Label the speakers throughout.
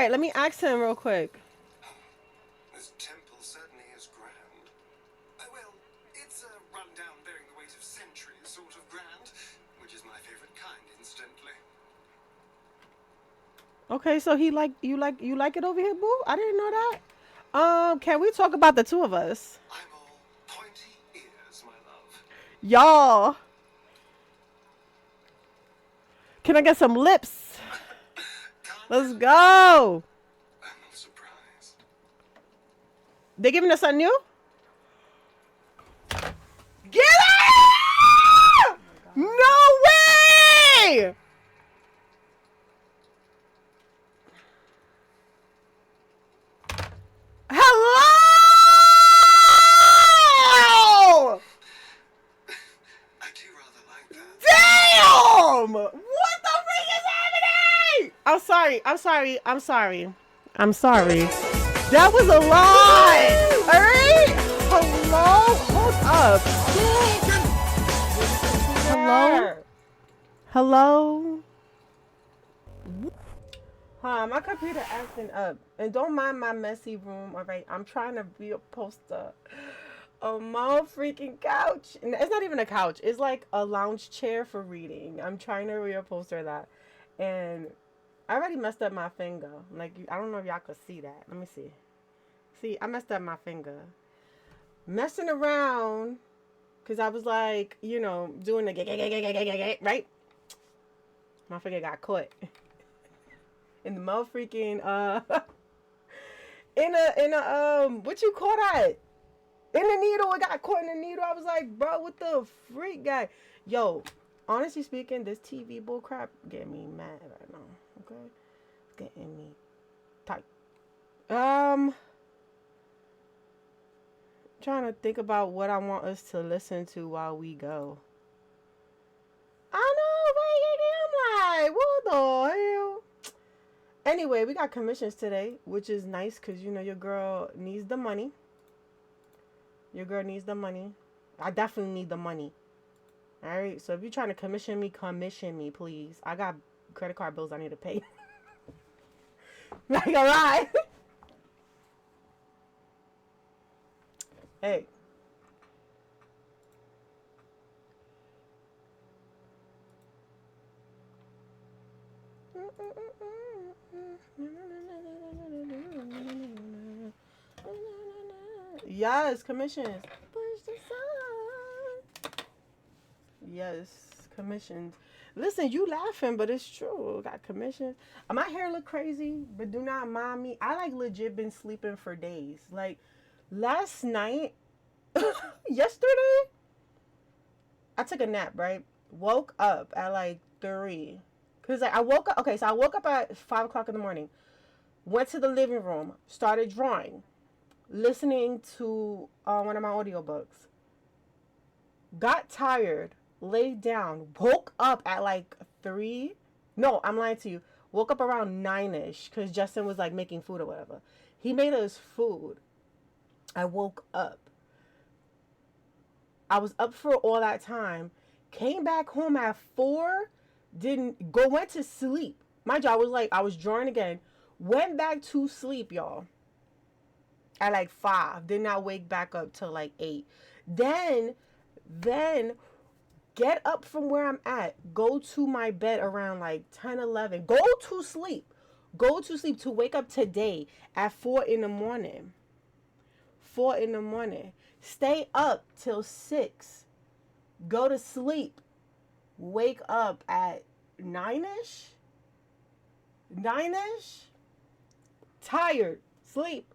Speaker 1: right, let me ask him real quick.
Speaker 2: This temple certainly is grand. Well, it's a rundown bearing the weight of centuries sort of grand, which is my favorite kind, incidentally.
Speaker 1: Okay, so he like it over here, boo? I didn't know that. Can we talk about the two of us?
Speaker 2: I'm all pointy ears, my love.
Speaker 1: Y'all, can I get some lips?
Speaker 2: Can't
Speaker 1: Let's
Speaker 2: help it.
Speaker 1: go.
Speaker 2: I'm not surprised.
Speaker 1: They giving us something new? Get out! No way! Hello!
Speaker 2: I do rather like that.
Speaker 1: Damn! What the freak is happening? I'm sorry. I'm sorry. I'm sorry. I'm sorry. That was a lie. All right. Hello. Hold up. Hello. Hello. Huh, my computer acting up. And don't mind my messy room, all right? I'm trying to repost a mall freaking couch. And it's not even a couch. It's like a lounge chair for reading. I'm trying to repost her that. And I already messed up my finger. Like, I don't know if y'all could see that. Let me see. See, I messed up my finger. Messing around. Because I was like, doing the right? My finger got caught. In the mother freaking in a what you call that? In the needle, it got caught in the needle. I was like, bro, what the freak, guy? Yo, honestly speaking, this TV bull crap getting me mad right now. Okay, it's getting me tight. Trying to think about what I want us to listen to while we go. I know, right? I'm like, what the hell? Anyway, we got commissions today, which is nice because your girl needs the money. Your girl needs the money. I definitely need the money. All right. So if you're trying to commission me, please. I got credit card bills I need to pay. Not gonna lie. Hey. Yes, commissions. Push the sun. Yes, commissions. Listen, you laughing, but it's true. Got commissions. My hair look crazy, but do not mind me. I like legit been sleeping for days. Like last night, yesterday, I took a nap, right? Woke up at like 3. Cause like I woke up. Okay, so I woke up at 5 o'clock in the morning. Went to the living room. Started drawing, listening to one of my audiobooks. Got tired. Laid down. Woke up at like 3. No, I'm lying to you. Woke up around 9ish because Justin was like making food or whatever. He made us food. I woke up. I was up for all that time. Came back home at 4. Didn't go, went to sleep. My job was like, I was drawing again. Went back to sleep, y'all. At like 5. Did not wake back up till like 8. Then get up from where I'm at. Go to my bed around like 10, 11. Go to sleep. Go to sleep to wake up today at 4 in the morning. 4 in the morning. Stay up till 6. Go to sleep. Wake up at 9ish. 9ish. Tired. Sleep.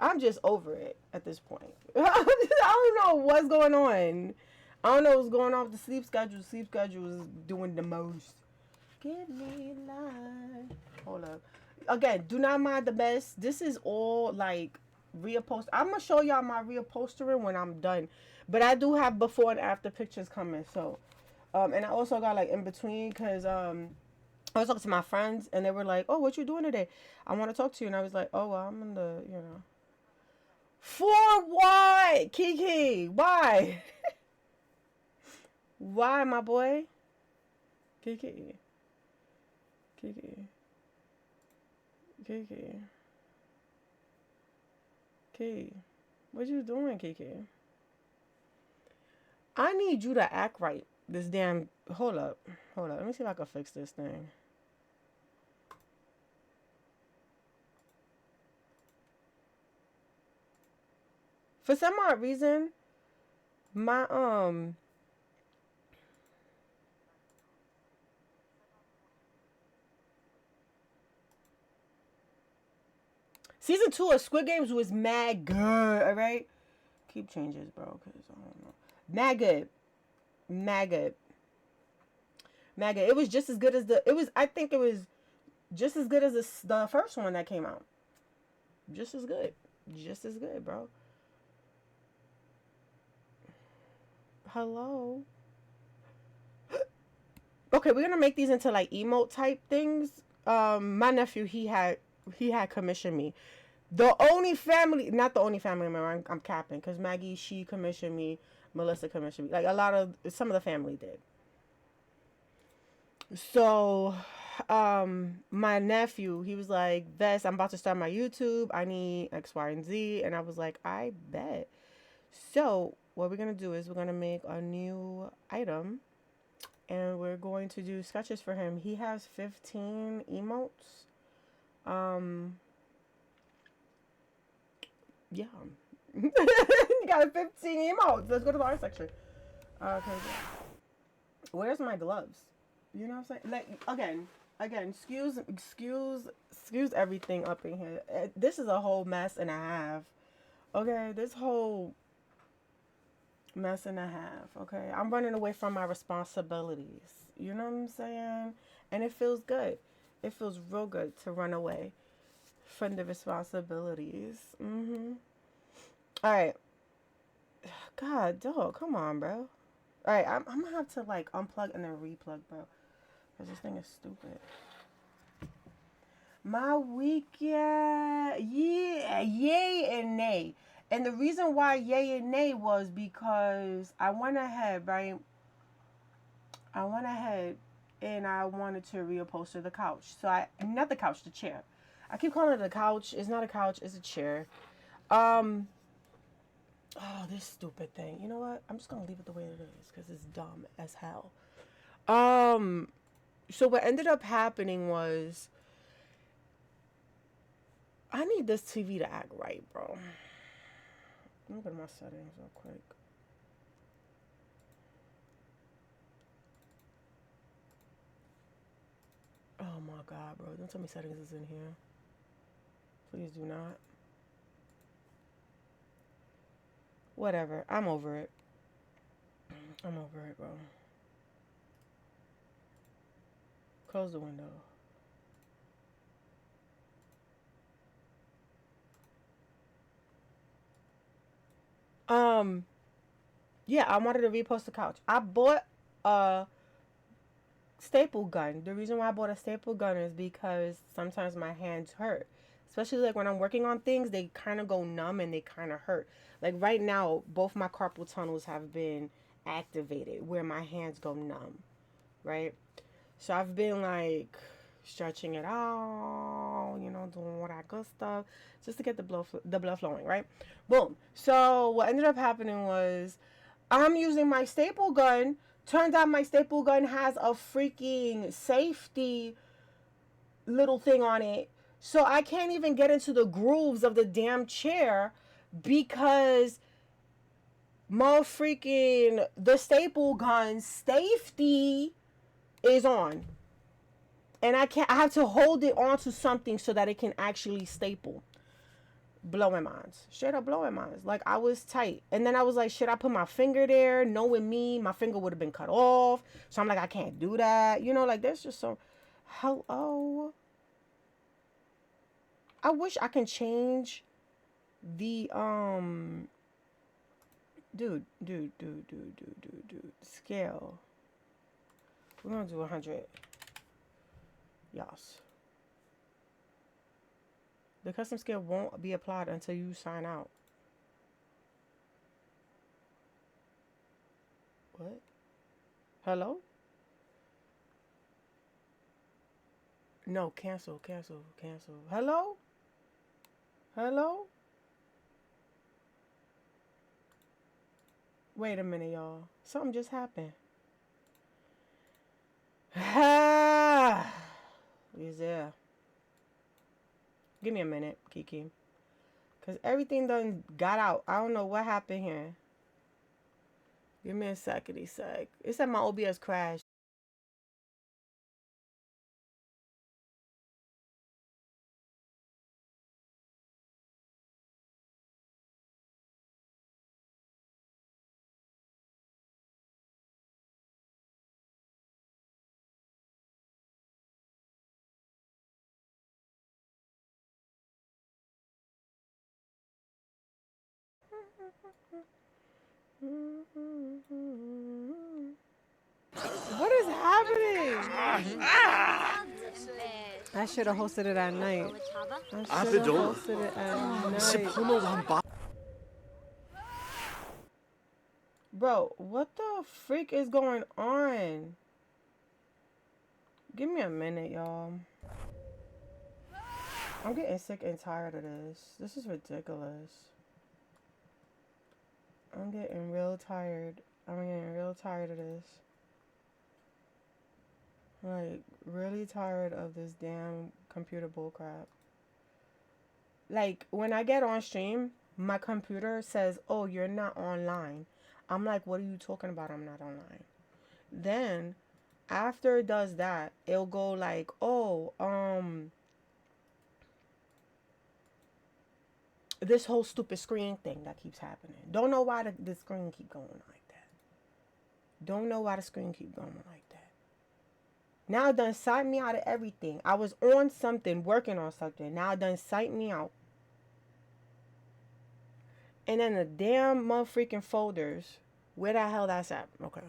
Speaker 1: I'm just over it at this point. I don't know what's going on. I don't know what's going on with the sleep schedule. Sleep schedule is doing the most. Give me life. Hold up. Again, do not mind the mess. This is all like reupholster. I'm gonna show y'all my reupholstering when I'm done. But I do have before and after pictures coming. So, and I also got like in between because I was talking to my friends and they were like, "Oh, what you doing today? I want to talk to you." And I was like, "Oh, well, I'm in the. For what, Kiki? Why? Why, my boy? Kiki. Kiki. Kiki. Kiki. What you doing, Kiki? I need you to act right. This damn. Hold up. Hold up. Let me see if I can fix this thing. For some odd reason, my season 2 of Squid Games was mad good. All right, keep changes, bro, because I don't know. Mad good, mad good, mad good. It was just as good as the. It was. I think it was just as good as the first one that came out. Just as good. Just as good, bro. Hello. Okay, we're gonna make these into like emote type things. My nephew, he had commissioned me. The only family, not the only family member, I'm capping, because Maggie, she commissioned me. Melissa commissioned me. Like a lot of, some of the family did. So, my nephew, he was like, Vess, I'm about to start my YouTube. I need X, Y, and Z. And I was like, I bet. So, what we're going to do is we're going to make a new item and we're going to do sketches for him. He has 15 emotes. Um, yeah. You got 15 emotes. Let's go to the art section. Okay. Where's my gloves? You know what I'm saying? Like again, excuse everything up in here. This is a whole mess and a half. Okay, this whole mess and a half. Okay, I'm running away from my responsibilities. You know what I'm saying? And it feels good. It feels real good to run away from the responsibilities. All right. God, dog, come on, bro. All right, I'm gonna have to like unplug and then replug, bro, because this thing is stupid. My weekend, yeah, yay and nay. And the reason why yay and nay was because I went ahead, right? I went ahead and I wanted to reupholster the couch. So not the couch, the chair. I keep calling it a couch. It's not a couch, it's a chair. Um, oh, this stupid thing. You know what? I'm just gonna leave it the way it is because it's dumb as hell. Um, so what ended up happening was I need this TV to act right, bro. Let me go to my settings real quick. Oh my god, bro. Don't tell me settings is in here. Please do not. Whatever. I'm over it. I'm over it, bro. Close the window. Um, yeah, I wanted to repost the couch. I bought a staple gun. The reason why I bought a staple gun is because sometimes my hands hurt. Especially like when I'm working on things, they kind of go numb and they kind of hurt. Like right now, both my carpal tunnels have been activated where my hands go numb, right? So I've been like stretching it out, doing all that good stuff just to get the blood flowing, right? Boom. So what ended up happening was I'm using my staple gun. Turns out my staple gun has a freaking safety little thing on it. So I can't even get into the grooves of the damn chair because my freaking the staple gun safety is on. And I have to hold it onto something so that it can actually staple. Blowing minds. Straight up blowing minds. Like I was tight. And then I was like, should I put my finger there? Knowing me, my finger would have been cut off. So I'm like, I can't do that. Like there's just so hello. I wish I can change the dude. Scale. We're gonna do 100. Yes. The custom scale won't be applied until you sign out. What? Hello? No, cancel, cancel, cancel. Hello? Hello? Wait a minute, y'all. Something just happened. He's there. Give me a minute, Kiki. Because everything done got out. I don't know what happened here. Give me a second, sec. It said my OBS crashed. What is happening? I should have hosted it at night. I should have hosted it at night. Bro, what the freak is going on? Give me a minute, y'all. I'm getting sick and tired of this. This is ridiculous. I'm getting real tired. I'm getting real tired of this. Like, really tired of this damn computer bullcrap. Like, when I get on stream, my computer says, oh, you're not online. I'm like, what are you talking about? I'm not online. Then, after it does that, it'll go like, oh, this whole stupid screen thing that keeps happening. Don't know why the screen keep going like that. Don't know why the screen keep going like that. Now it done signed me out of everything. I was on something, working on something. Now it done signed me out. And then the damn motherfucking folders. Where the hell that's at? Okay.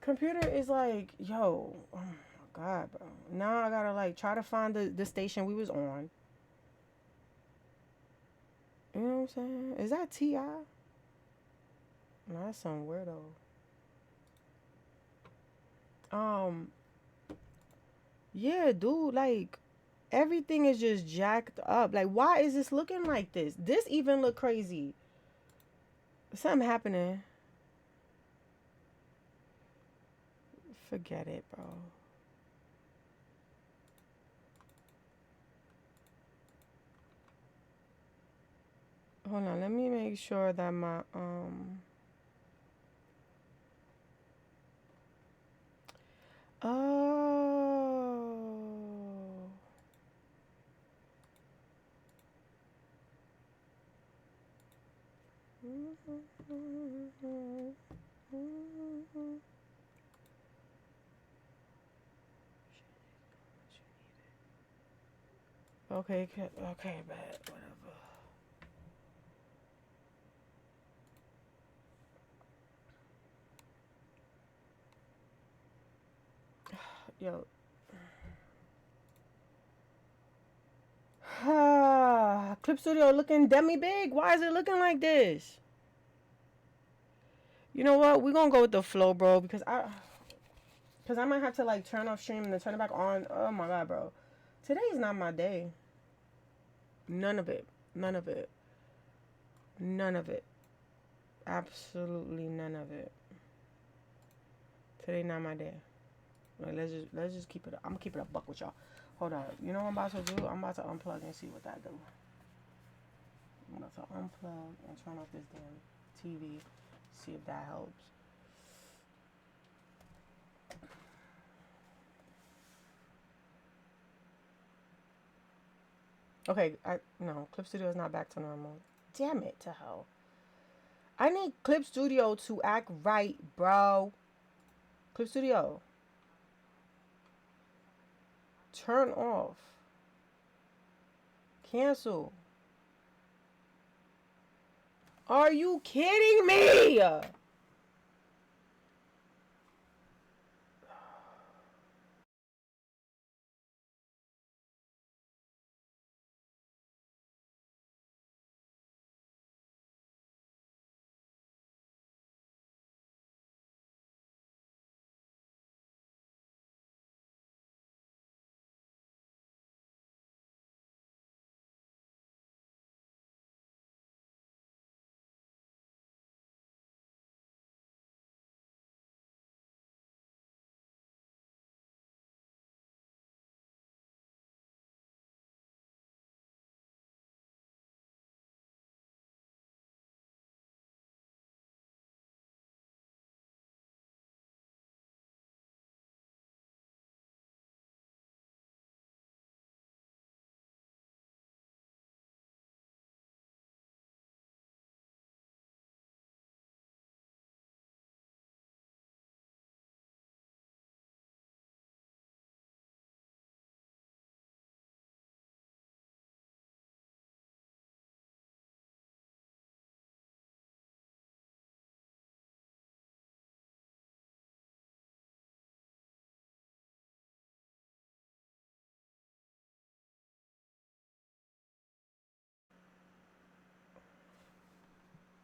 Speaker 1: Computer is like, yo, oh my god, bro. Now I gotta like try to find the station we was on. You know what I'm saying? Is that T.I.? No, that's some weirdo. Yeah, dude, like everything is just jacked up. Like, why is this looking like this? This even look crazy. Something happening. Forget it, bro. Hold on, let me make sure that my oh. Okay, okay, bad, whatever. Yo. Clip Studio looking demi big. Why is it looking like this? You know what? We're gonna go with the flow, bro, because I might have to like turn off stream and then turn it back on. Oh my god, bro. Today is not my day. None of it. None of it. None of it. Absolutely none of it. Today not my day. Like, let's just keep it. I'm gonna keep it a buck with y'all. Hold on. You know what I'm about to do? I'm about to unplug and see what that do. I'm about to unplug and turn off this damn TV. See if that helps. Okay, no, Clip Studio is not back to normal. Damn it to hell. I need Clip Studio to act right, bro. Clip Studio. Turn off. Cancel. Are you kidding me?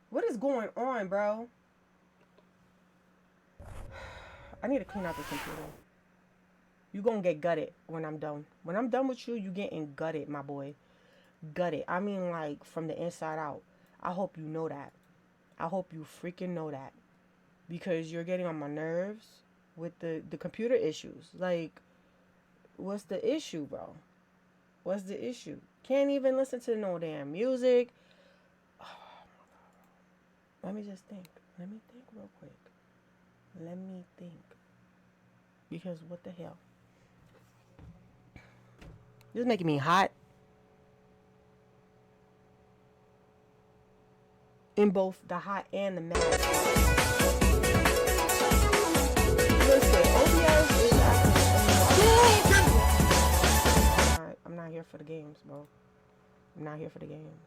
Speaker 1: What is going on, bro? I need to clean out this computer. You gonna get gutted when I'm done. When I'm done with you, you getting gutted, my boy. Gutted. I mean, like, from the inside out. I hope you know that. I hope you freaking know that. Because you're getting on my nerves with the computer issues. Like, what's the issue, bro? What's the issue? Can't even listen to no damn music. Let me just think. Let me think real quick. Let me think. Because what the hell? This is making me hot in both the hot and the mad. Listen, OBS is actually. I'm not here for the games, bro. I'm not here for the games.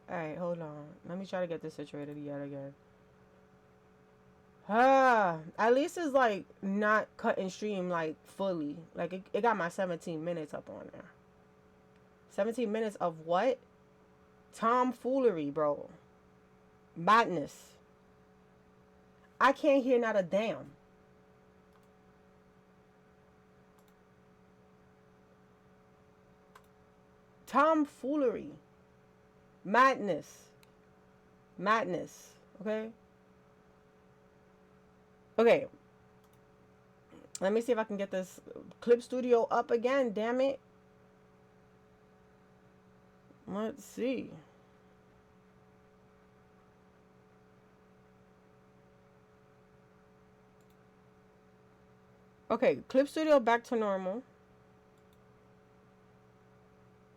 Speaker 1: Alright, hold on. Let me try to get this situated yet again. At least it's like not cut and stream like fully. Like it got my 17 minutes up on there. 17 minutes of what? Tomfoolery, bro. Madness. I can't hear not a damn. Tomfoolery. Madness. Madness. Okay? Okay. Let me see if I can get this Clip Studio up again, damn it. Let's see. Okay, Clip Studio back to normal.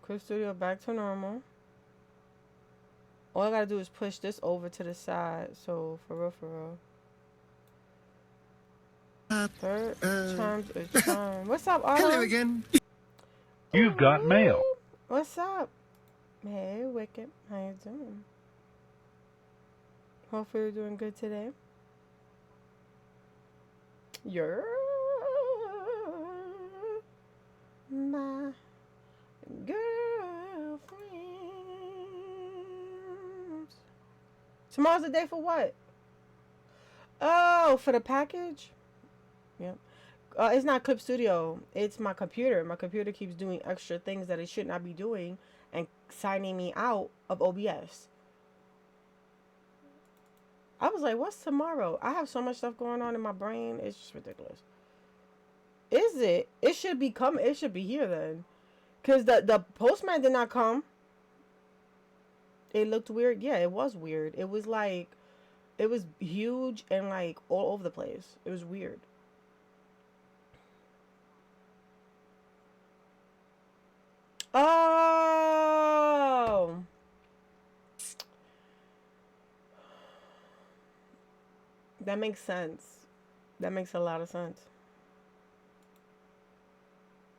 Speaker 1: Clip Studio back to normal. All I gotta do is push this over to the side. So, for real, for real. Third time's a charm. What's up, Otto?
Speaker 2: Hello again.
Speaker 3: You've got mail.
Speaker 1: What's up? Hey, Wicked. How you doing? Hopefully you're doing good today. You're my girlfriend. Tomorrow's the day for what? Oh, for the package? Yep. It's not Clip Studio. It's my computer. My computer keeps doing extra things that it should not be doing and signing me out of OBS. I was like, what's tomorrow? I have so much stuff going on in my brain. It's just ridiculous. Is it? It should be coming. It should be here then. Because the postman did not come. It looked weird. Yeah, it was weird. It was like, it was huge and like all over the place. It was weird. Oh. That makes sense. That makes a lot of sense.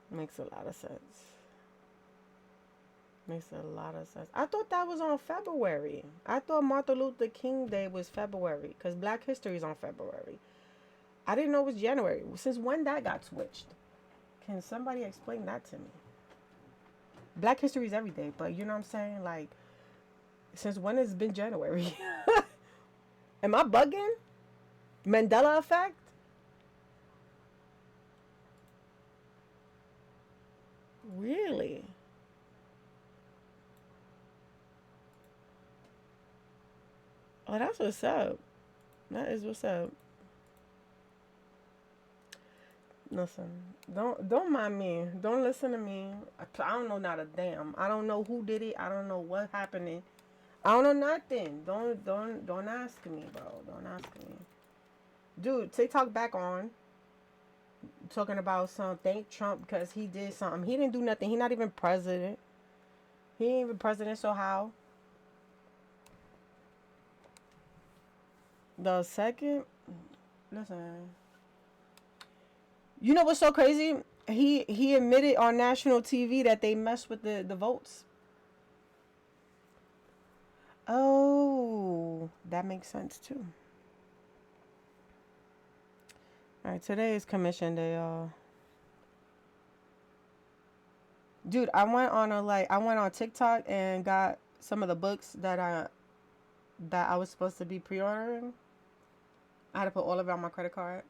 Speaker 1: Makes a lot of sense. Makes a lot of sense. I thought that was on February. I thought Martin Luther King Day was February because Black History is on February. I didn't know it was January. Since when that got switched? Can somebody explain that to me? Black History is every day, but you know what I'm saying? Like, since when has it been January? Am I bugging? Mandela effect? Really? Oh, that's what's up. That is what's up. Listen, don't mind me. Don't listen to me. I don't know not a damn. I don't know who did it. I don't know what happened. I don't know nothing. Don't ask me, bro. Don't ask me. Dude, TikTok back on. Talking about some thank Trump because he did something. He didn't do nothing. He not even president. He ain't even president, so how? The second, listen. You know what's so crazy? He admitted on national TV that they messed with the votes. Oh, that makes sense too. All right, today is commission day, y'all. Dude, I went on TikTok and got some of the books that I was supposed to be pre-ordering. I had to put all of it on my credit card.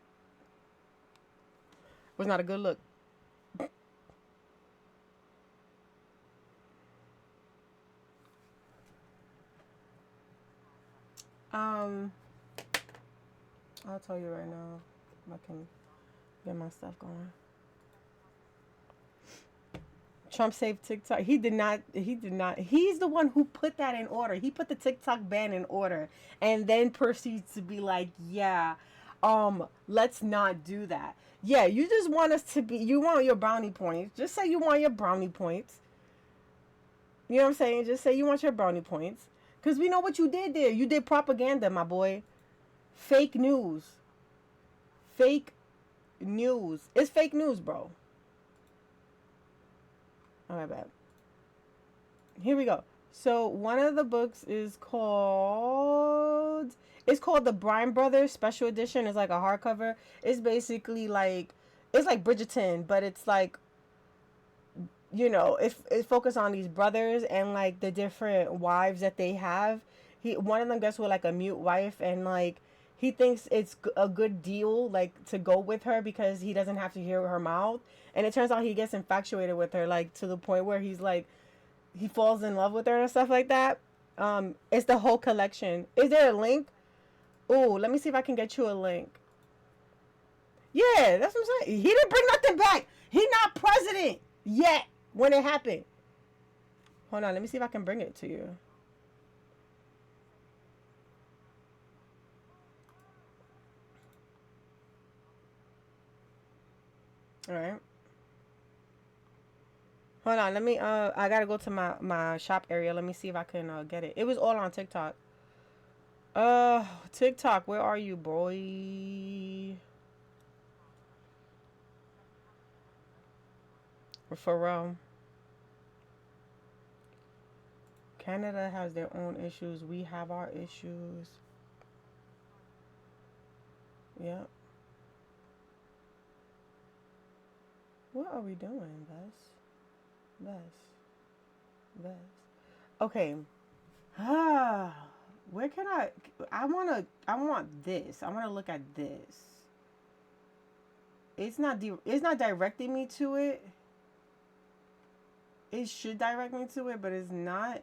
Speaker 1: It was not a good look. Um, I'll tell you right now. If I can get my stuff going. Trump saved TikTok. He did not. He did not. He's the one who put that in order. He put the TikTok ban in order, and then proceeds to be like, "Yeah, let's not do that." Yeah, you just want us to be. You want your brownie points. Just say you want your brownie points. You know what I'm saying? Just say you want your brownie points, cause we know what you did there. You did propaganda, my boy. Fake news. Fake news. It's fake news, bro. All right, bad. Here we go. So one of the books is called the Bryan Brothers Special Edition. It's like a hardcover. It's basically like it's like Bridgerton, but it's like it focuses on these brothers and like the different wives that they have. One of them gets with like a mute wife, and like he thinks it's a good deal like to go with her because he doesn't have to hear her mouth. And it turns out he gets infatuated with her, like to the point where he's like he falls in love with her and stuff like that. It's the whole collection. Is there a link? Oh, let me see if I can get you a link. Yeah, that's what I'm saying. He didn't bring nothing back. He not president yet when it happened. Hold on, let me see if I can bring it to you. All right. Hold on, let me I gotta go to my shop area. Let me see if I can get it. It was all on TikTok. TikTok, where are you, boy? For real. Canada has their own issues. We have our issues. Yep. What are we doing, Bess? Bess. Okay. Ah, where can I want this. I want to look at this. It's not directing me to it. It should direct me to it, but it's not.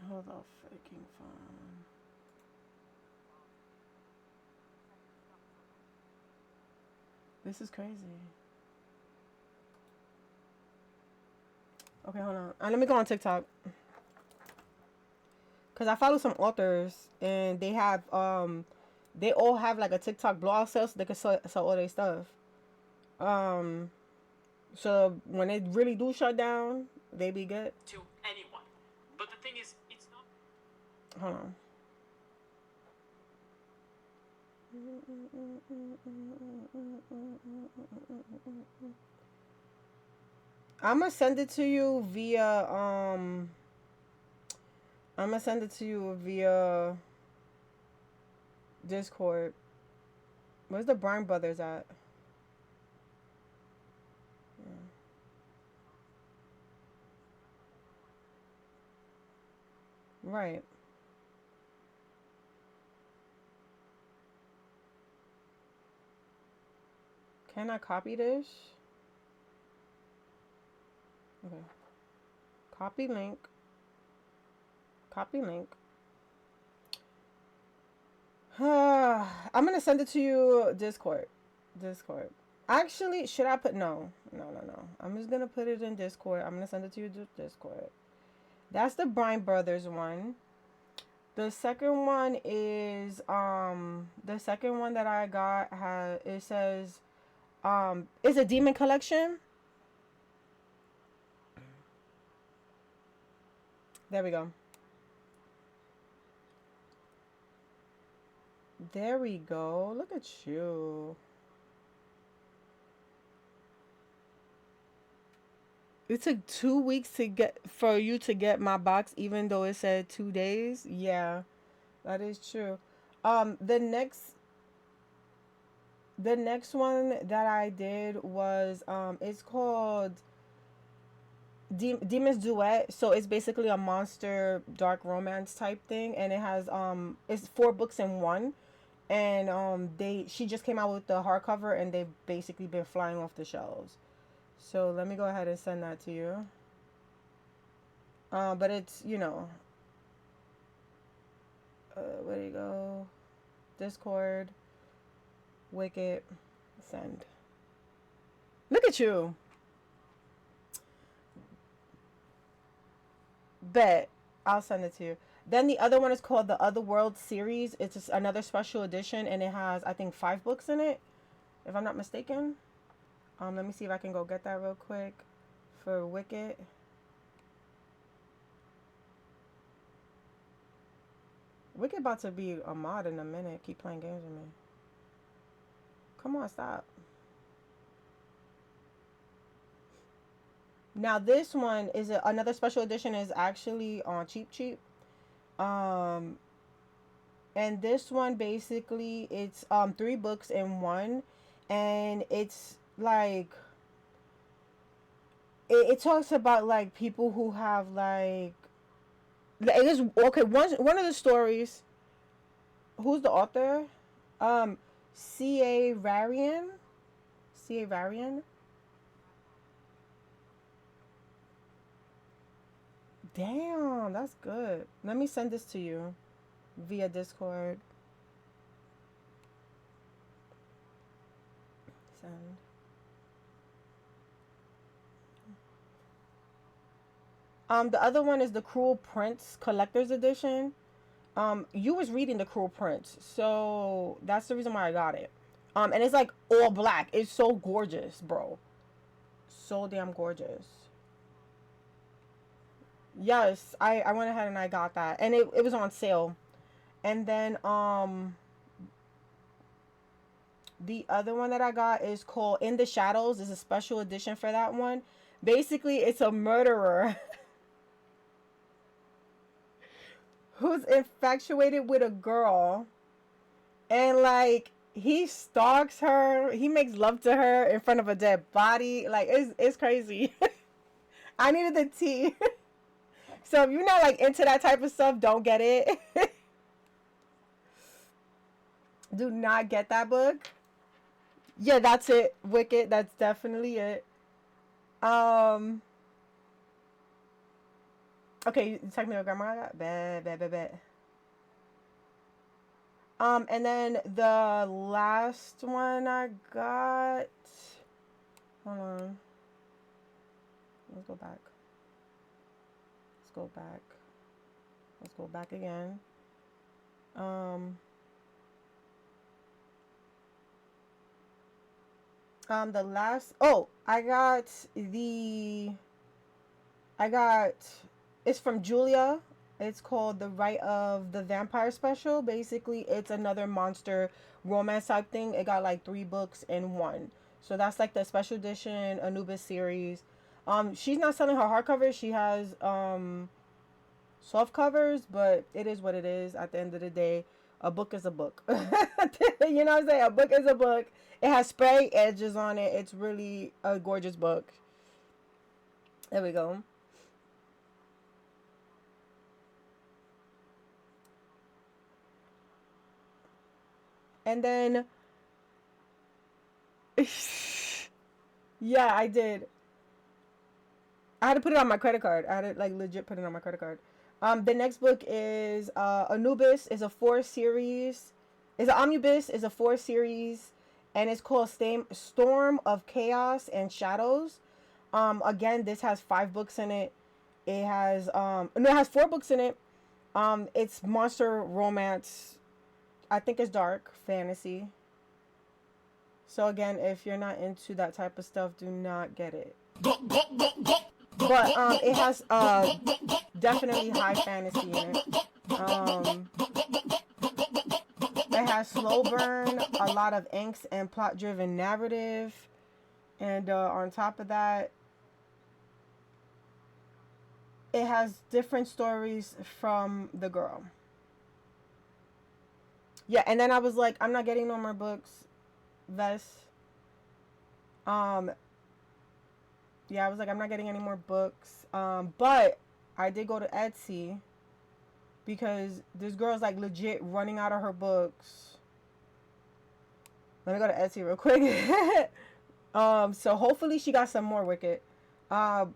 Speaker 1: Hold on, freaking phone. This is crazy. Okay, hold on. Let me go on TikTok. Cause I follow some authors and they all have like a TikTok blog sale so they can sell all their stuff. Um, so when they really do shut down, they be good.
Speaker 4: To anyone. But the thing is, it's not.
Speaker 1: Hold on. I'm gonna send it to you via I'm gonna send it to you via Discord. Where's the Bryan Brothers at? Right. Can I copy this? Okay. Copy link. Copy link. I'm gonna send it to you Discord. Discord. Actually, should I put no. I'm just gonna put it in Discord. I'm gonna send it to you Discord. That's the Bryan Brothers one. The second one is the second one that I got has it says it's a demon collection. There we go. There we go. Look at you. It took 2 weeks for you to get my box, even though it said 2 days. Yeah, that is true. The next The next one that I did was it's called Demon's Duet. So it's basically a monster dark romance type thing, and it has it's 4 books in one. And they she just came out with the hardcover, and they've basically been flying off the shelves. So let me go ahead and send that to you. But it's, where do you go? Discord, Wicked, send. Look at you. Bet. I'll send it to you. Then the other one is called the Other World series. It's just another special edition, and it has, I think, 5 books in it, if I'm not mistaken. Let me see if I can go get that real quick for Wicked. Wicked about to be a mod in a minute. Keep playing games with me. Come on, stop. Now this one is another special edition. Is actually on Cheap Cheap. Um, and this one basically it's 3 books in one, and it's like it talks about like people who have like it is okay. One of the stories. Who's the author? Um, C.A. Varian. C.A. Varian. Damn, that's good. Let me send this to you via Discord. Send. The other one is the Cruel Prince Collector's Edition. You was reading the Cruel Prince, so that's the reason why I got it. And it's like all black. It's so gorgeous, bro. So damn gorgeous. Yes, I went ahead and I got that, and it was on sale. And then the other one that I got is called In the Shadows. Is a special edition for that one. Basically, it's a murderer who's infatuated with a girl, and like he stalks her. He makes love to her in front of a dead body. Like it's crazy. I needed the tea. So if you're not like into that type of stuff, don't get it. Do not get that book. Yeah, that's it. Wicked. That's definitely it. Um. Okay, you text me what grandma I got. Bet, bet, bet, bet. And then the last one I got. Hold on. Let's go back. Let's go back. Let's go back again. Um. The last. Oh, I got. It's from Julia. It's called The Rite of the Vampire Special. Basically, it's another monster romance type thing. It got like 3 books in one. So that's like the special edition Anubis series. She's not selling her hardcovers. She has soft covers, but it is what it is. At the end of the day, a book is a book. You know what I'm saying? A book is a book. It has spray edges on it. It's really a gorgeous book. There we go. And then, yeah, I did. I had to put it on my credit card. I had to like legit put it on my credit card. The next book is Anubis. Is a 4 series. Is an omnibus. Is a 4 series, and it's called Storm of Chaos and Shadows. Again, this has 5 books in it. It has no, it has 4 books in it. It's monster romance. I think it's dark fantasy. So again, if you're not into that type of stuff, do not get it. But it has definitely high fantasy in it. It has slow burn, a lot of angst and plot driven narrative, and on top of that, it has different stories from the girl. Yeah, and then I was like, I'm not getting no more books. vest. Um, yeah, I was like, I'm not getting any more books. But I did go to Etsy because this girl's like legit running out of her books. Let me go to Etsy real quick. So hopefully she got some more Wicked. Um,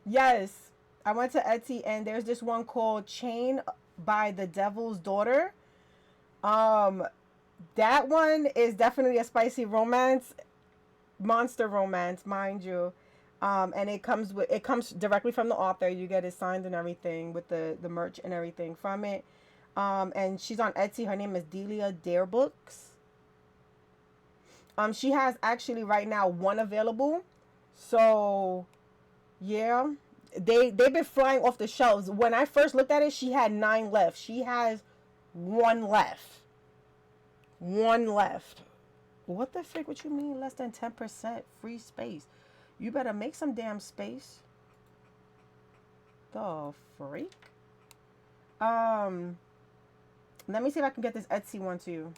Speaker 1: yes, I went to Etsy and there's this one called Chain by the Devil's Daughter. Um, that one is definitely a spicy romance, monster romance, mind you. And it comes directly from the author. You get it signed and everything with the merch and everything from it. And she's on Etsy. Her name is Delia Dare Books. She has actually right now one available. So yeah, they've been flying off the shelves. When I first looked at it, she had 9 left. She has one left. One left. What the frick? What you mean less than 10% free space? You better make some damn space. The freak? Let me see if I can get this Etsy one too.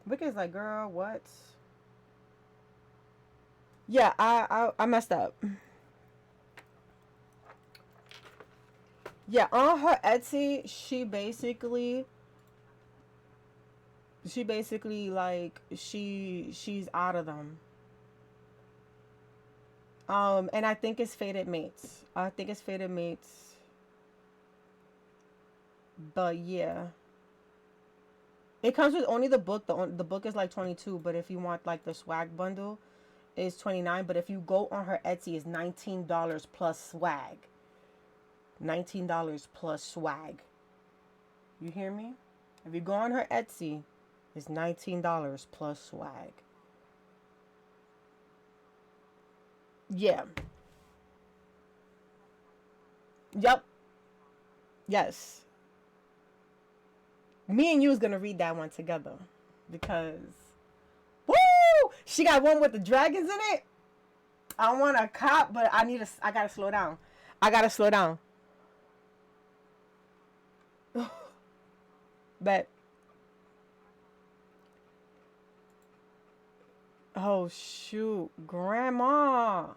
Speaker 1: Wicked's like, girl, what? Yeah, I messed up. Yeah, on her Etsy, she basically like she's out of them. And I think it's Fated Mates. I think it's Fated Mates. But yeah. It comes with only the book. The book is like 22, but if you want like the swag bundle, it's 29. But if you go on her Etsy, it's $19 plus swag. $19 plus swag. You hear me? If you go on her Etsy, it's $19 plus swag. Yeah. Yep. Yes. Me and you is gonna read that one together because woo! She got one with the dragons in it. I want a cop, but I gotta slow down. I gotta slow down. But oh shoot, grandma.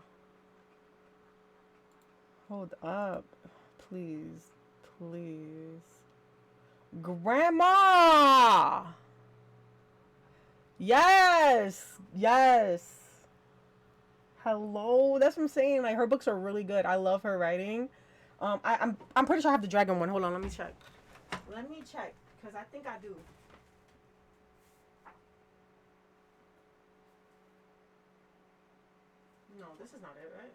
Speaker 1: Hold up. Please. Please. Grandma. Yes. Yes. Hello. That's what I'm saying. Like her books are really good. I love her writing. I'm pretty sure I have the dragon one. Hold on, let me check. Let me check. Because I think I do. No, this is not it, right?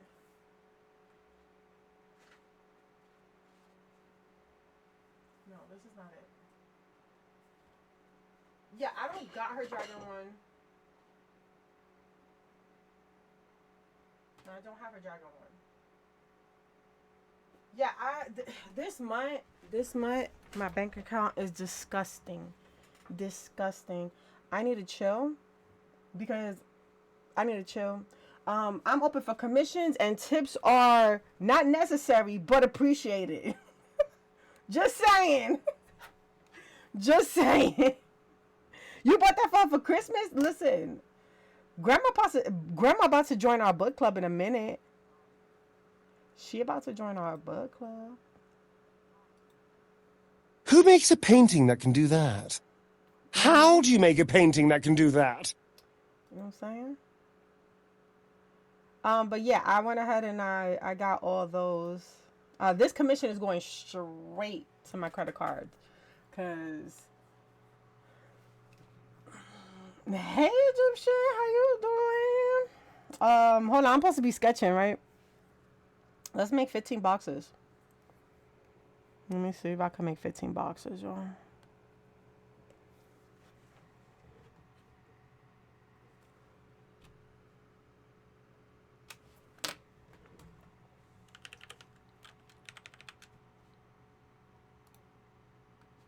Speaker 1: No, this is not it. Yeah, I don't got her dragon one. No, I don't have her dragon one. Yeah, this month, my bank account is disgusting, disgusting. I need to chill because I need to chill. I'm open for commissions and tips are not necessary but appreciated. Just saying. Just saying. You bought that for Christmas? Listen, grandma about to join our book club in a minute. She about to join our book club.
Speaker 2: Who makes a painting that can do that? How do you make a painting that can do that?
Speaker 1: You know what I'm saying? But yeah, I went ahead and I got all those. This commission is going straight to my credit card, cause hey Egyptian, how you doing? Hold on, I'm supposed to be sketching, right? Let's make 15 boxes. Let me see if I can make 15 boxes, y'all.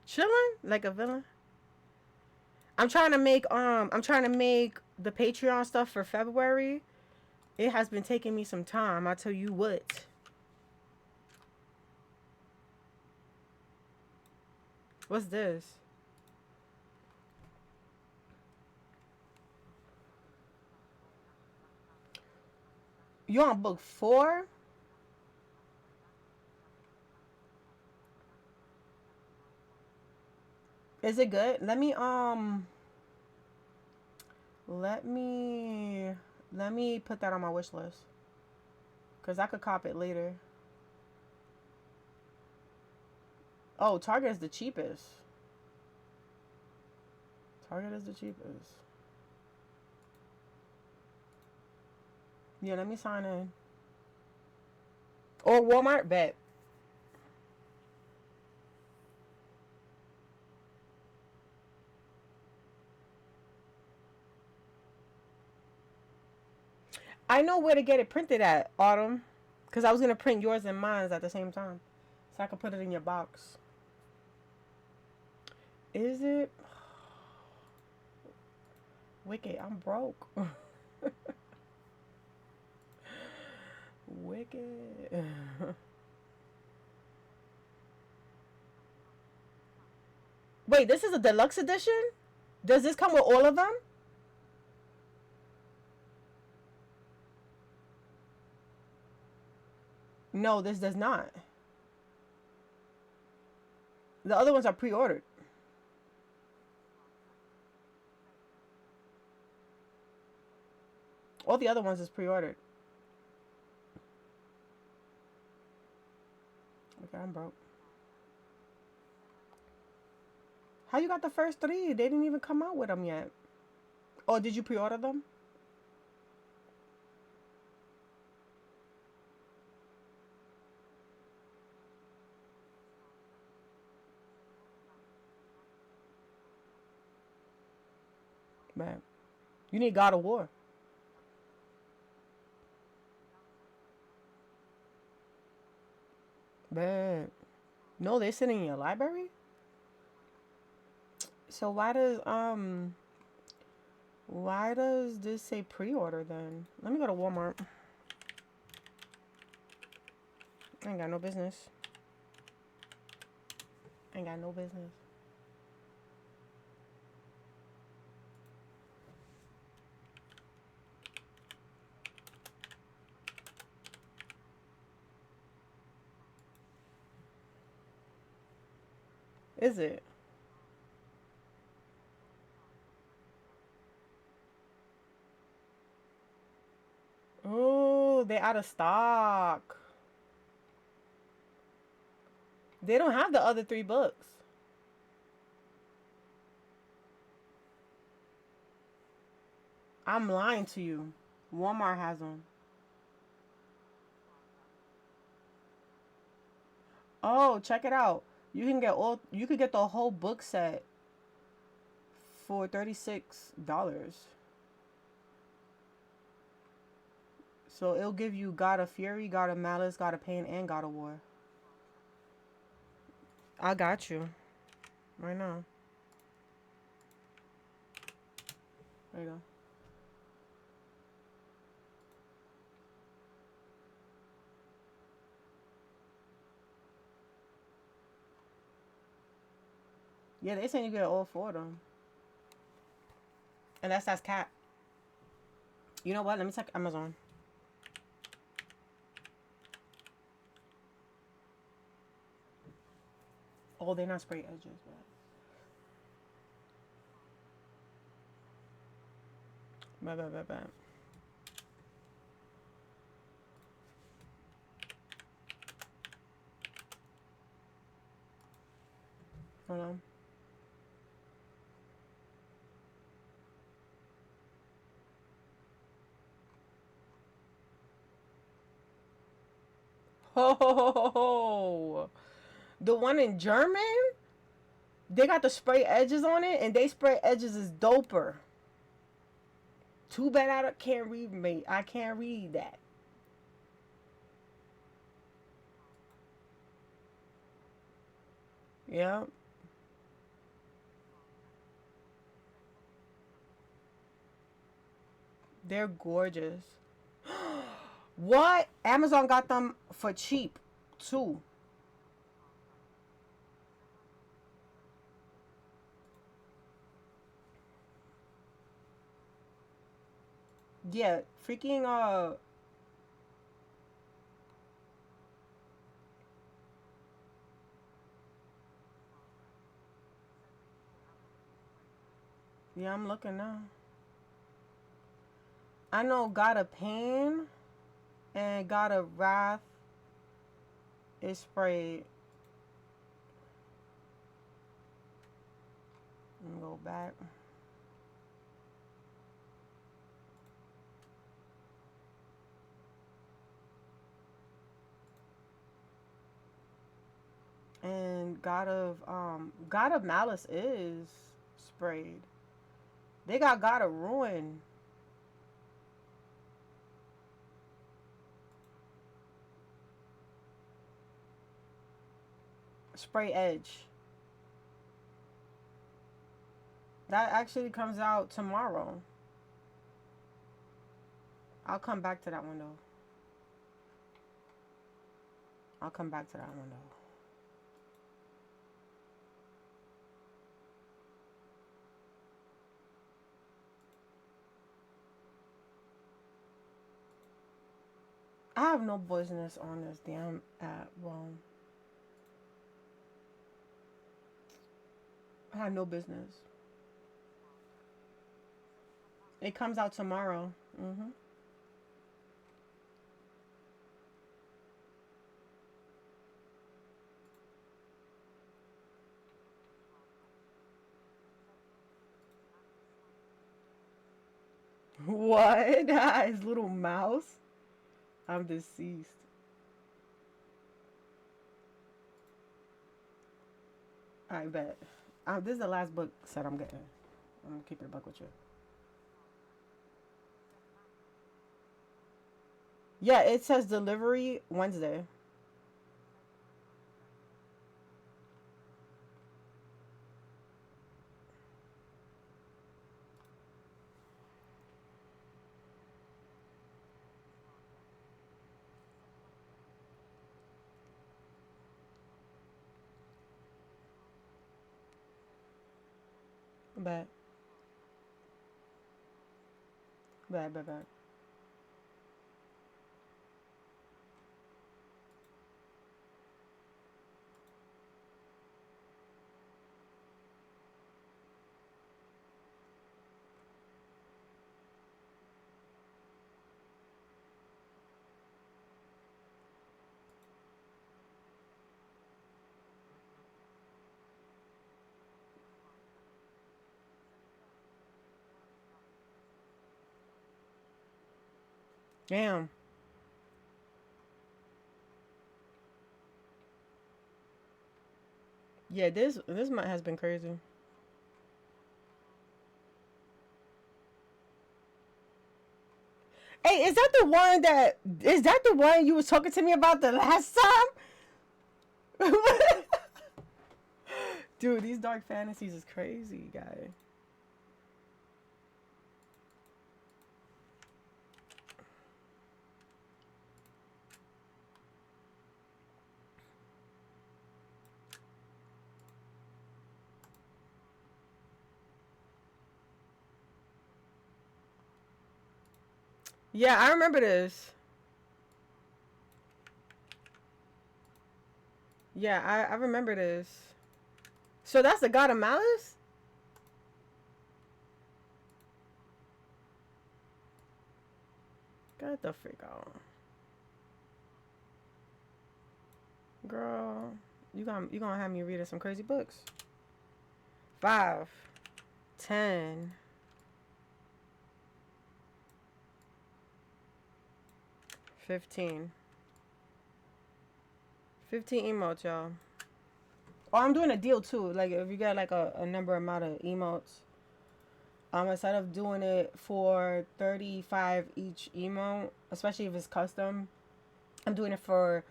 Speaker 1: Chilling like a villain. I'm trying to make the Patreon stuff for February. It has been taking me some time. I'll tell you what. What's this? You on book 4? Is it good? Let me let me put that on my wish list. Cause I could cop it later. Oh, Target is the cheapest. Target is the cheapest. Yeah, let me sign in. Or Walmart, bet. I know where to get it printed at, Autumn. Because I was going to print yours and mine at the same time. So I could put it in your box. Is it? Wicked, I'm broke. Wicked. Wait, this is a deluxe edition? Does this come with all of them? No, this does not. The other ones are pre-ordered. All the other ones is pre-ordered. Okay, I'm broke. How you got the first 3? They didn't even come out with them yet. Oh, did you pre-order them? Man, you need God of War. Man, no, they're sitting in your library. So why does this say pre-order then? Let me go to Walmart. I ain't got no business. Ain't got no business. Is it? Oh, they out of stock. They don't have the other 3 books. I'm lying to you. Walmart has them. Oh, check it out. You could get the whole book set for $36. So it'll give you God of Fury, God of Malice, God of Pain, and God of War. I got you. Right now. There you go. Yeah, they saying you get all 4 of them. And that's cat. You know what? Let me check Amazon. Oh, they're not spray edges, but bad. Hold on. Ho ho ho ho ho. The one in German, they got the spray edges on it, and they spray edges is doper. Too bad I can't read, mate. I can't read that. Yeah. They're gorgeous. What? Amazon got them for cheap, too. Yeah, freaking yeah, I'm looking now. I know God of Pain and God of Wrath is sprayed. Let me go back. And God of Malice is sprayed. They got God of Ruin. Spray Edge. That actually comes out tomorrow. I'll come back to that one though. I'll come back to that one though. I have no business on this damn app. Well, I have no business. It comes out tomorrow. Mhm. What? His little mouse? I'm deceased. I bet. This is the last book set I'm getting. I'm gonna keep it a buck with you. Yeah, it says delivery Wednesday. Bet. Bet. Damn. Yeah, this month has been crazy. Hey, is that the one you was talking to me about the last time? Dude, these dark fantasies is crazy, guy. Yeah, I remember this. Yeah, I remember this. So that's the God of Malice? Get the freak out. Girl, you gonna have me reading some crazy books. 5, 10, 15. 15 emotes, y'all. Oh, I'm doing a deal too. Like if you get like a number amount of emotes, instead of doing it for 35 each emote, especially if it's custom, I'm doing it for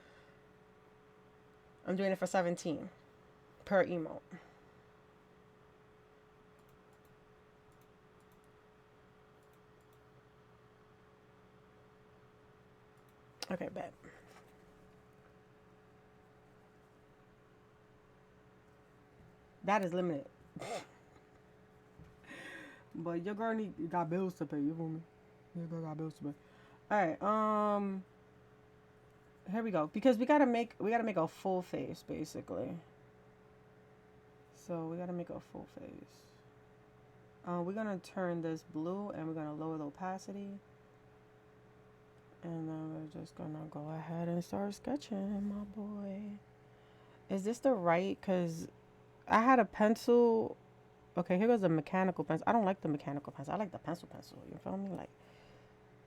Speaker 1: I'm doing it for 17 per emote. Okay, bet. That is limited. But your girl got bills to pay. You feel me? Your girl got bills to pay. All right. Here we go. Because we gotta make a full face basically. So we gotta make a full face. We're gonna turn this blue and we're gonna lower the opacity. And then we're just gonna go ahead and start sketching, my boy. Is this the right? Cause I had a pencil. Okay, here goes the mechanical pencil. I don't like the mechanical pencil. I like the pencil. You feel me? Like,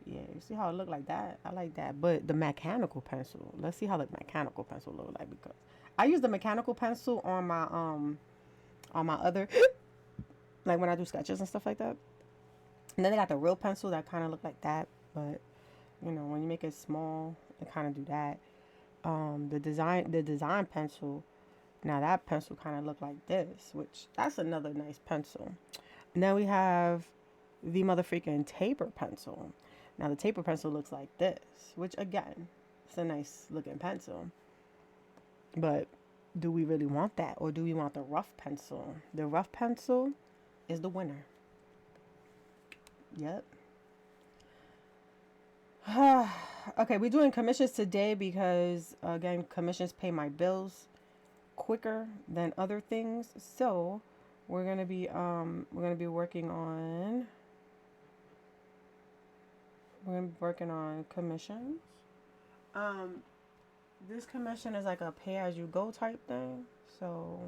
Speaker 1: yeah, you see how it look like that? I like that. But the mechanical pencil. Let's see how the mechanical pencil look like because I use the mechanical pencil on my other like when I do sketches and stuff like that. And then they got the real pencil that kind of look like that, but you know when you make it small, it kind of do that. The design pencil. Now that pencil kind of look like this, which that's another nice pencil. And then we have the motherfucking taper pencil. Now the taper pencil looks like this, which again, it's a nice looking pencil. But do we really want that, or do we want the rough pencil? The rough pencil is the winner. Yep. Okay, we're doing commissions today because again, commissions pay my bills quicker than other things. So we're gonna be working on commissions. Um, this commission is like a pay as you go type thing. So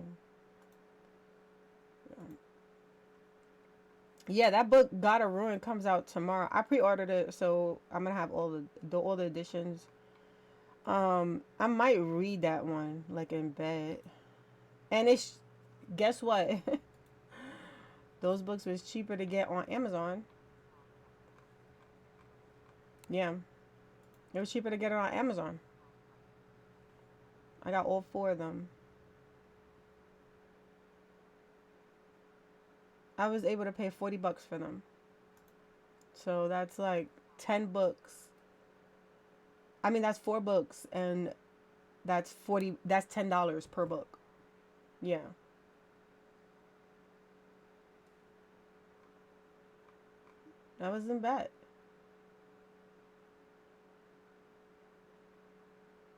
Speaker 1: yeah, that book Gotta Ruin comes out tomorrow. I pre-ordered it, so I'm gonna have all the editions. I might read that one like in bed. And it's guess what? Those books was cheaper to get on Amazon. Yeah, it was cheaper to get it on Amazon. I got all four of them. I was able to pay $40 for them. So that's like 10 books. I mean, that's 4 books and that's $10 per book. Yeah. That wasn't bad.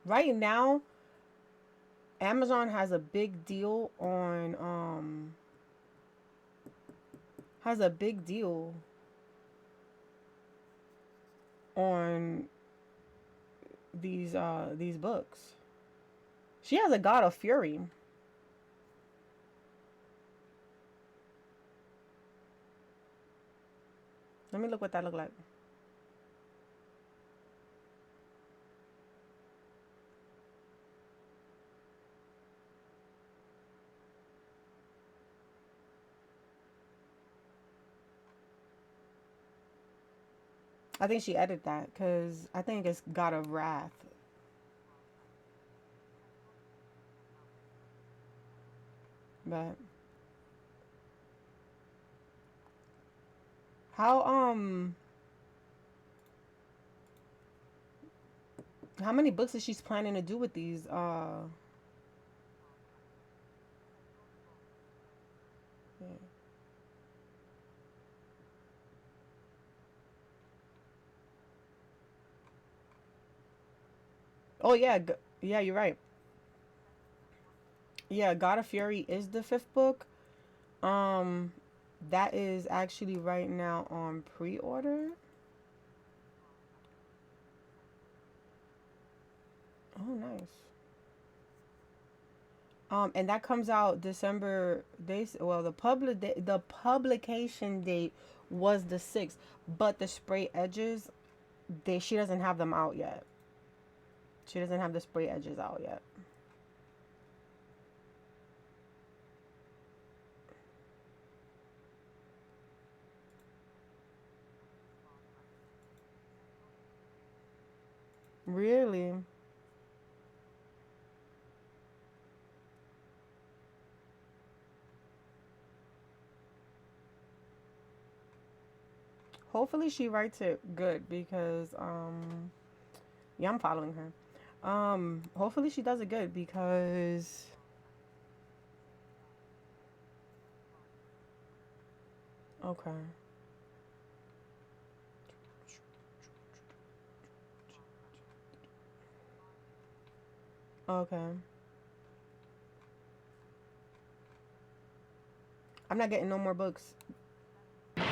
Speaker 1: Right now, Amazon has a big deal on these books. She has a God of Fury. Let me look what that look like. I think she edited that because I think it's God of Wrath. But how how many books is she planning to do with these? Yeah. Oh yeah, yeah, you're right. Yeah, God of Fury is the fifth book. Um, that is actually right now on pre-order. Oh, nice. And that comes out December. Well, the publication date was the 6th, but the spray edges, she doesn't have them out yet. She doesn't have the spray edges out yet. Really? Hopefully she writes it good because Yeah, I'm following her. Hopefully she does it good because okay. Okay. I'm not getting no more books. I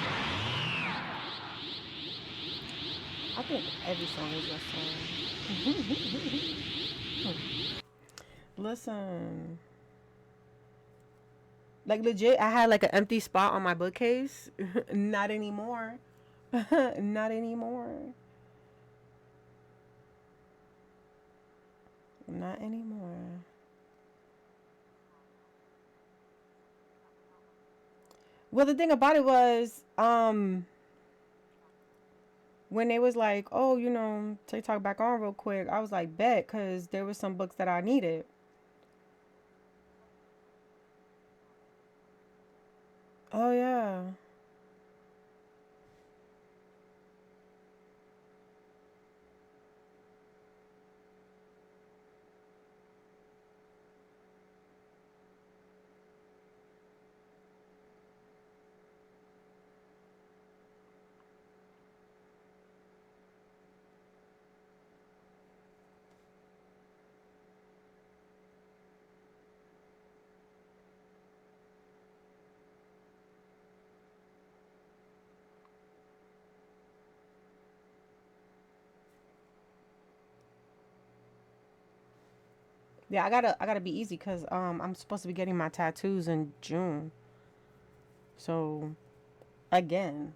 Speaker 1: think every song is your song. Listen, like legit, I had like an empty spot on my bookcase. Not anymore. Not anymore. Not anymore. Well, the thing about it was, when they was like, "Oh, TikTok back on real quick," I was like, "Bet," because there was some books that I needed. Oh yeah. Yeah, I gotta be easy because I'm supposed to be getting my tattoos in June. So again,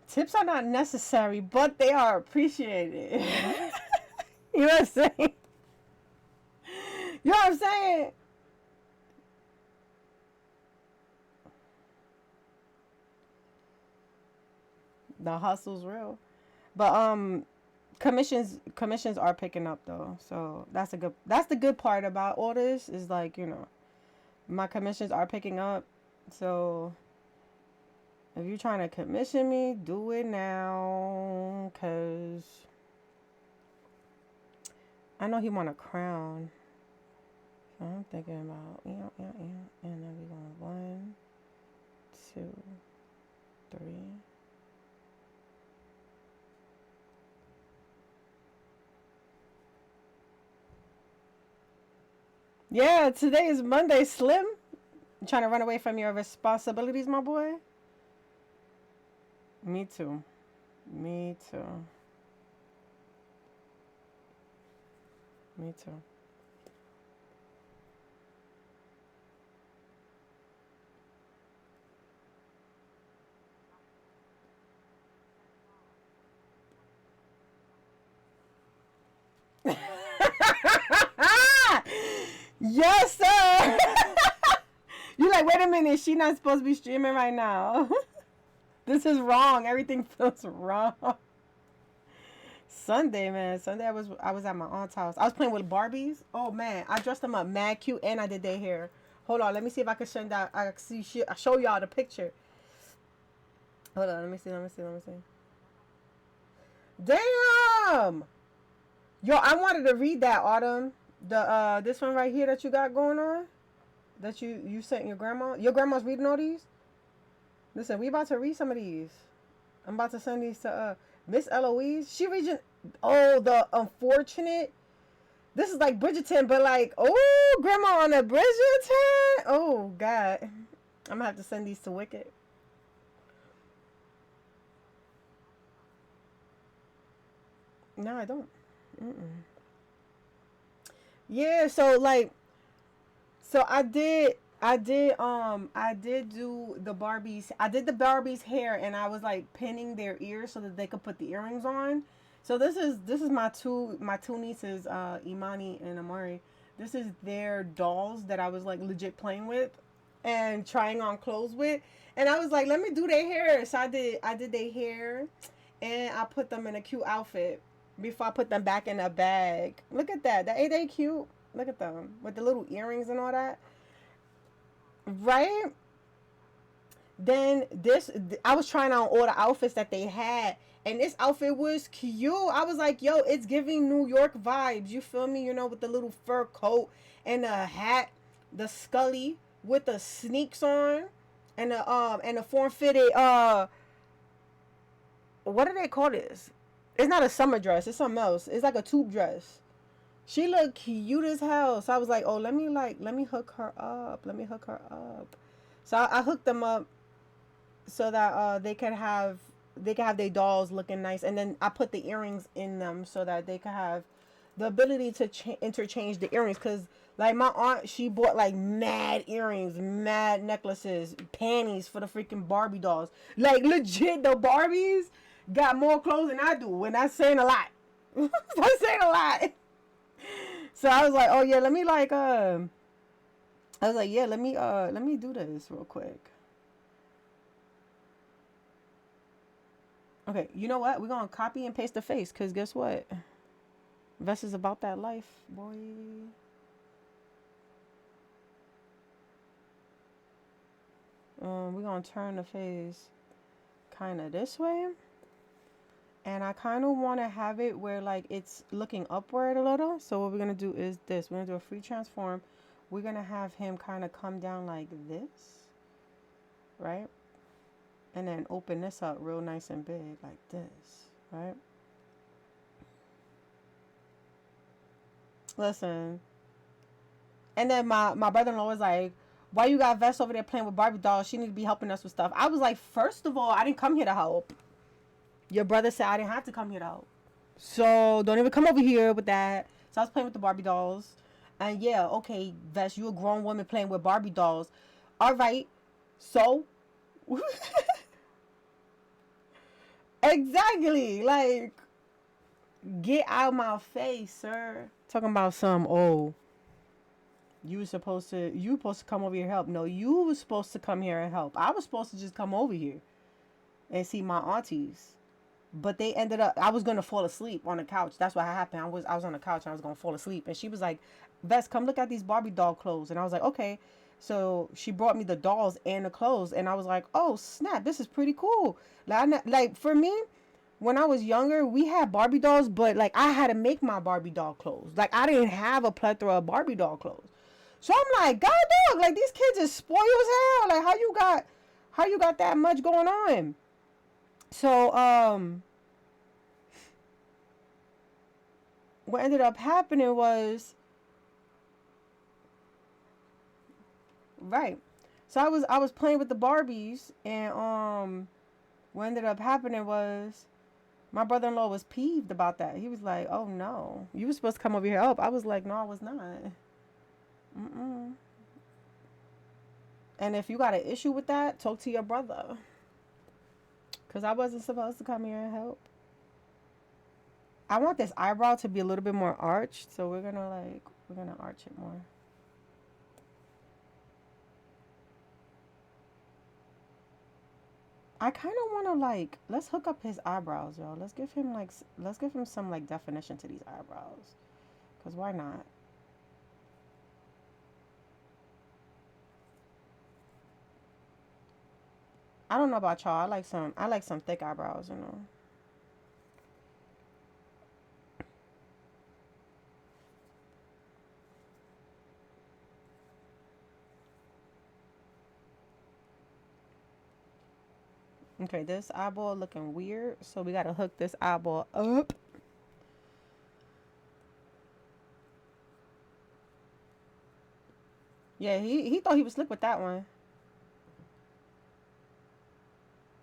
Speaker 1: tips are not necessary, but they are appreciated. You know what I'm saying? You know what I'm saying? The hustle's real. But commissions are picking up though. So that's the good part about all this is like, my commissions are picking up. So if you're trying to commission me, do it now cuz I know he want a crown. So I'm thinking about and then we going one, two, three. Yeah, today is Monday, Slim. You trying to run away from your responsibilities, my boy? Me too. Me too. Me too. Yes, sir. You like, wait a minute, she not supposed to be streaming right now. This is wrong. Everything feels wrong. Sunday, man. Sunday I was at my aunt's house. I was playing with Barbies. Oh man, I dressed them up mad cute and I did their hair. Hold on, let me see if I can send that. I show y'all the picture. Hold on, let me see. Let me see. Let me see. Damn. Yo, I wanted to read that Autumn. The this one right here that you got going on. That you sent your grandma. Your grandma's reading all these. Listen, we about to read some of these. I'm about to send these to Miss Eloise. She reading. Oh, the unfortunate. This is like Bridgerton, but like, oh, grandma on a Bridgerton. Oh God, I'm gonna have to send these to Wicked. No, I don't. Mm-mm. Yeah, so like, so I did do the Barbies. I did the Barbies hair, and I was like pinning their ears so that they could put the earrings on. So this is my two nieces, Imani and Amari. This is their dolls that I was like legit playing with, and trying on clothes with. And I was like, let me do their hair. So I did their hair, and I put them in a cute outfit before I put them back in a bag. Look at that. That ain't they cute? Look at them with the little earrings and all that. Right? Then I was trying on all the outfits that they had, and this outfit was cute. I was like, yo, it's giving New York vibes. You feel me? You know, with the little fur coat and the hat, the Scully with the sneaks on, and the form fitted what do they call this? It's not a summer dress. It's something else. It's like a tube dress. She looked cute as hell. So I was like, oh, let me hook her up. Let me hook her up. So I hooked them up so that they can have their dolls looking nice, and then I put the earrings in them so that they can have the ability to interchange the earrings. Cause like my aunt, she bought like mad earrings, mad necklaces, panties for the freaking Barbie dolls. Like legit, the Barbies got more clothes than I do, and that's saying a lot. That's saying a lot. So I was like, oh yeah, let me like I was like, yeah, let me do this real quick. Okay, you know what? We're gonna copy and paste the face, cause guess what? Vest is about that life, boy. We're gonna turn the face kind of this way, and I kind of want to have it where like it's looking upward a little. So what we're gonna do is this. We're gonna do a free transform. We're gonna have him kind of come down like this, right? And then open this up real nice and big like this, right? Listen. And then my brother-in-law was like, why you got Vest over there playing with Barbie dolls? She need to be helping us with stuff. I was like, first of all, I didn't come here to help. Your brother said I didn't have to come here to help. So don't even come over here with that. So I was playing with the Barbie dolls. And yeah, okay, Vest, you a grown woman playing with Barbie dolls. All right. So exactly. Like, get out my face, sir. Talking about some you were supposed to come over here and help. No, you were supposed to come here and help. I was supposed to just come over here and see my aunties. But they ended up I was gonna fall asleep on the couch. That's what happened. I was on the couch and I was gonna fall asleep. And she was like, Vess, come look at these Barbie doll clothes. And I was like, okay. So she brought me the dolls and the clothes, and I was like, oh snap, this is pretty cool. Like for me, when I was younger, we had Barbie dolls, but like I had to make my Barbie doll clothes. Like I didn't have a plethora of Barbie doll clothes. So I'm like, God dog, like these kids is spoiled as hell. Like how you got that much going on? So what ended up happening was right. So I was playing with the Barbies, and what ended up happening was my brother-in-law was peeved about that. He was like, "Oh no, you were supposed to come over here help." I was like, "No, I was not." Mm-mm. And if you got an issue with that, talk to your brother, cause I wasn't supposed to come here and help. I want this eyebrow to be a little bit more arched, so we're gonna arch it more. I kind of want to like let's hook up his eyebrows, yo. Let's give him some like definition to these eyebrows, cause why not? I don't know about y'all. I like some thick eyebrows, you know. Okay, this eyeball looking weird, so we gotta hook this eyeball up. Yeah, he thought he was slick with that one.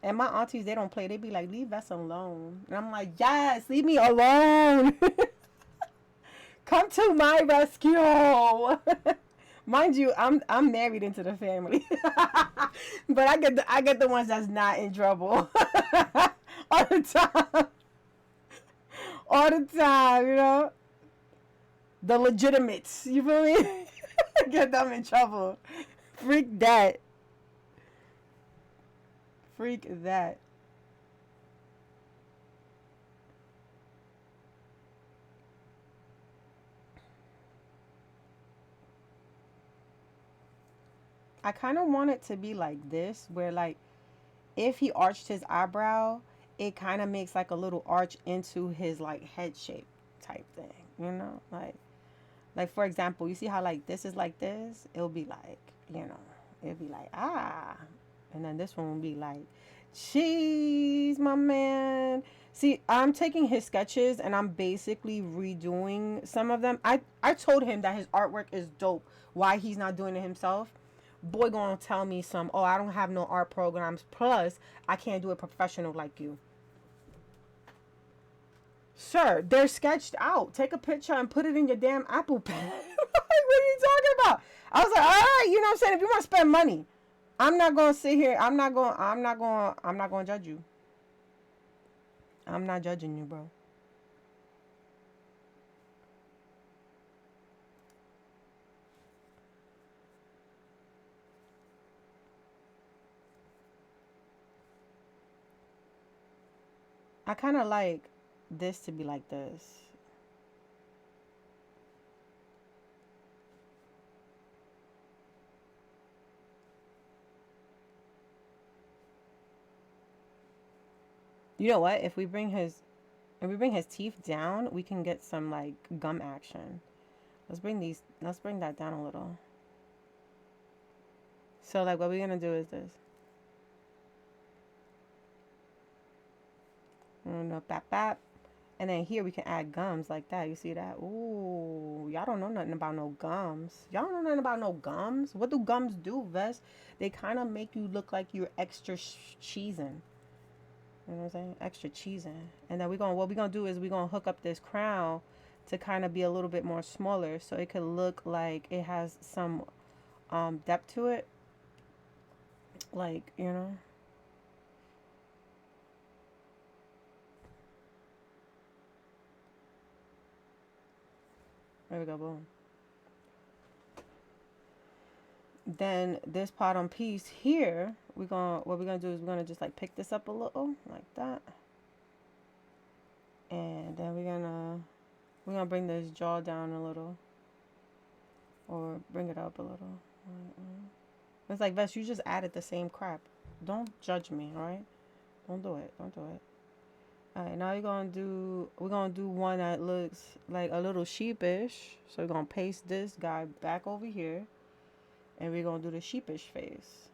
Speaker 1: And my aunties, they don't play. They be like, leave us alone. And I'm like, yes, leave me alone. Come to my rescue. Mind you, I'm married into the family, but I get the ones that's not in trouble all the time, all the time. You know, the legitimates. You feel me? Get them in trouble. Freak that. Freak that. I kind of want it to be like this, where like if he arched his eyebrow, it kind of makes like a little arch into his like head shape type thing, you know? Like for example, you see how like this is like this? It'll be like, you know, it'll be like, ah. And then this one will be like, cheese, my man. See, I'm taking his sketches and I'm basically redoing some of them. I told him that his artwork is dope. Why he's not doing it himself? Boy gonna tell me some, oh, I don't have no art programs. Plus, I can't do it professional like you. Sir, they're sketched out. Take a picture and put it in your damn Apple Pen. Like, what are you talking about? I was like, all right, you know what I'm saying? If you want to spend money, I'm not gonna sit here. I'm not gonna judge you. I'm not judging you, bro. I kind of like this to be like this. You know what? If we bring his teeth down, we can get some like gum action. Let's bring that down a little. So like what we're gonna do is this. No, bap bap. And then here we can add gums like that. You see that? Ooh, y'all don't know nothing about no gums. Y'all don't know nothing about no gums. What do gums do, Vest? They kind of make you look like you're extra cheesing. You know what I'm saying? Extra cheesing. And then what we're gonna do is we're gonna hook up this crown to kind of be a little bit more smaller, so it could look like it has some depth to it. Like, you know. There we go, boom. Then this bottom piece here, what we're gonna do is we're gonna just like pick this up a little like that, and then we're gonna bring this jaw down a little, or bring it up a little. It's like, Vess, you just added the same crap. Don't judge me, all right? Don't do it. Don't do it. All right, now we're gonna do one that looks like a little sheepish. So we're gonna paste this guy back over here, and we're gonna do the sheepish face.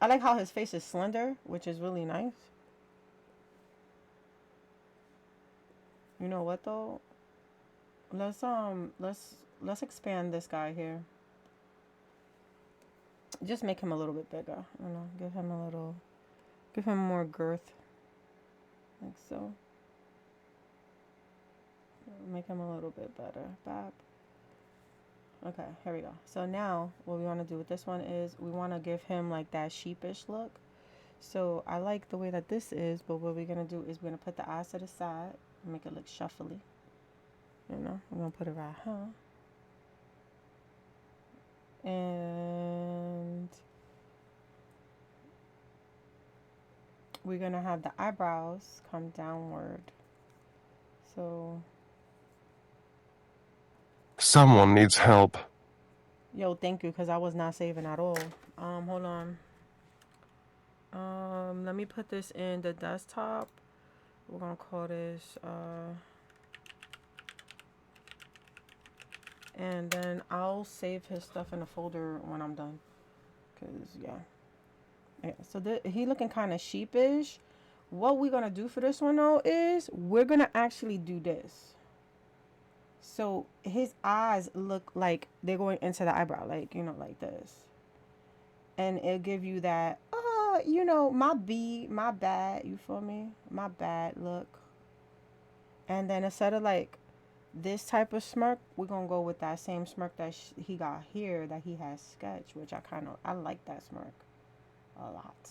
Speaker 1: I like how his face is slender, which is really nice. You know what though? Let's expand this guy here. Just make him a little bit bigger. You know, give him more girth, like so. Make him a little bit better. Bap. Okay, here we go. So now what we want to do with this one is we want to give him like that sheepish look. So I like the way that this is, but what we're going to do is we're going to put the eyes to the side and make it look shuffly. You know, we're going to put it right here. And we're going to have the eyebrows come downward. So
Speaker 2: Someone needs help.
Speaker 1: yo, thank you, because I was not saving at all. Hold on. Let me put this in the desktop. We're gonna call this and then I'll save his stuff in a folder when I'm done. Cause yeah. So he looking kind of sheepish. What we're gonna do for this one though is we're gonna actually do this. So his eyes look like they're going into the eyebrow, like, you know, like this. And it'll give you that, you know, my bad, you feel me? My bad look. And then instead of like this type of smirk, we're gonna go with that same smirk that he got here that he has sketched, which I like that smirk a lot.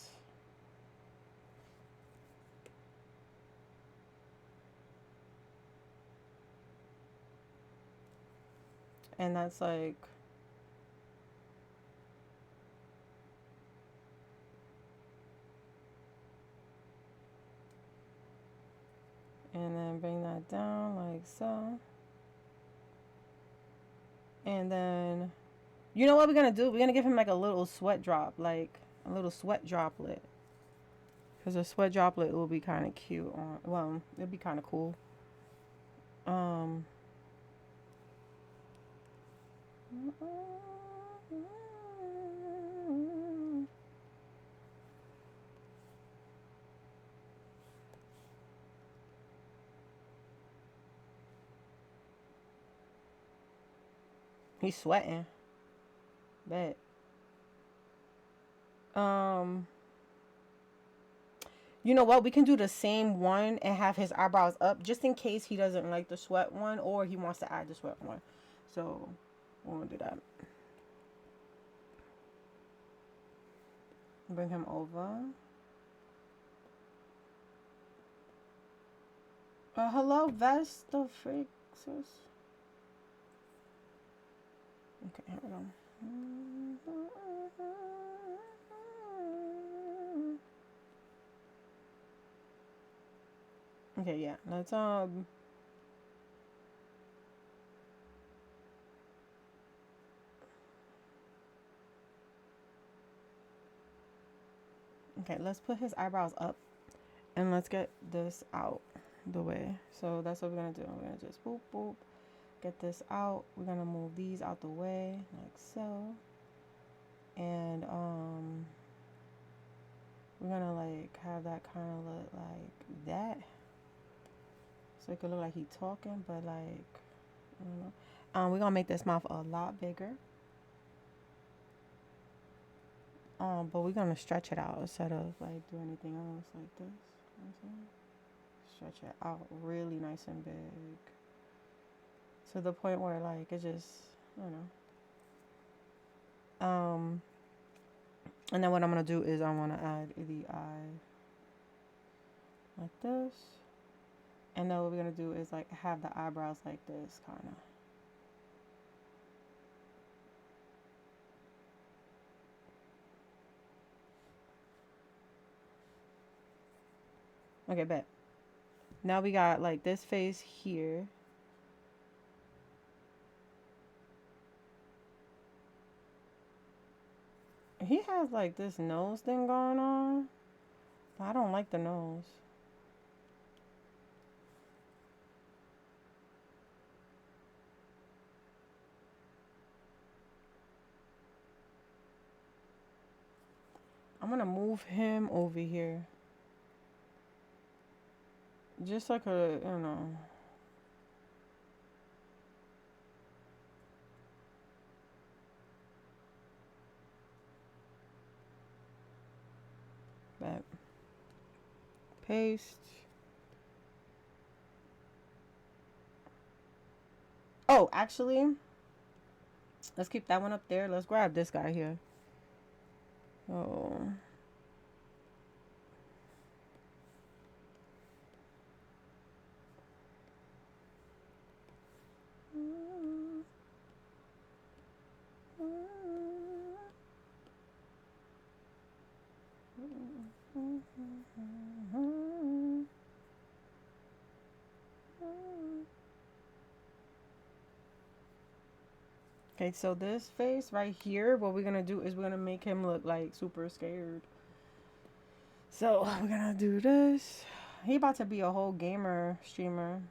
Speaker 1: And that's like, and then bring that down like so. And then You know what we're gonna do? We're gonna give him like a little sweat drop, like a little sweat droplet. Cause a sweat droplet will be kind of cute on. Well, it'll be kind of cool. Um. He's sweating. Bet. Um. You know what? We can do the same one and have his eyebrows up just in case he doesn't like the sweat one or he wants to add the sweat one. So we're gonna do that. Bring him over. Hello, vest the freak, sis. Okay, here we go. Okay, yeah. Let's okay, let's put his eyebrows up and let's get this out the way. So that's what we're gonna do. We're gonna just boop boop, get this out. We're gonna move these out the way like so. And we're gonna like have that kind of look like that. So it could look like he's talking, but like I don't know. We're gonna make this mouth a lot bigger. But we're gonna stretch it out instead of like do anything else like this. You know what I'm saying? Stretch it out really nice and big. To the point where like it just I don't know. And then what I'm gonna do is I wanna add the eye like this. And then what we're gonna do is like have the eyebrows like this kinda. Okay, bet. Now we got like this face here. He has like this nose thing going on. I don't like the nose. I'm gonna move him over here. Just like a, you know. That. Paste. Oh, actually, let's keep that one up there. Let's grab this guy here. Oh. Okay, so this face right here, what we're gonna do is we're gonna make him look like super scared. So we're gonna do this. He about to be a whole gamer streamer.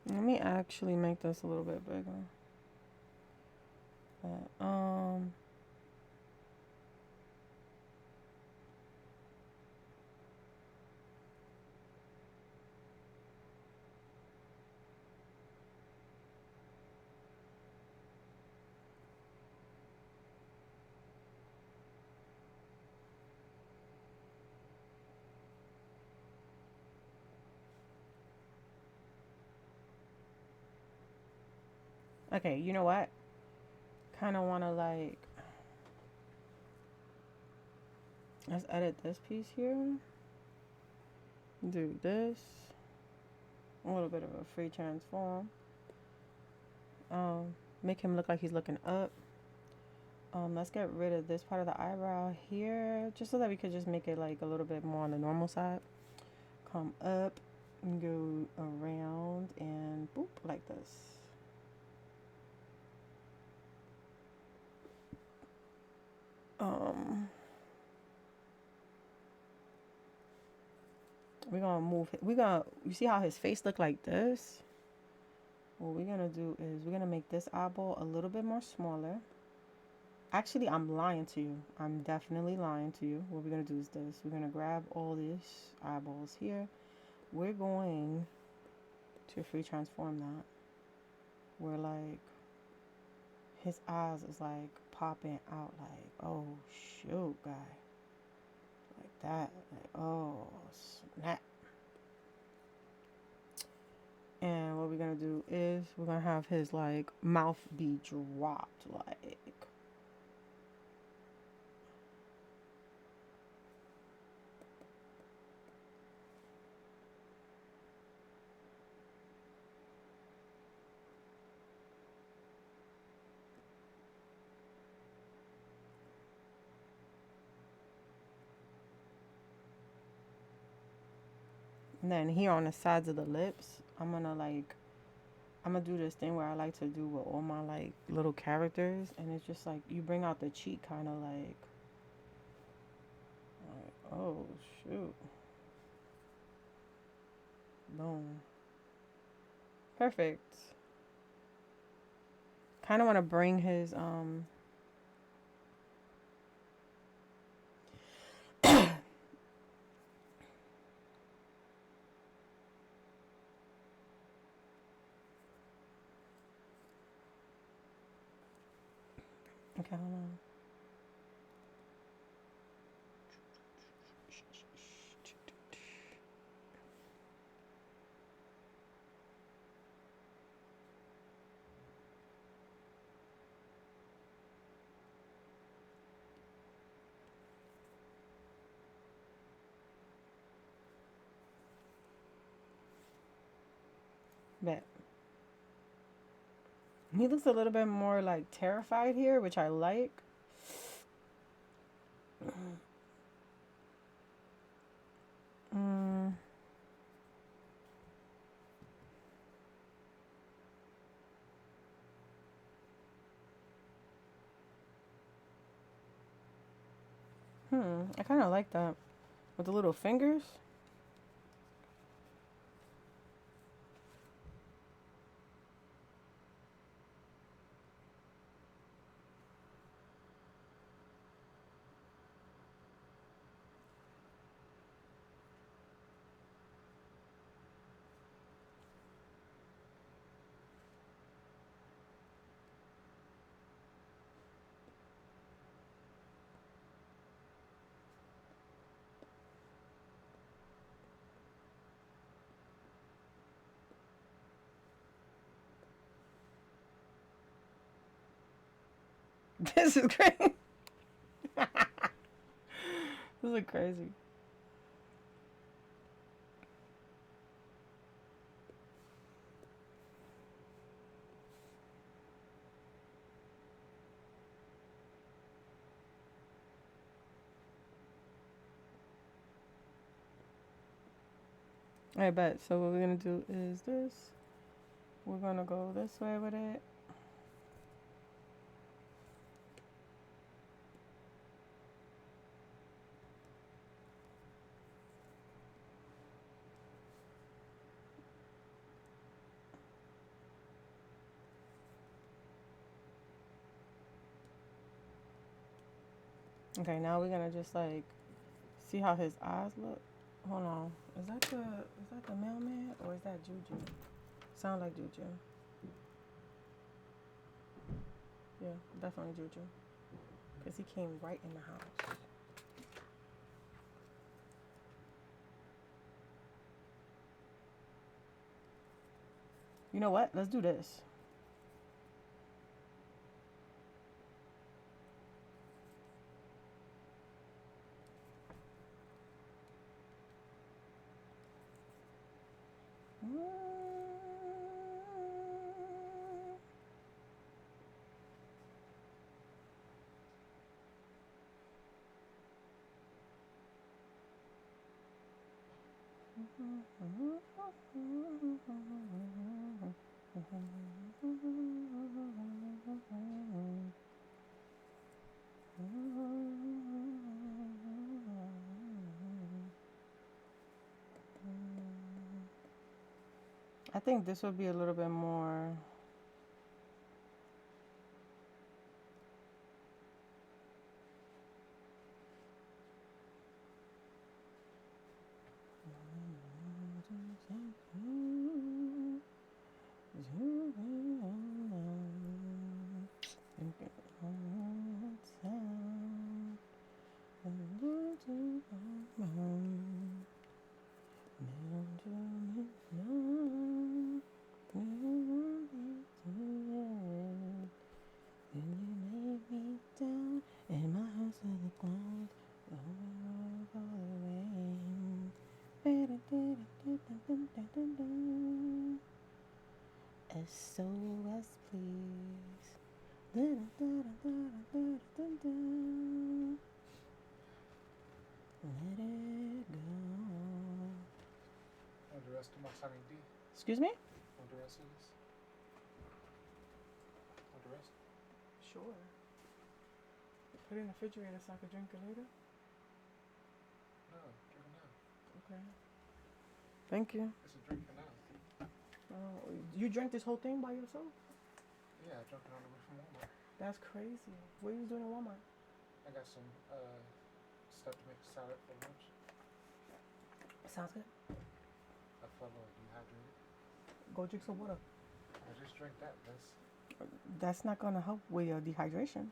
Speaker 1: Let me actually make this a little bit bigger. But, okay, you know what? Kind of want to like, let's edit this piece here. Do this. A little bit of a free transform. Make him look like he's looking up. Let's get rid of this part of the eyebrow here, just so that we could just make it like a little bit more on the normal side. Come up and go around and boop like this. We're gonna move. You see how his face look like this? What we're gonna do is we're gonna make this eyeball a little bit more smaller. Actually, I'm lying to you. I'm definitely lying to you. What we're gonna do is this. We're gonna grab all these eyeballs here. We're going to free transform that. Where like his eyes is like popping out like, oh shoot, guy. Like that. Like, oh snap. And what we're gonna do is we're gonna have his like mouth be dropped like. And then here on the sides of the lips, I'm gonna do this thing where I like to do with all my like little characters, and it's just like you bring out the cheek kind of like, oh shoot, boom, perfect. Kind of want to bring his okay, hold on. Bet. He looks a little bit more like terrified here, which I like. Mm. I kind of like that with the little fingers. This is great. This is crazy. I bet. So what we're gonna do is this. We're gonna go this way with it. Okay, now we're gonna just like see how his eyes look. Hold on. Is that the mailman or is that Juju? Sound like Juju. Yeah, definitely Juju. Cause he came right in the house. You know what? Let's do this. I think this would be a little bit more. SOS, please. Let it go.
Speaker 5: Want the rest of my Sunny D?
Speaker 1: Excuse me?
Speaker 5: Want the rest of this? Want the rest?
Speaker 1: Sure. Put it in the refrigerator so I can drink it later.
Speaker 5: No, drink it now.
Speaker 1: Okay. Thank you.
Speaker 5: It's a drink for now.
Speaker 1: You drank this whole thing by yourself?
Speaker 5: Yeah, I drank it on the way from Walmart.
Speaker 1: That's crazy. What are you doing at Walmart?
Speaker 5: I got some stuff to make salad for lunch.
Speaker 1: Sounds good.
Speaker 5: I felt a little dehydrated.
Speaker 1: Go drink some water.
Speaker 5: I just drank that.
Speaker 1: That's not gonna help with your dehydration.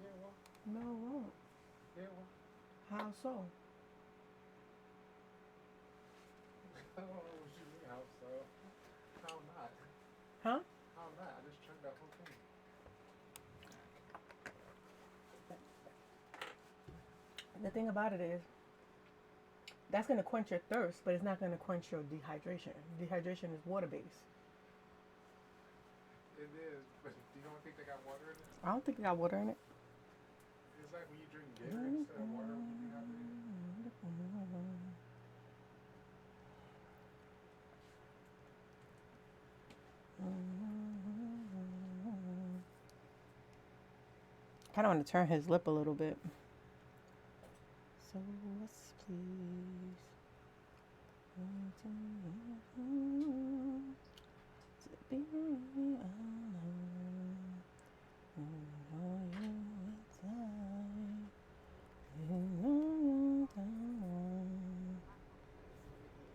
Speaker 5: Yeah, well.
Speaker 1: No, it won't.
Speaker 5: Yeah, well.
Speaker 1: How so?
Speaker 5: I don't know what you mean, how so? How not?
Speaker 1: Huh?
Speaker 5: How not? I just drank that whole thing.
Speaker 1: The thing about it is, that's gonna quench your thirst, but it's not gonna quench your dehydration. Dehydration is water based.
Speaker 5: It is, but you don't think they got water in it?
Speaker 1: I don't think it got water in it.
Speaker 5: It's like when you drink Gatorade instead of water when you dehydrated.
Speaker 1: Kind of want to turn his lip a little bit. So let's please. To be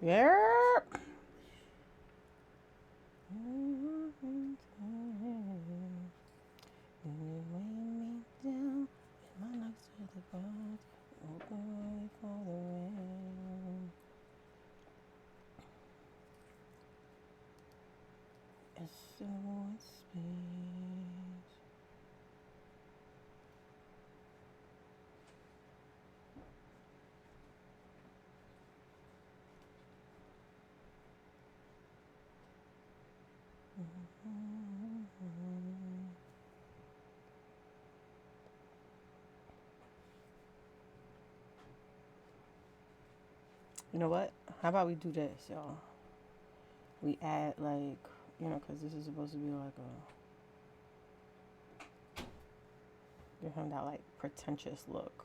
Speaker 1: yeah. You know what? How about we do this, y'all? We add like, because this is supposed to be like give him that like pretentious look.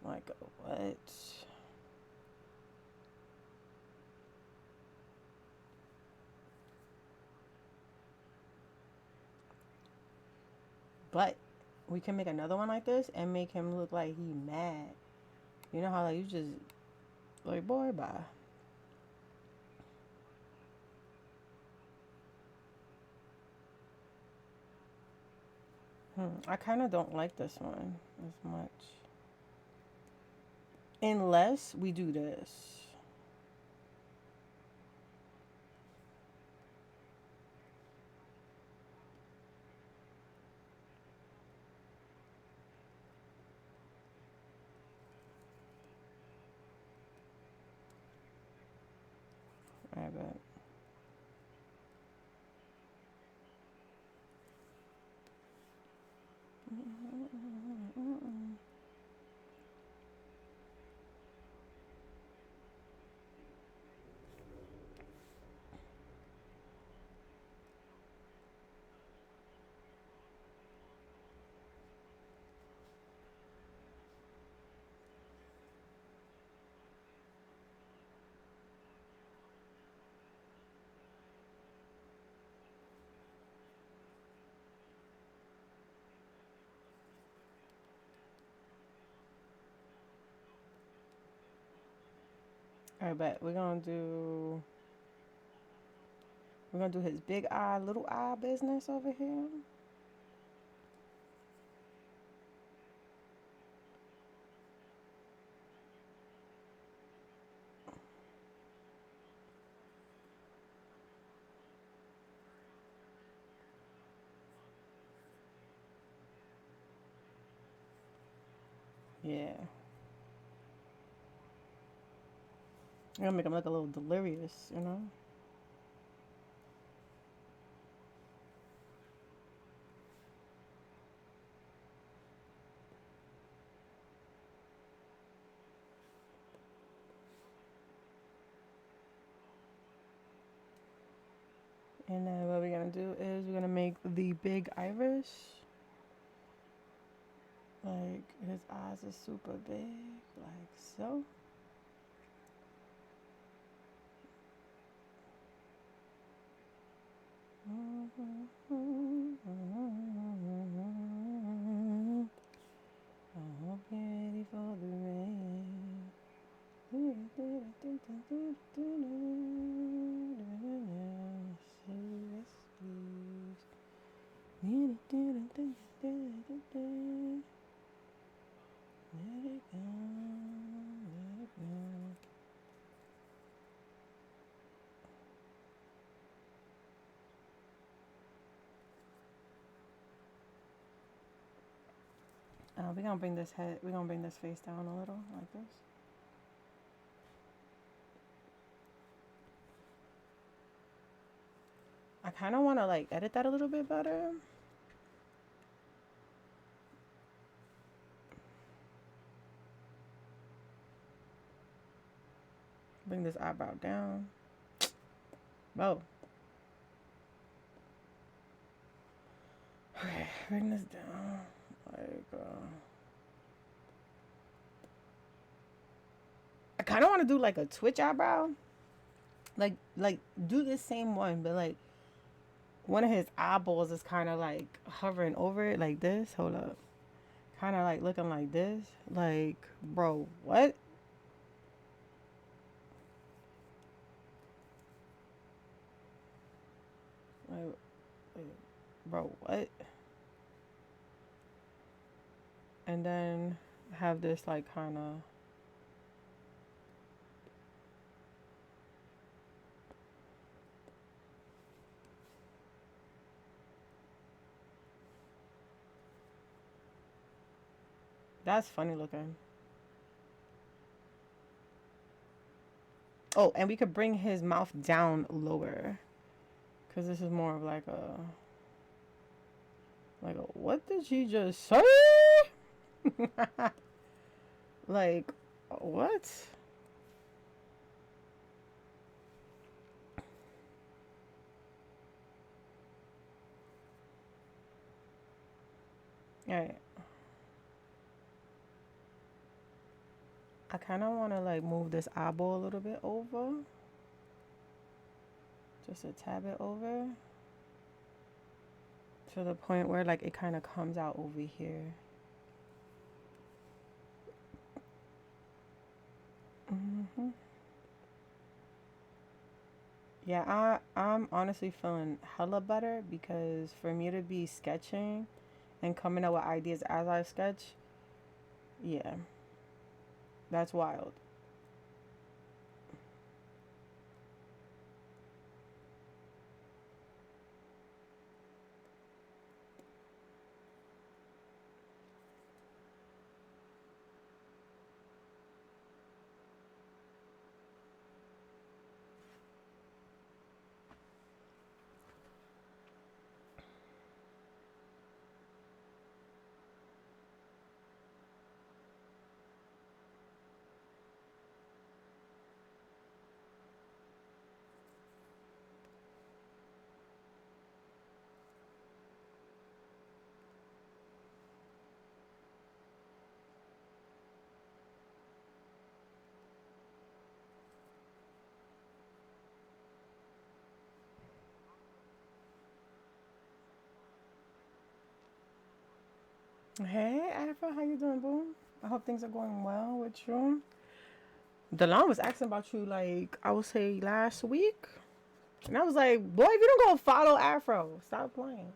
Speaker 1: Like what? But we can make another one like this and make him look like he mad. You know how like you just like boy bye. I kind of don't like this one as much. Unless we do this. I bet. Alright, but we're gonna do his big eye, little eye business over here. Yeah. We're gonna make him look a little delirious, you know? And then what we're gonna do is we're gonna make the big iris. Like his eyes are super big, like so. I'm ready for the rain. Let it go, let it go. We're gonna bring this head, we're gonna bring this face down a little, like this. I kind of want to like edit that a little bit better. Bring this eyebrow down. Oh. Okay, bring this down. Like, I kind of want to do like a twitch eyebrow. Like do the same one, but like one of his eyeballs is kind of like hovering over it like this. Hold up. Kind of like looking like this. Like, bro, what? Like, bro, what? And then have this like kind of. That's funny looking. Oh, and we could bring his mouth down lower. Because this is more of like a. Like, a, what did she just say? Like, what? Alright. I kind of want to like move this eyeball a little bit over. Just a tad bit over. To the point where like it kind of comes out over here. hmm Yeah, I'm honestly feeling hella better because for me to be sketching and coming up with ideas as I sketch, yeah, that's wild. Hey, Afro, how you doing, boo? I hope things are going well with you. Delon was asking about you like I would say last week, and I was like, boy, if you don't go follow Afro, stop playing.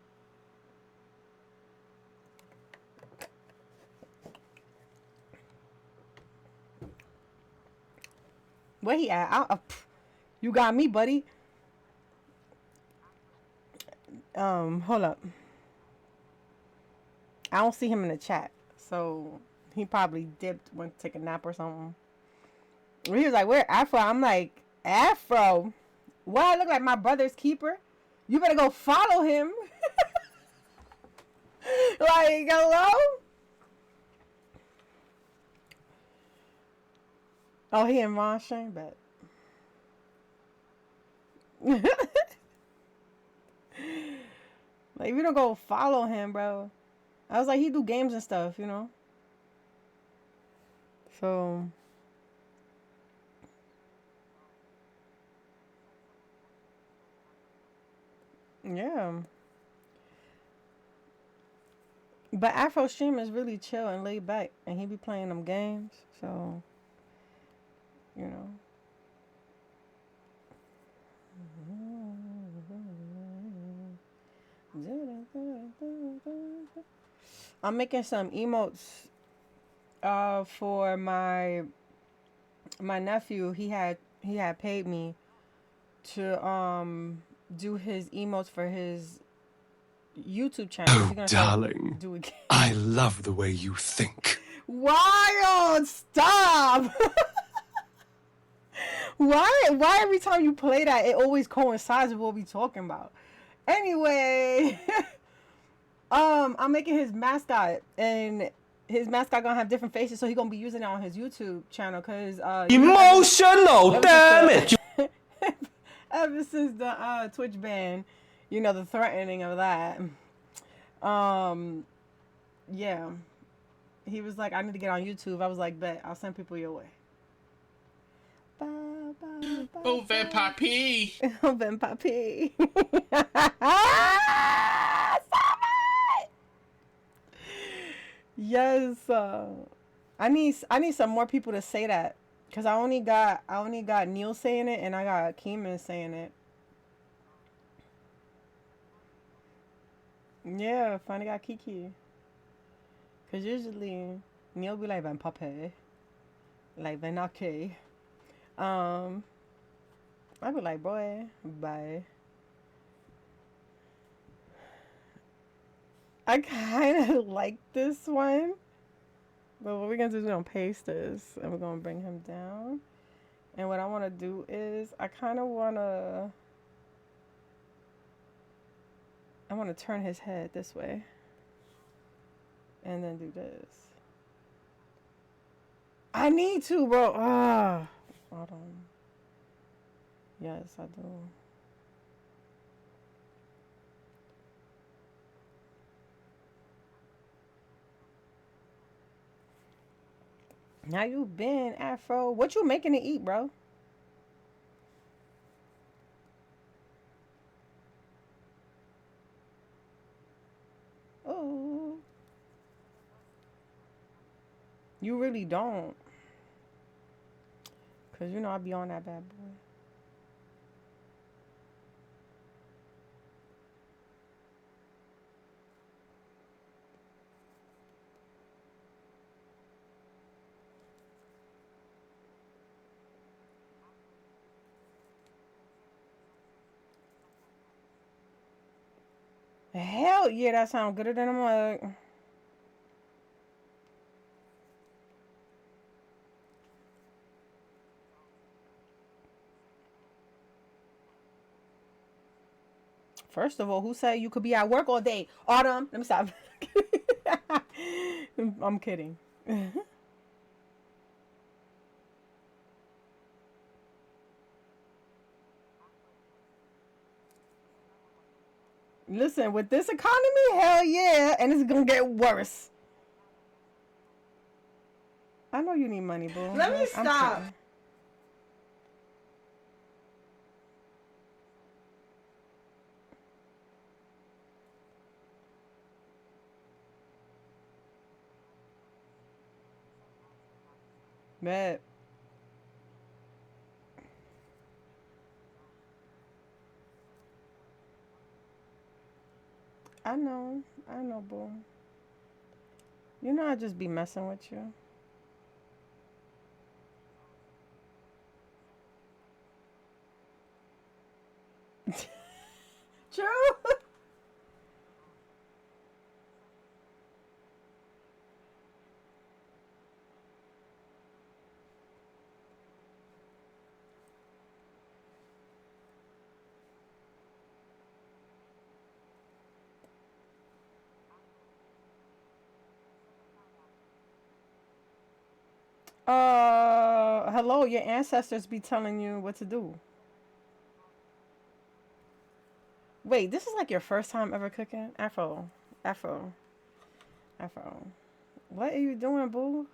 Speaker 1: Where he at? You got me, buddy. Hold up. I don't see him in the chat, so he probably dipped, went to take a nap or something. He was like, "Where Afro?" I'm like, "Afro? What? I look like my brother's keeper? You better go follow him." Like, hello? Oh, he in Ron Shane, bet. Like, if you don't go follow him, bro. I was like, he do games and stuff, you know. So yeah. But Afro stream is really chill and laid back, and he be playing them games. So you know. I'm making some emotes for my nephew. He had paid me to do his emotes for his YouTube channel.
Speaker 2: Oh, darling.
Speaker 1: Do it.
Speaker 2: I love the way you think.
Speaker 1: Wild, stop. Why every time you play that it always coincides with what we talking about? Anyway, I'm making his mascot, and his mascot gonna have different faces, so he gonna be using it on his YouTube channel. Cause
Speaker 2: Emotional damage.
Speaker 1: Ever since the Twitch ban, you know, the threatening of that. Yeah, he was like, I need to get on YouTube. I was like, bet, I'll send people your way.
Speaker 5: Oh, Vampire P.
Speaker 1: Oh, Vampire P. Yes. I need some more people to say that, cause I only got Neil saying it, and I got Keeman saying it. Yeah, finally got Kiki. Cause usually Neil be like Van Pape, like Van Okay. Um, I be like, boy, bye. I kind of like this one, but what we're gonna do is we're gonna paste this, and we're gonna bring him down. And what I want to do is I want to turn his head this way, and then do this. I need to, bro. Hold on. Yes, I do. How you been, Afro? What you making to eat, bro? Oh, you really don't, cause you know I be on that bad boy. Hell yeah, that sounds gooder than a mug. First of all, who said you could be at work all day? Autumn, let me stop. I'm kidding. Listen, with this economy, hell yeah, and it's gonna get worse. I know you need money, boo.
Speaker 6: Let me
Speaker 1: I'm
Speaker 6: stop.
Speaker 1: kidding. Bet. I know. I know, boo. You know I just be messing with you. True. Hello, your ancestors be telling you what to do. Wait, this is like your first time ever cooking? Afro. Afro. Afro. What are you doing, boo?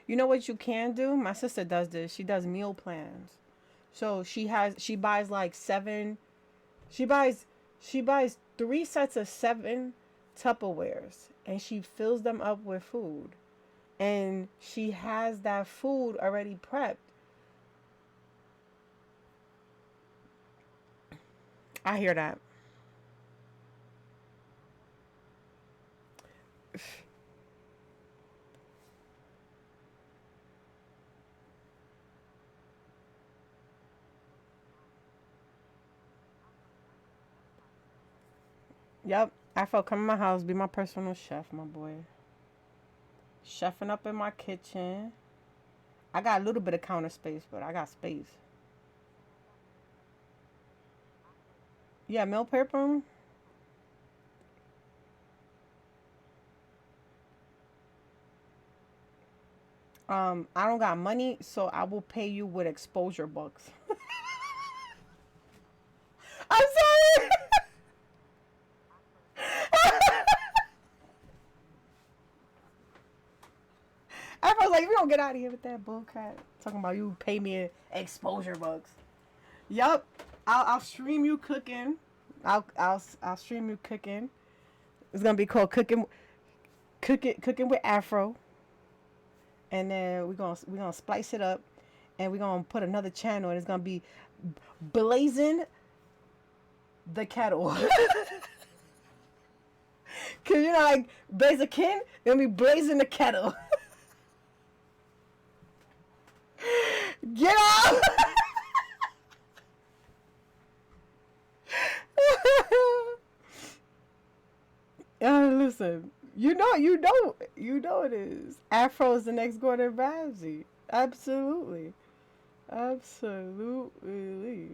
Speaker 1: You know what you can do? My sister does this. She does meal plans. So she buys like seven she buys she buys 3 sets of 7 Tupperwares and she fills them up with food. And she has that food already prepped. I hear that. Yep. Afro, come in my house, be my personal chef, my boy. Chefing up in my kitchen. I got a little bit of counter space, but I got space. Yeah, meal prep room. I don't got money, so I will pay you with exposure bucks. I'm sorry. I was like, we don't get out of here with that bull crap. Talking about you pay me exposure bucks. Yup. I'll stream you cooking. I'll stream you cooking. It's gonna be called cooking with Afro. And then we're gonna splice it up and we're gonna put another channel and it's gonna be blazing the kettle. Cause you know like blaze a kin, it's gonna be blazing the kettle. Get off! Listen, you know it is. Afro is the next Gordon Ramsay. Absolutely, absolutely.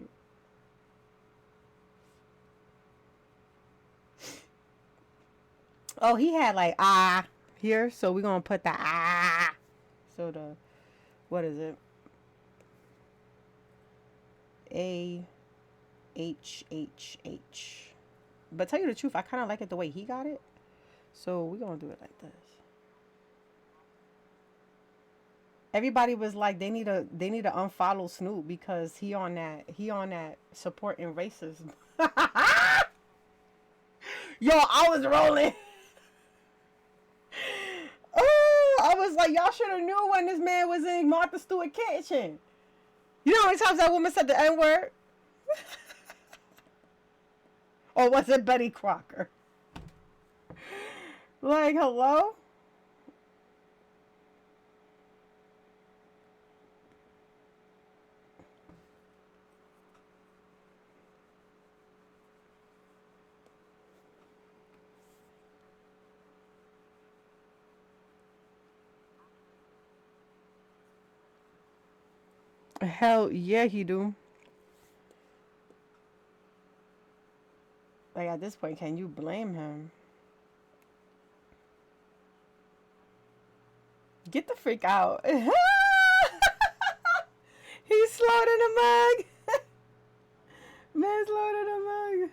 Speaker 1: Oh, he had like here, so we're gonna put the So the what is it? AHHH. But tell you the truth, I kind of like it the way he got it. So we're gonna do it like this. Everybody was like they need to unfollow Snoop because he on that supporting racism. Yo, I was rolling. Oh, I was like, y'all should have knew when this man was in Martha Stewart kitchen. You know how many times that woman said the N word? Or was it Betty Crocker? Like, hello? Hell yeah, he do. Like, at this point, can you blame him? Get the freak out. He's slow in the mug. Man's slow in the mug.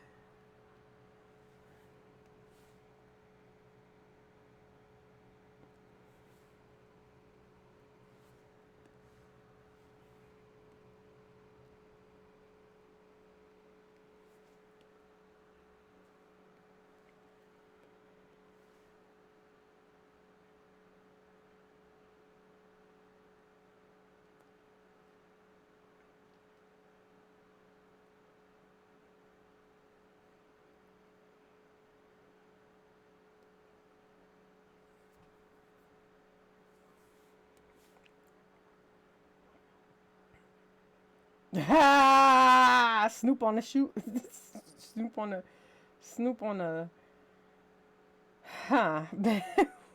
Speaker 1: Ha! Snoop on the shoot. Snoop on the. Snoop on the. Huh.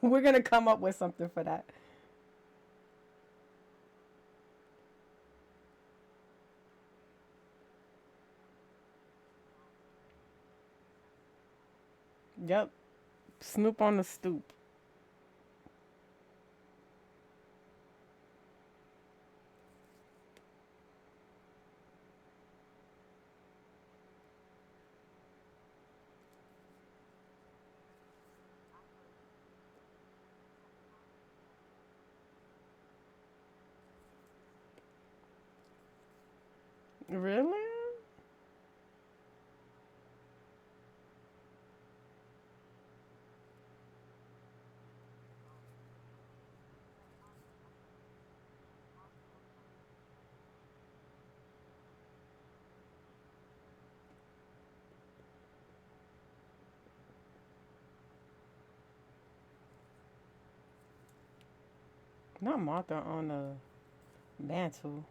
Speaker 1: We're gonna come up with something for that. Yep. Snoop on the stoop. Really? Not Martha on the mantle.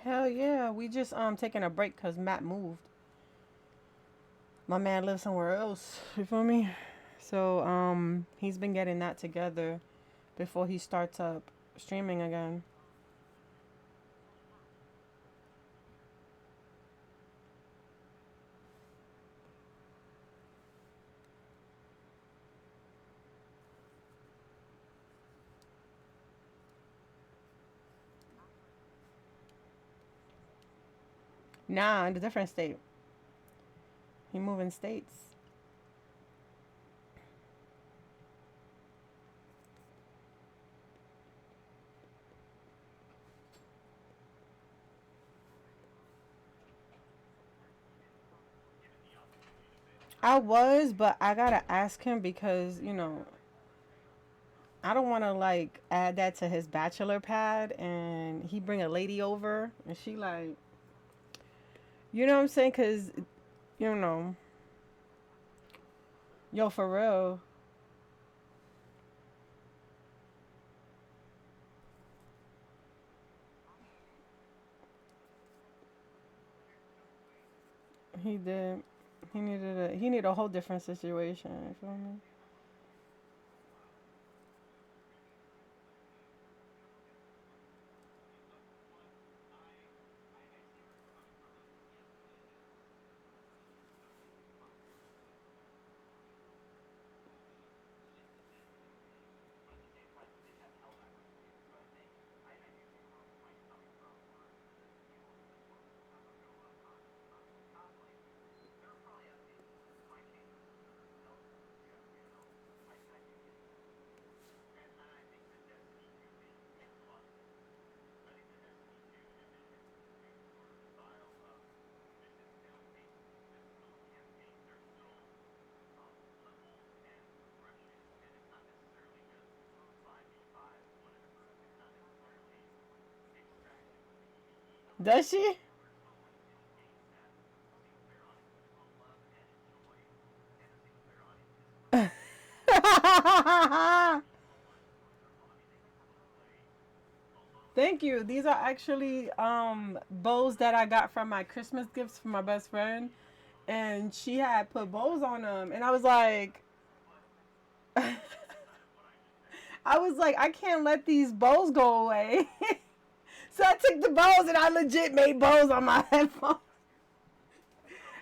Speaker 1: Hell yeah. We just taking a break because Matt moved. My man lives somewhere else. You feel me? So he's been getting that together before he starts up streaming again. Nah, in a different state. He moving states. I was, but I gotta ask him because I don't want to like add that to his bachelor pad, and he bring a lady over, and she like, you know what I'm saying? Cause you know, yo, for real, he did. He needed a whole different situation. You feel me? Does she? Thank you. These are actually bows that I got from my Christmas gifts from my best friend, and she had put bows on them, and I was like, I can't let these bows go away. So I took the bows and I legit made bows on my headphones.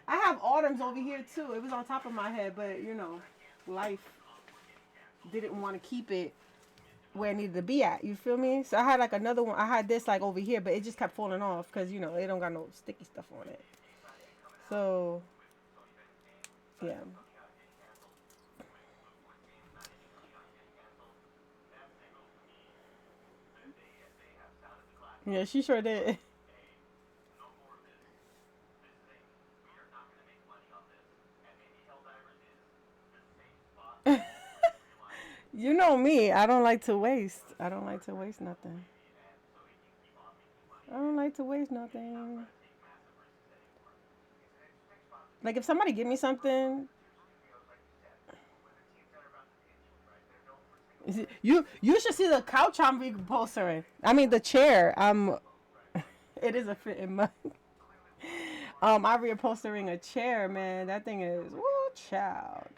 Speaker 1: I have autumns over here too. It was on top of my head, but life didn't want to keep it where it needed to be at. You feel me? So I had like another one. I had this like over here, but it just kept falling off because it don't got no sticky stuff on it. So yeah. Yeah, she sure did. You know me. I don't like to waste. I don't like to waste nothing. I don't like to waste nothing. Like if somebody give me something, you should see the couch I'm repolstering. I mean the chair. It is a fit in my. I'm reupholstering a chair, man. That thing is woo child.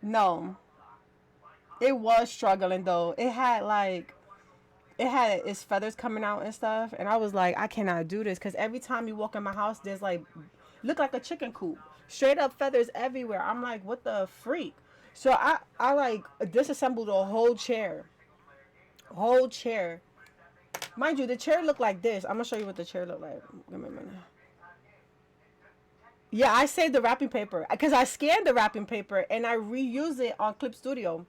Speaker 1: No, it was struggling though. It had its feathers coming out and stuff, and I was like, I cannot do this because every time you walk in my house, there's like look like a chicken coop, straight up feathers everywhere. I'm like, what the freak? So I like disassembled a whole chair. Mind you, the chair looked like this. I'm gonna show you what the chair looked like. Give me a minute. Yeah, I saved the wrapping paper because I scanned the wrapping paper and I reuse it on Clip Studio.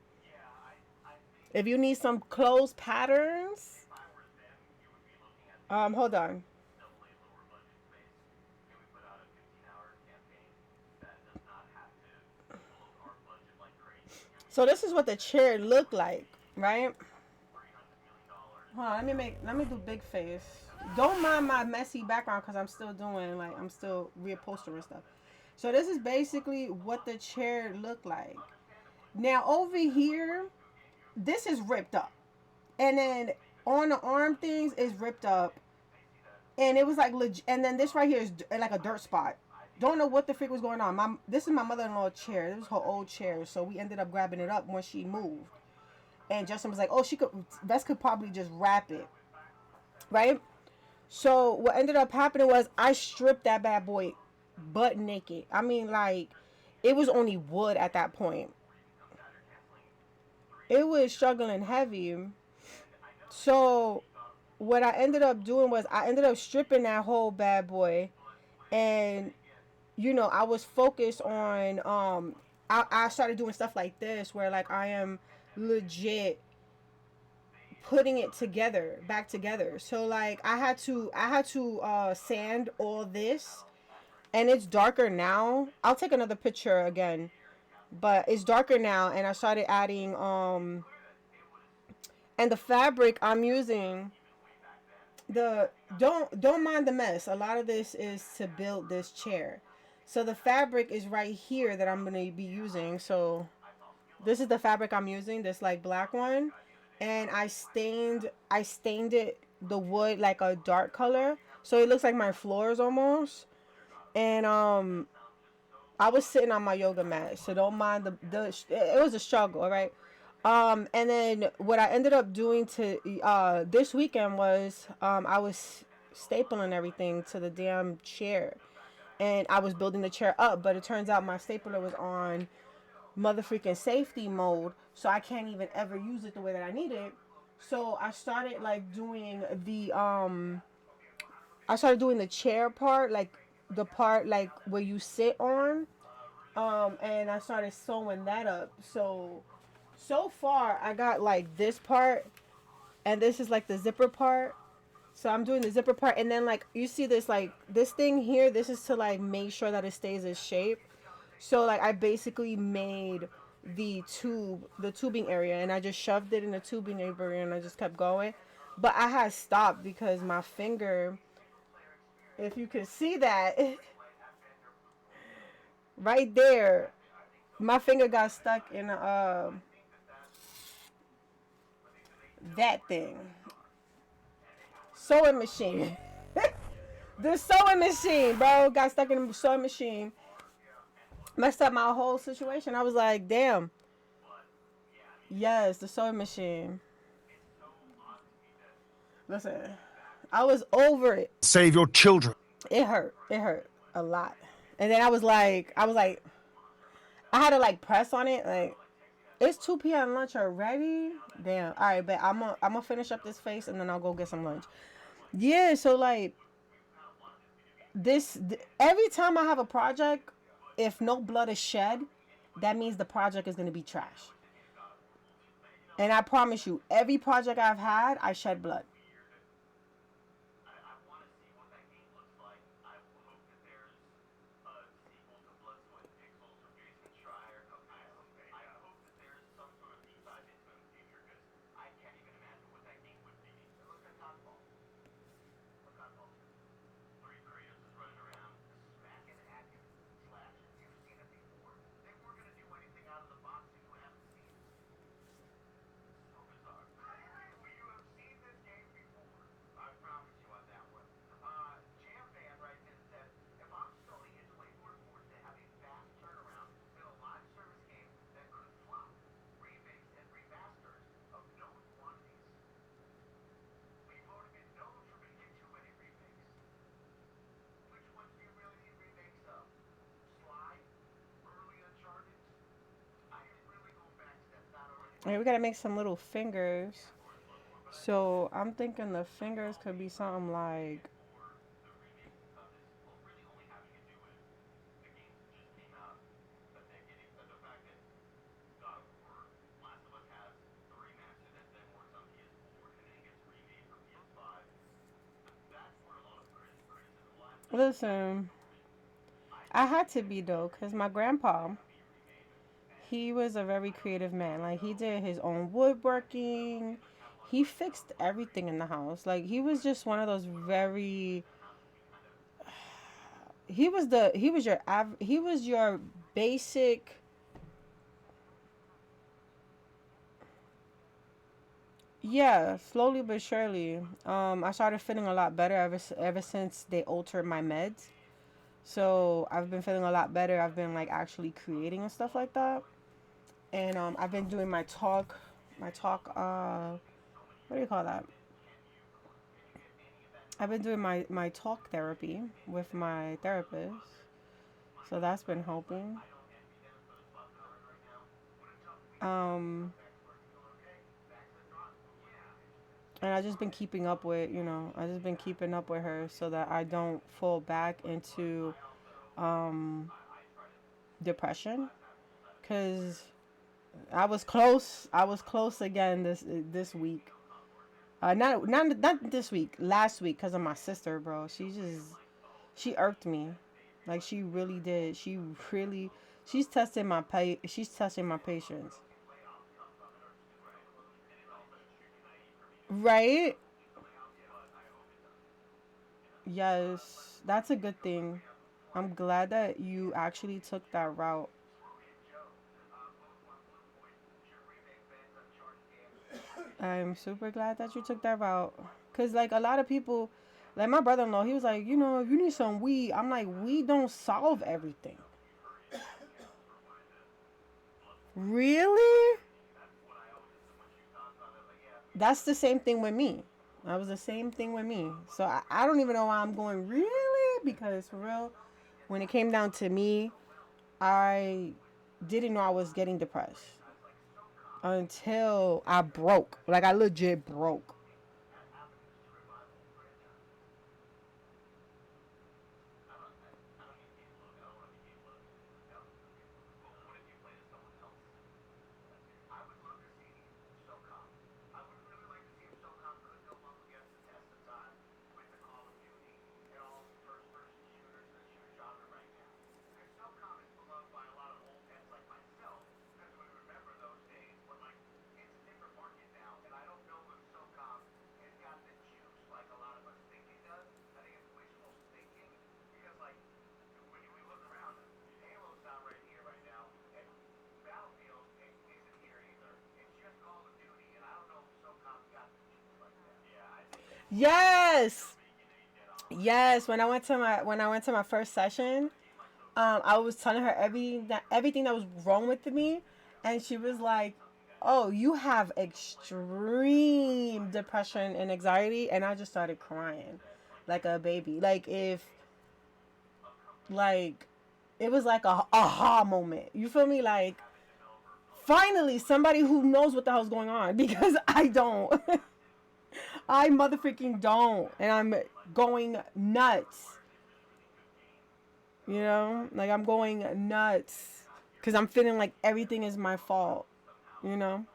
Speaker 1: If you need some clothes patterns, hold on. So this is what the chair looked like, right? Hold on, let me do big face. Don't mind my messy background because I'm still reupholstering stuff. So this is basically what the chair looked like. Now over here, this is ripped up, and then on the arm things is ripped up, and it was like legit. And then this right here is like a dirt spot. Don't know what the freak was going on. This is my mother-in-law chair. This was her old chair, so we ended up grabbing it up when she moved. And Justin was like, "Oh, Bess could probably just wrap it, right?" So what ended up happening was I stripped that bad boy butt naked. I mean, like, it was only wood at that point. It was struggling heavy. So what I ended up doing was I ended up stripping that whole bad boy, and I was focused on I started doing stuff like this where like I am legit putting it together back together. So like I had to sand all this, and it's darker now. I'll take another picture again, but it's darker now, and I started adding and the fabric I'm using, the don't mind the mess. A lot of this is to build this chair. So the fabric is right here that I'm going to be using. So this is the fabric I'm using, this like black one, and I stained it, the wood, like a dark color, so it looks like my floors almost. And I was sitting on my yoga mat, so don't mind the it was a struggle, all right. And then what I ended up doing to this weekend was I was stapling everything to the damn chair, and I was building the chair up, but it turns out my stapler was on mother freaking safety mode, so I can't even ever use it the way that I need it. So I started doing the chair part, like the part like where you sit on, and I started sewing that up. So far I got like this part, and this is like the zipper part. So I'm doing the zipper part, and then like you see this, like this thing here, this is to like make sure that it stays in shape. So like I basically made the tubing area, and I just shoved it in the tubing area, and I just kept going. But I had stopped because my finger, if you can see that right there, my finger got stuck in that thing, sewing machine. The sewing machine, bro, got stuck in the sewing machine, messed up my whole situation. I was like, damn. Yes, the sewing machine. Listen, I was over it.
Speaker 2: Save your children.
Speaker 1: It hurt. It hurt a lot. And then I was like, I had to like press on it. Like, it's 2 p.m. lunch already. Damn. All right, but I'm gonna finish up this face, and then I'll go get some lunch. Yeah, so like every time I have a project, if no blood is shed, that means the project is gonna be trash. And I promise you, every project I've had, I shed blood.
Speaker 4: I want to see what that game looks like. I hope that there's a sequel to Blood, Sweat, and Pixels from Jason Schreier. I hope that there's some sort of deep dive into it in the future because I can't even imagine what that game would be. It looks like Godfall. Or Godfall 2. Three Kratos is running around smacking Atkins and slashing. You've seen it before. They weren't going to do anything out of the box that you haven't seen. So bizarre. Well, you have seen this game before. I promise you on that one. Jam Fan writes in and says, if I'm Sony, it's way more important to have a fast turnaround than a live service game that could flop. Remakes and remasters of known quantities. We've already been known for making too many remakes. Which ones do you really need remakes of? Sly? Early Uncharted? I am really going back to that's not already
Speaker 1: Okay, we
Speaker 4: been
Speaker 1: gotta
Speaker 4: made.
Speaker 1: make some little fingers. So I'm thinking the fingers could be something like
Speaker 4: The remakes and stuff is really only having to do with the games that just came out a decade. The fact that God of War, Last of Us has the remaster that then works on PS4 and then gets remade for PS5. That's where a lot of the criticism lies. That is exactly
Speaker 1: listen,
Speaker 4: the reason. I
Speaker 1: I
Speaker 4: think
Speaker 1: had
Speaker 4: that
Speaker 1: to
Speaker 4: games
Speaker 1: be
Speaker 4: like
Speaker 1: though,
Speaker 4: God of
Speaker 1: cause
Speaker 4: War
Speaker 1: my
Speaker 4: definitely
Speaker 1: grandpa,
Speaker 4: have to be remade. And
Speaker 1: he was a very
Speaker 4: I don't
Speaker 1: creative man. Like he
Speaker 4: know
Speaker 1: did his own
Speaker 4: that
Speaker 1: woodworking.
Speaker 4: games like Catalog
Speaker 1: He
Speaker 4: Knights are
Speaker 1: fixed
Speaker 4: great.
Speaker 1: everything in the house. Like he was
Speaker 4: But
Speaker 1: just one of those
Speaker 4: one of the big issues
Speaker 1: very
Speaker 4: in the house is we kind of
Speaker 1: he was your basic. Yeah, slowly but surely. I started feeling a lot better ever since they altered my meds. So I've been feeling a lot better. I've been like actually creating and stuff like that. And I've been doing my talk. What do you call that?
Speaker 4: can you get any of that
Speaker 1: I've been
Speaker 4: health
Speaker 1: doing
Speaker 4: back?
Speaker 1: my talk therapy
Speaker 4: Maybe
Speaker 1: with
Speaker 4: six months
Speaker 1: my
Speaker 4: ago when I
Speaker 1: therapist.
Speaker 4: found this,
Speaker 1: So that's been helping.
Speaker 4: I don't envy them for the spot they're in right now. What a tough week for
Speaker 1: Um,
Speaker 4: some experts. You going okay? Back to the drawing board. Yeah,
Speaker 1: and I
Speaker 4: it's
Speaker 1: just been
Speaker 4: hard.
Speaker 1: keeping up with, I just been keeping up with her so that I don't fall back
Speaker 4: But
Speaker 1: into
Speaker 4: I also
Speaker 1: um
Speaker 4: I try to stay
Speaker 1: depression.
Speaker 4: glass half full side of things
Speaker 1: Cause
Speaker 4: where
Speaker 1: I was close. I was close again this week. Not this week. Last week, cause of my sister, bro. She irked me, like she really did. She's testing my she's testing my patience.
Speaker 4: and it's also extremely naive for me to expect
Speaker 1: Right?
Speaker 4: something else, but I hope it doesn't.
Speaker 1: Yes, that's a good thing. I'm glad that you actually took that route.
Speaker 4: Screwy and Joe both want Blue Point should remake Ben's Uncharted games.
Speaker 1: I'm super glad that you took that route. Cause like a lot of people, like my brother-in-law, he was like, you need some weed. I'm like, weed don't solve everything.
Speaker 4: You heard it here, yes. Rewind to Bloodborne.
Speaker 1: Really?
Speaker 4: That's what I always assume when she talks about it. Like, yeah, weed
Speaker 1: That's
Speaker 4: doesn't
Speaker 1: the
Speaker 4: solve
Speaker 1: same thing
Speaker 4: everything.
Speaker 1: with me. That was the same thing with me. So I don't even know why I'm going really because for real, when it came down to me, I didn't know I was getting depressed
Speaker 4: Guys like SOCOM
Speaker 1: until I broke. Like I legit broke.
Speaker 4: looking at avenues to revive old franchises. I don't need Gabe Logan. I don't want to be Gabe Logan. No, okay. But what if you played as someone else? I would love to see SOCOM. I would really like to see if SOCOM could go up against the test of time with the Call of Duty and all the first-person shooters in the shooter genre right now. Because SOCOM is beloved by a lot of old heads like myself because we remember those days. But like, it's a different market now, and I don't know if SOCOM has got the juice like a lot of us think it does. I think it's wishful thinking because like when we look around, Halo's not right here right now, and Battlefield isn't here either. It's just Call of Duty, and I don't know if SOCOM's got the juice like that. Yeah, I think it's
Speaker 1: Yes.
Speaker 4: making a dead on arrival.
Speaker 1: Yes, when I went to my first session,
Speaker 4: A team like SOCOM
Speaker 1: I was telling her everything that was wrong with me, and she was like, "Oh, you have extreme depression and anxiety," and I just started crying, like a baby.
Speaker 4: a company
Speaker 1: Like it was like a aha moment. You feel me? Like
Speaker 4: have a developer focus
Speaker 1: finally somebody who knows what the hell's going on because I don't. I motherfucking don't, and I'm going nuts. You know, like I'm going nuts because I'm feeling like everything is my fault. You know,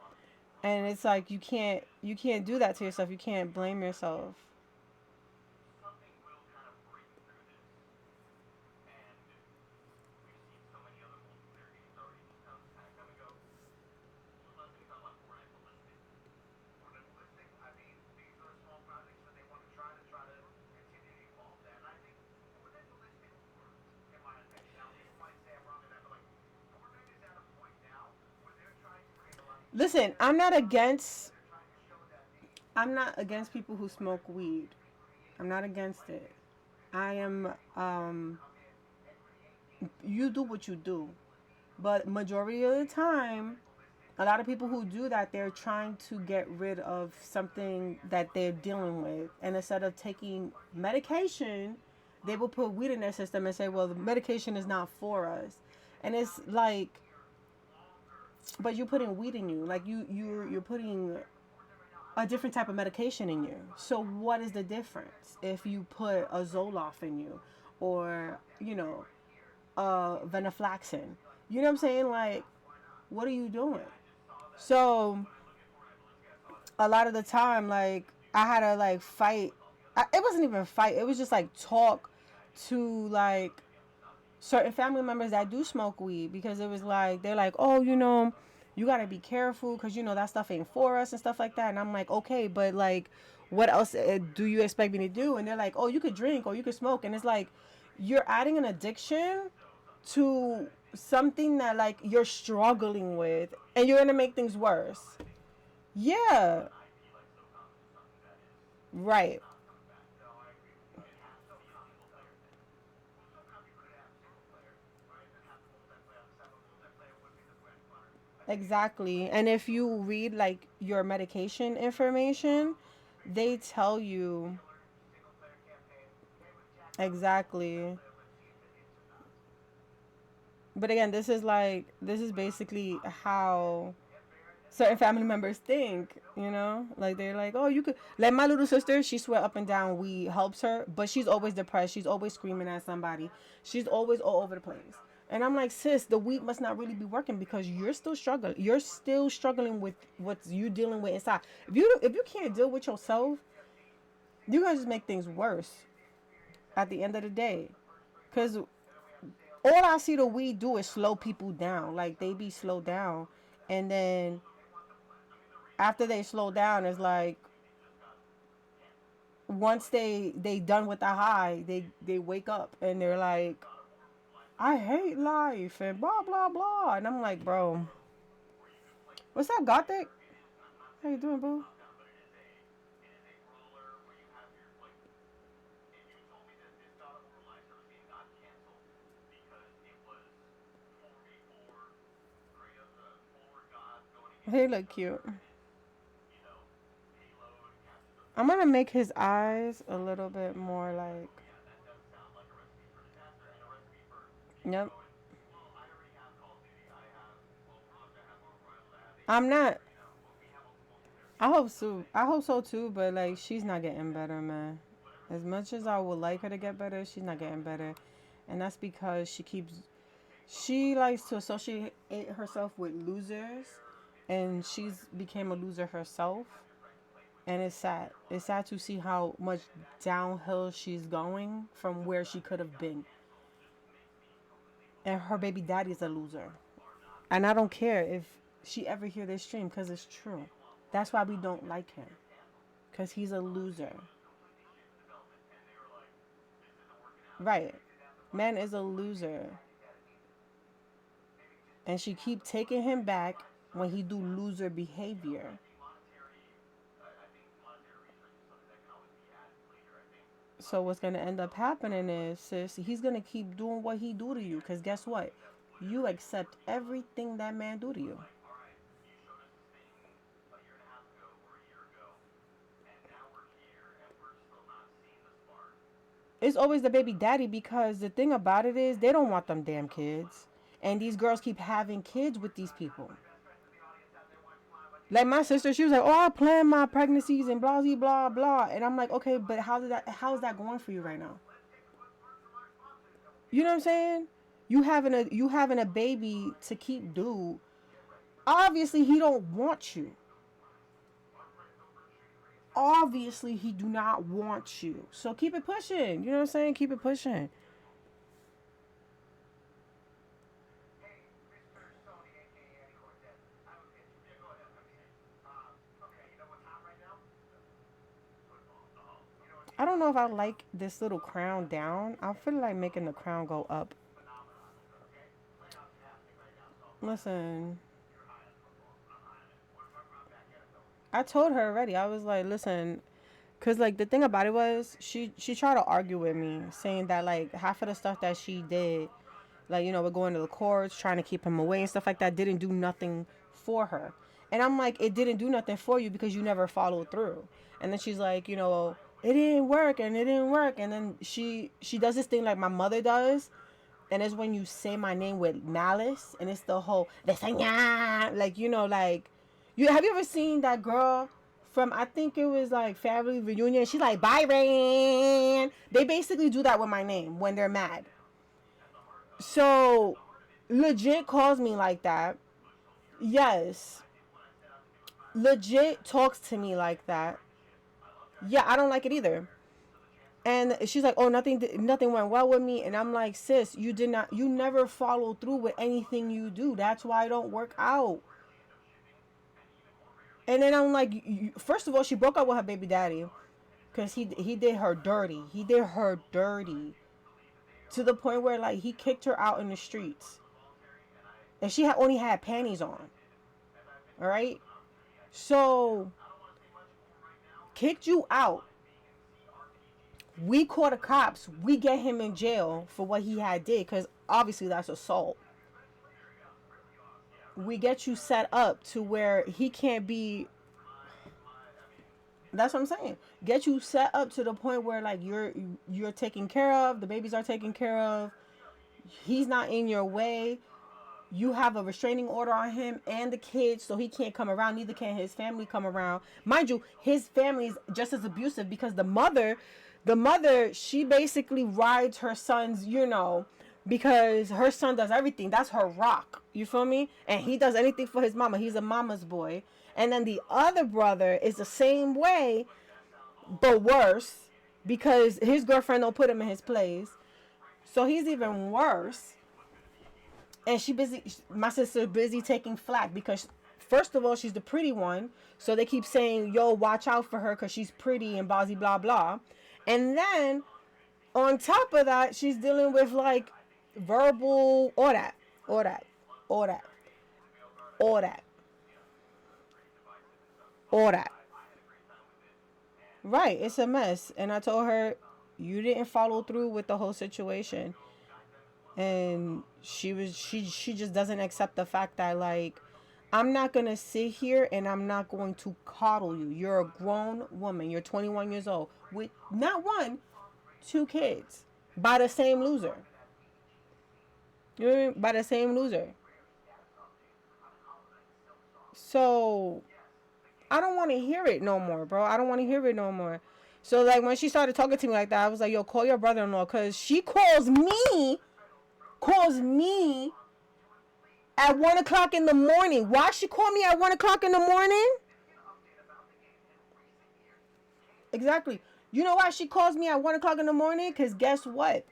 Speaker 1: and it's like you can't do that to yourself. You can't blame yourself.
Speaker 4: something will kind of break through this, and we've seen so many other multiplayer games already just kind of go. Let's talk about Fortnite Ballistic. Fortnite Ballistic, I mean, these are small projects that they want to try to continue to evolve that, and I think Fortnite Ballistic will work, in my opinion. Now, people might say I'm wrong in that, but like, Fortnite is at a point now where they're trying to create a lot of unique
Speaker 1: Listen, I'm
Speaker 4: characters,
Speaker 1: not
Speaker 4: and
Speaker 1: against.
Speaker 4: they're trying to show that they
Speaker 1: I'm not against people who smoke weed. I'm not against it. I am. You do what you do, but majority of the time, a lot of people who do that, they're trying to get rid of something that they're dealing with, and instead of taking medication, they will put weed in their system and say, well, the medication is not for us. And it's like, but you're putting weed in you, like you're putting a different type of medication in you. So what is the difference if you put a Zoloft in you, or venaflaxin? You know what I'm saying? Like, what are you doing? So a lot of the time, like, I had to like fight. It wasn't even a fight. It was just like talk to like certain family members that do smoke weed, because it was like they're like, oh, you gotta be careful because that stuff ain't for us and stuff like that. And I'm like, okay, but like, what else do you expect me to do? And they're like, oh, you could drink or you could smoke, and it's like you're adding an addiction to something that like you're struggling with, and you're gonna make things worse. Yeah, right. Exactly. And if you read like your medication information, they tell you exactly. But again, this is basically how certain family members think, like they're like, oh, you could, like my little sister, she swear up and down we helps her, but she's always depressed, she's always screaming at somebody, she's always all over the place. And I'm like, sis, the weed must not really be working because you're still struggling with what you dealing with inside. If you can't deal with yourself, you're gonna just make things worse at the end of the day. Because all I see the weed do is slow people down, like they be slowed down, and then after they slow down, it's like once they done with the high, they wake up and they're like, I hate life and blah blah blah, and I'm like, bro, what's up, Gothic? How you doing, boo? He look cute. I'm gonna make his eyes a little bit more like. Yep. I'm not. I hope so. I hope so too. But like, she's not getting better, man. As much as I would like her to get better, she's not getting better, and that's because she likes to associate herself with losers, and she's became a loser herself, and it's sad. It's sad to see how much downhill she's going from where she could have been, and her baby daddy's a loser. And I don't care if she ever hear this stream because it's true. That's why we don't like him, because he's a loser. Right. Man is a loser. And she keep taking him back when he do loser behavior. So what's gonna end up happening is, sis, he's gonna keep doing what he do to you. Cause guess what? You accept everything that man do to you. It's always the baby daddy, because the thing about it is they don't want them damn kids. And these girls keep having kids with these people. Like my sister, she was like, "Oh, I plan my pregnancies and blah blah blah blah," and I'm like, "Okay, but how is that going for you right now?" You know what I'm saying? You having a baby to keep dude. Obviously, he don't want you. Obviously, he do not want you. So keep it pushing. You know what I'm saying? Keep it pushing.
Speaker 4: Hey, Mr. Sony, aka Eddie Cortez. I have a pitch. Yeah, go ahead. I'm saying. Okay, you know what's hot right now? Football. Oh, you know what
Speaker 1: I
Speaker 4: team
Speaker 1: don't
Speaker 4: I'm
Speaker 1: know if I
Speaker 4: cheering?
Speaker 1: like this little crown down. I feel like making the crown go up.
Speaker 4: Phenomenon. Okay? Playoffs are happening right now, so I'm high on it.
Speaker 1: Listen,
Speaker 4: You're high on football. I'm high on it. Whenever I'm back at it, though.
Speaker 1: I told her already. I was like, listen, cause like the thing about it was she tried to argue with me, saying that like half of the stuff that she did, like we're going to the courts, trying to keep him away and stuff like that, didn't do nothing for her. And I'm like, it didn't do nothing for you because you never followed through. And then she's like, it didn't work and it didn't work. And then she does this thing like my mother does, and it's when you say my name with malice, and it's the whole like like you have you ever seen that girl from I think it was like Family Reunion? She's like Byron. They basically do that with my name when they're mad. So legit calls me like that. Yes, legit talks to me like that. Yeah, I don't like it either. And she's like, "Oh, nothing went well with me." And I'm like, "Sis, you never follow through with anything you do. That's why I don't work out." And then I'm like, first of all, she broke up with her baby daddy because he did her dirty. He did her dirty to the point where like he kicked her out in the streets, and she had only had panties on. All right, so kicked you out. We call the cops. We get him in jail for what he had did because obviously that's assault. We get you set up to where he can't be. That's what I'm saying. Get you set up to the point where like you're taken care of, the babies are taken care of, he's not in your way. You have a restraining order on him and the kids, so he can't come around. Neither can his family come around. Mind you, his family is just as abusive because the mother, she basically rides her sons, because her son does everything. That's her rock. You feel me? And he does anything for his mama. He's a mama's boy. And then the other brother is the same way, but worse, because his girlfriend don't put him in his place. So he's even worse. And my sister busy taking flack because first of all she's the pretty one, so they keep saying, yo, watch out for her because she's pretty and blah blah blah. And then on top of that, she's dealing with like verbal, all that, all that, all that, all that, all that. Right, it's a mess. And I told her, you didn't follow through with the whole situation. And she just doesn't accept the fact that like I'm not going to sit here and I'm not going to coddle you. You're a grown woman. You're 21 years old with not one, two kids by the same loser. You know what I mean? By the same loser. So I don't want to hear it no more, bro. I don't want to hear it no more. So like when she started talking to me like that, I was like, yo, call your brother-in-law, because she calls me at 1 o'clock in the morning. Why she call me at 1 o'clock in the morning? Exactly. You know why she calls me at 1 o'clock in the morning? Because guess what?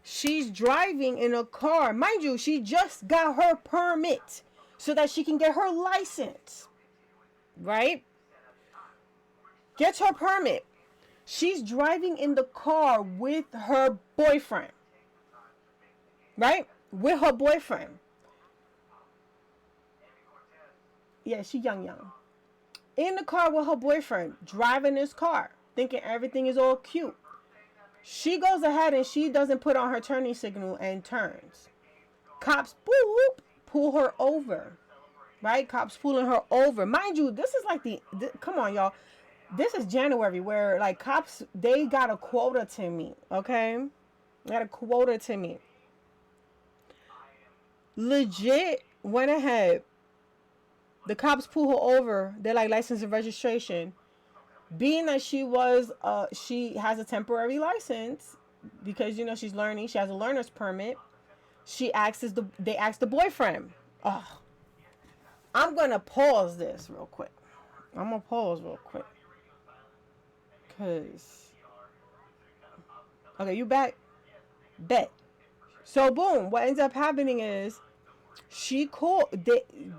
Speaker 1: She's driving in a car. Mind you, she just got her permit so that she can get her license. Right? Gets her permit. She's driving in the car with her boyfriend. Right? With her boyfriend. Yeah, she young. In the car with her boyfriend, driving this car, thinking everything is all cute. She goes ahead and she doesn't put on her turning signal and turns. Cops, boop, pull her over. Right? Cops pulling her over. Mind you, this is like come on, y'all. This is January where like cops, they got a quota to me. Okay? They got a quota to me. Legit went ahead The cops pull her over. They're like license and registration. Being that she has a temporary license because she's learning. She has a learner's permit. They asked the boyfriend. Oh, I'm gonna pause this real quick. I'm gonna pause real quick. Cause okay, you back? Bet. So boom, what ends up happening is she called.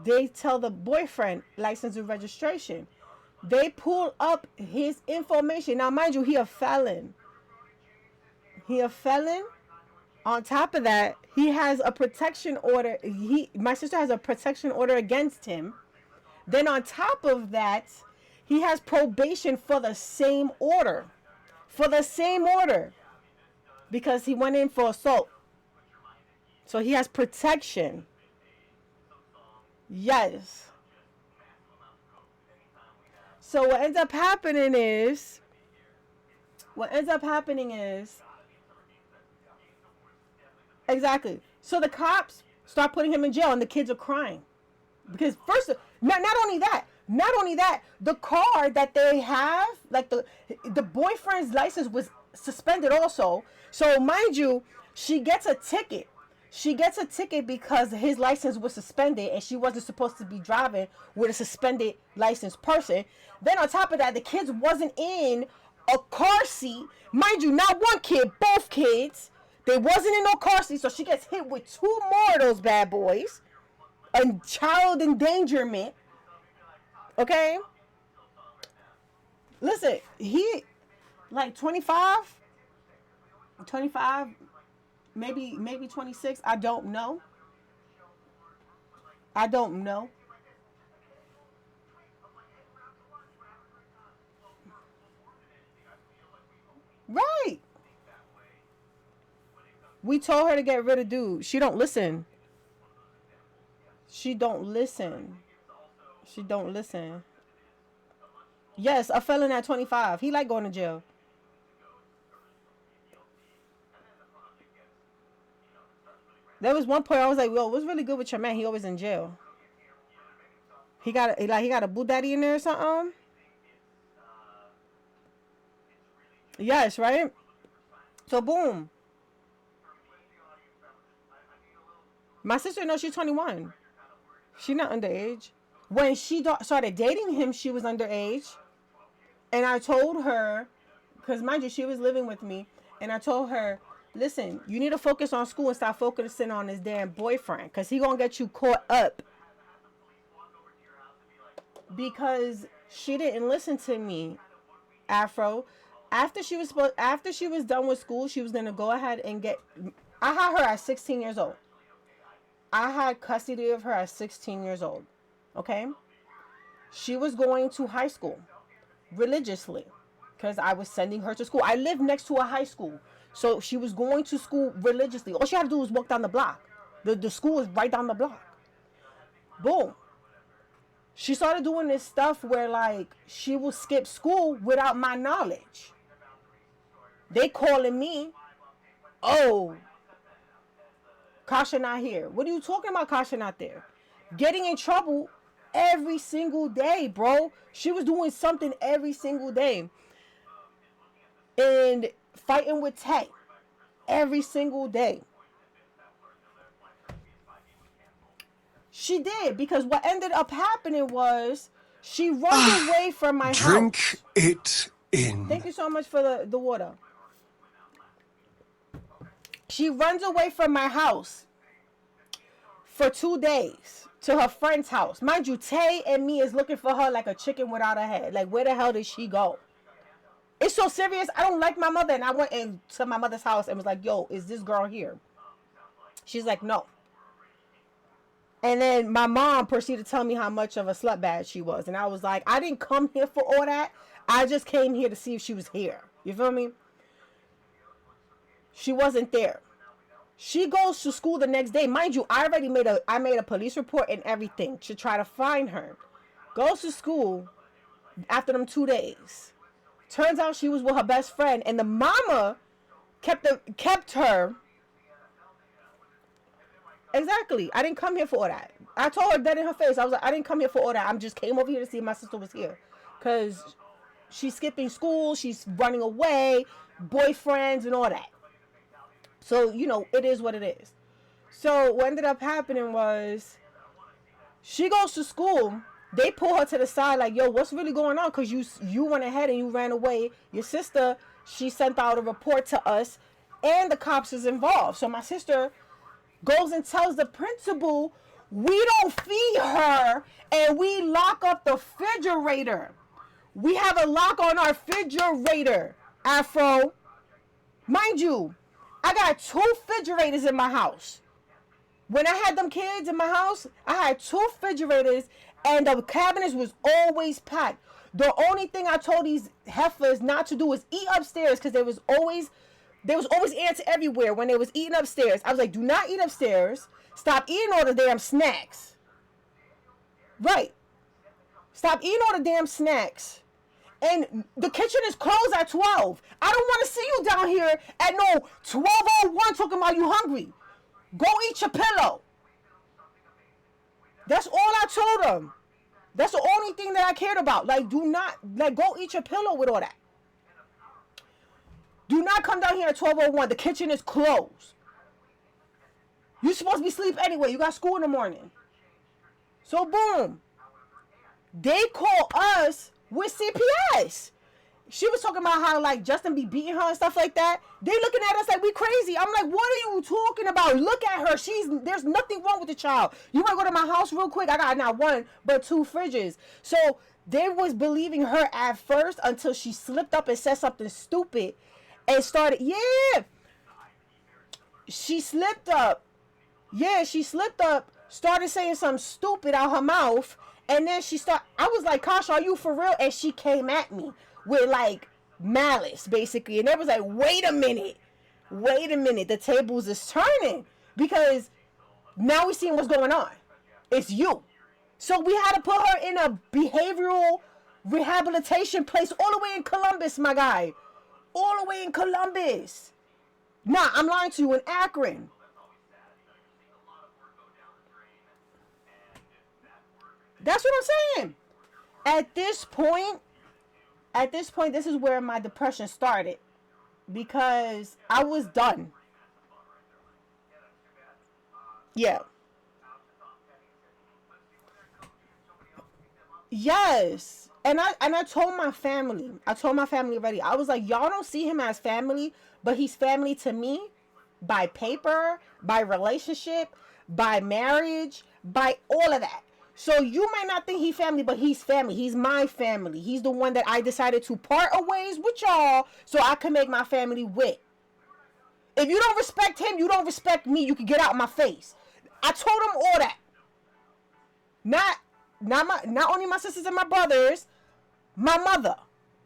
Speaker 1: They tell the boyfriend license and registration. They pull up his information. Now, mind you, he a felon. He a felon. On top of that, he has a protection order. My sister has a protection order against him. Then on top of that, he has probation for the same order. For the same order. Because he went in for assault. So he has protection. Yes. So what ends up happening is exactly. So the cops start putting him in jail and the kids are crying. Because first, not only that, the car that they have, like the boyfriend's license was suspended also. So mind you, she gets a ticket. She gets a ticket because his license was suspended and she wasn't supposed to be driving with a suspended licensed person. Then on top of that, the kids wasn't in a car seat. Mind you, not one kid, both kids. They wasn't in no car seat, so she gets hit with two more of those bad boys. A child endangerment. Okay? Listen, he like 25, maybe 26. I don't know. Right. We told her to get rid of dude. She don't listen. She don't listen. Yes, a felon at 25. He like going to jail. There was one point I was like, "Yo, what's really good with your man? He always in jail. He got a boo daddy in there or something." Yes, right. So boom. My sister knows she's 21. She not underage. When she started dating him, she was underage. And I told her, because mind you, she was living with me, and I told her, listen, you need to focus on school and stop focusing on this damn boyfriend, because he gonna get you caught up. Because she didn't listen to me, Afro. After she was done with school, she was gonna go ahead and get. I had her at 16 years old. I had custody of her at 16 years old. Okay? She was going to high school religiously because I was sending her to school. I lived next to a high school. So she was going to school religiously. All she had to do was walk down the block. The school is right down the block. Boom. She started doing this stuff where like she will skip school without my knowledge. They calling me, oh, Kasha not here. What are you talking about, Kasha not there? Getting in trouble every single day, bro. She was doing something every single day. And fighting with Tay every single day. She did, because what ended up happening was she runs away from my
Speaker 2: Drink
Speaker 1: house.
Speaker 2: it in.
Speaker 1: Thank you so much for the water. She runs away from my house for 2 days to her friend's house. Mind you, Tay and me is looking for her like a chicken without a head. Like, where the hell did she go? It's so serious. I don't like my mother. And I went into my mother's house and was like, yo, is this girl here? She's like, no. And then my mom proceeded to tell me how much of a slutbag she was. And I was like, I didn't come here for all that. I just came here to see if she was here. You feel me? She wasn't there. She goes to school the next day. Mind you, I made a police report and everything to try to find her. Goes to school after them 2 days. Turns out she was with her best friend, and the mama kept her Exactly. I didn't come here for all that. I told her that in her face. I was like, I didn't come here for all that. I'm just came over here to see if my sister was here. Because she's skipping school. She's running away. Boyfriends and all that. So, it is what it is. So what ended up happening was she goes to school. They pull her to the side like, yo, what's really going on? Because you went ahead and you ran away. Your sister, she sent out a report to us and the cops is involved. So my sister goes and tells the principal, we don't feed her and we lock up the refrigerator. We have a lock on our refrigerator, Afro. Mind you, I got 2 refrigerators in my house. When I had them kids in my house, I had 2 refrigerators and the cabinets was always packed. The only thing I told these heifers not to do was eat upstairs because there was always ants everywhere when they was eating upstairs. I was like, do not eat upstairs. Stop eating all the damn snacks. Right. Stop eating all the damn snacks. And the kitchen is closed at 12. I don't want to see you down here at no 12:01 talking about you hungry. Go eat your pillow. That's all I told them. That's the only thing that I cared about. Like, do not, like, go eat your pillow with all that. Do not come down here at 12:01. The kitchen is closed. You're supposed to be asleep anyway. You got school in the morning. So, boom. They call us with CPS. She was talking about how, like, Justin be beating her and stuff like that. They looking at us like we crazy. I'm like, what are you talking about? Look at her. There's nothing wrong with the child. You want to go to my house real quick? I got not 1, but 2 fridges. So they was believing her at first until she slipped up and said something stupid and started, she slipped up. Yeah, she slipped up, started saying something stupid out her mouth. And then I was like, Kasha, are you for real? And she came at me with like malice, basically. And it was like, wait a minute. The tables is turning. Because now we're seeing what's going on. It's you. So we had to put her in a behavioral rehabilitation place all the way in Columbus, my guy. All the way in Columbus. Nah, I'm lying to you, in Akron. That's what I'm saying. At this point, this is where my depression started. Because I was done. Yeah. Yes. And I told my family. I told my family already. I was like, y'all don't see him as family, but he's family to me by paper, by relationship, by marriage, by all of that. So you might not think he's family, but he's family. He's my family. He's the one that I decided to part ways with y'all so I can make my family with. If you don't respect him, you don't respect me. You can get out of my face. I told him all that. Not only my sisters and my brothers, my mother.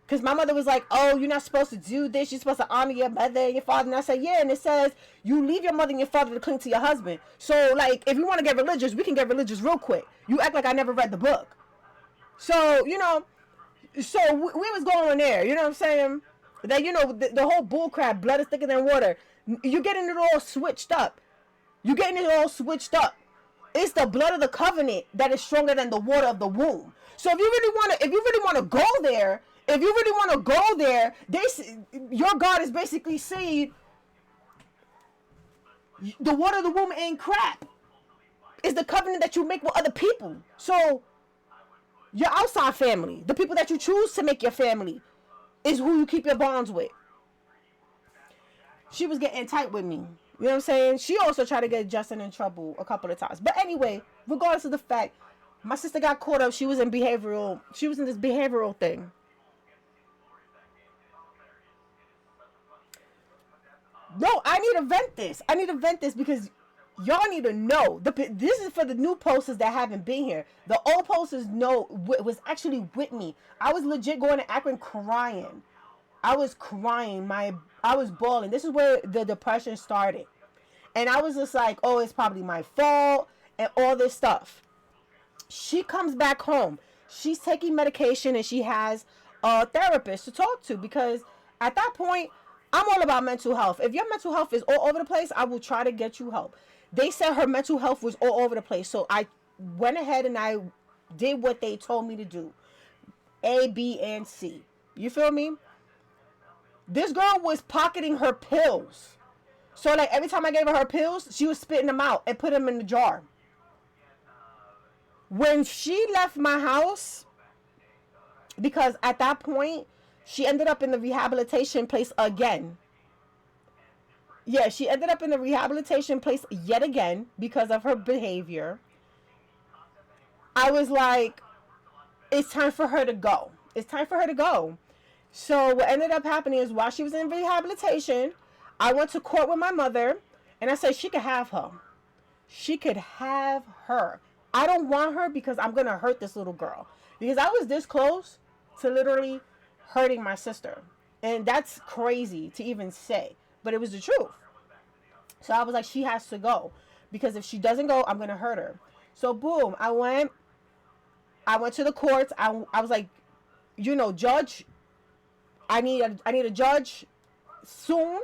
Speaker 1: Because my mother was like, oh, you're not supposed to do this. You're supposed to honor your mother and your father. And I said, yeah. And it says you leave your mother and your father to cling to your husband. So, like, if you want to get religious, we can get religious real quick. You act like I never read the book. So, we was going there. You know what I'm saying? That, the whole bullcrap, blood is thicker than water. You're getting it all switched up. It's the blood of the covenant that is stronger than the water of the womb. So if you really want to go there, your God is basically saying the water of the womb ain't crap. It's the covenant that you make with other people. So your outside family, the people that you choose to make your family, is who you keep your bonds with. She was getting tight with me. You know what I'm saying? She also tried to get Justin in trouble a couple of times. But anyway, regardless of the fact, my sister got caught up. She was in this behavioral thing. No, I need to vent this because y'all need to know. This is for the new posters that haven't been here. The old posters was actually with me. I was legit going to Akron crying. I was crying. I was bawling. This is where the depression started. And I was just like, oh, it's probably my fault and all this stuff. She comes back home. She's taking medication and she has a therapist to talk to because at that point, I'm all about mental health. If your mental health is all over the place, I will try to get you help. They said her mental health was all over the place, so I went ahead and I did what they told me to do. A, B, and C. You feel me? This girl was pocketing her pills. So like every time I gave her her pills, she was spitting them out and put them in the jar. When she left my house, because at that point, she ended up in the rehabilitation place again. Yeah, she ended up in the rehabilitation place yet again because of her behavior. I was like, it's time for her to go. It's time for her to go. So what ended up happening is while she was in rehabilitation, I went to court with my mother and I said she could have her. She could have her. I don't want her because I'm going to hurt this little girl. Because I was this close to literally hurting my sister. And that's crazy to even say. But it was the truth. So I was like, she has to go. Because if she doesn't go, I'm going to hurt her. So boom, I went to the courts. I was like, judge, I need a judge soon.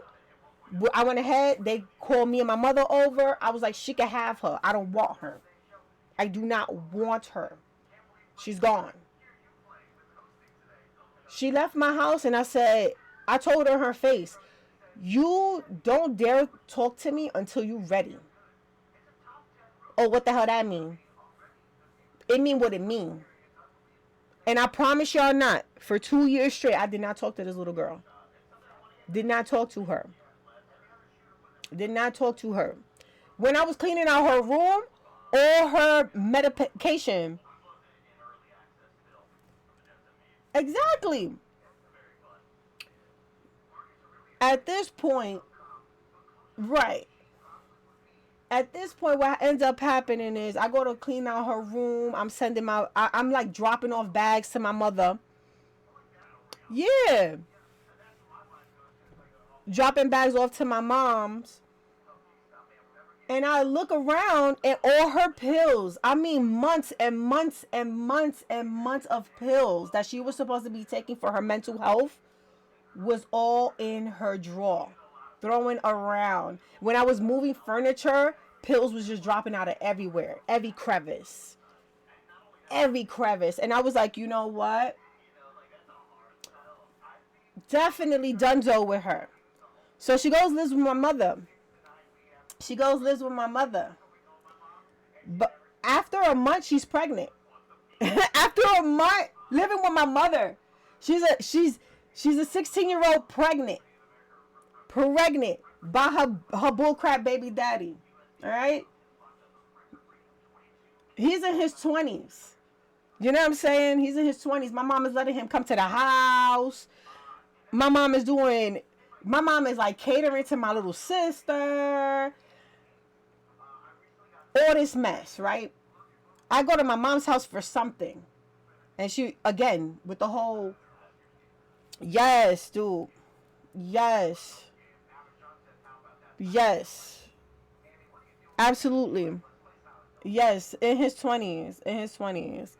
Speaker 1: I went ahead. They called me and my mother over. I was like, she can have her. I don't want her. I do not want her. She's gone. She left my house and I told her in her face, you don't dare talk to me until you're ready. Oh, what the hell that mean? It mean what it mean. And I promise y'all not, for 2 years straight, I did not talk to this little girl. Did not talk to her. Did not talk to her. When I was cleaning out her room, all her medication. Exactly. At this point, right. At this point, what ends up happening is I go to clean out her room. I'm like dropping off bags to my mother. Yeah. Dropping bags off to my mom's. And I look around and all her pills, I mean months and months and months and months of pills that she was supposed to be taking for her mental health was all in her drawer, throwing around. When I was moving furniture, pills was just dropping out of everywhere, every crevice. And I was like, you know what? Definitely donezo with her. So she goes lives with my mother. But after a month, she's pregnant. After a month living with my mother, she's a 16-year-old pregnant by her bullcrap baby daddy. All right, he's in his 20s. You know what I'm saying? He's in his 20s. My mom is letting him come to the house. My mom is like catering to my little sister. All this mess, right? I go to my mom's house for something. And she, again, with the whole, yes, dude. Yes. Yes. Absolutely. Yes, in his 20s.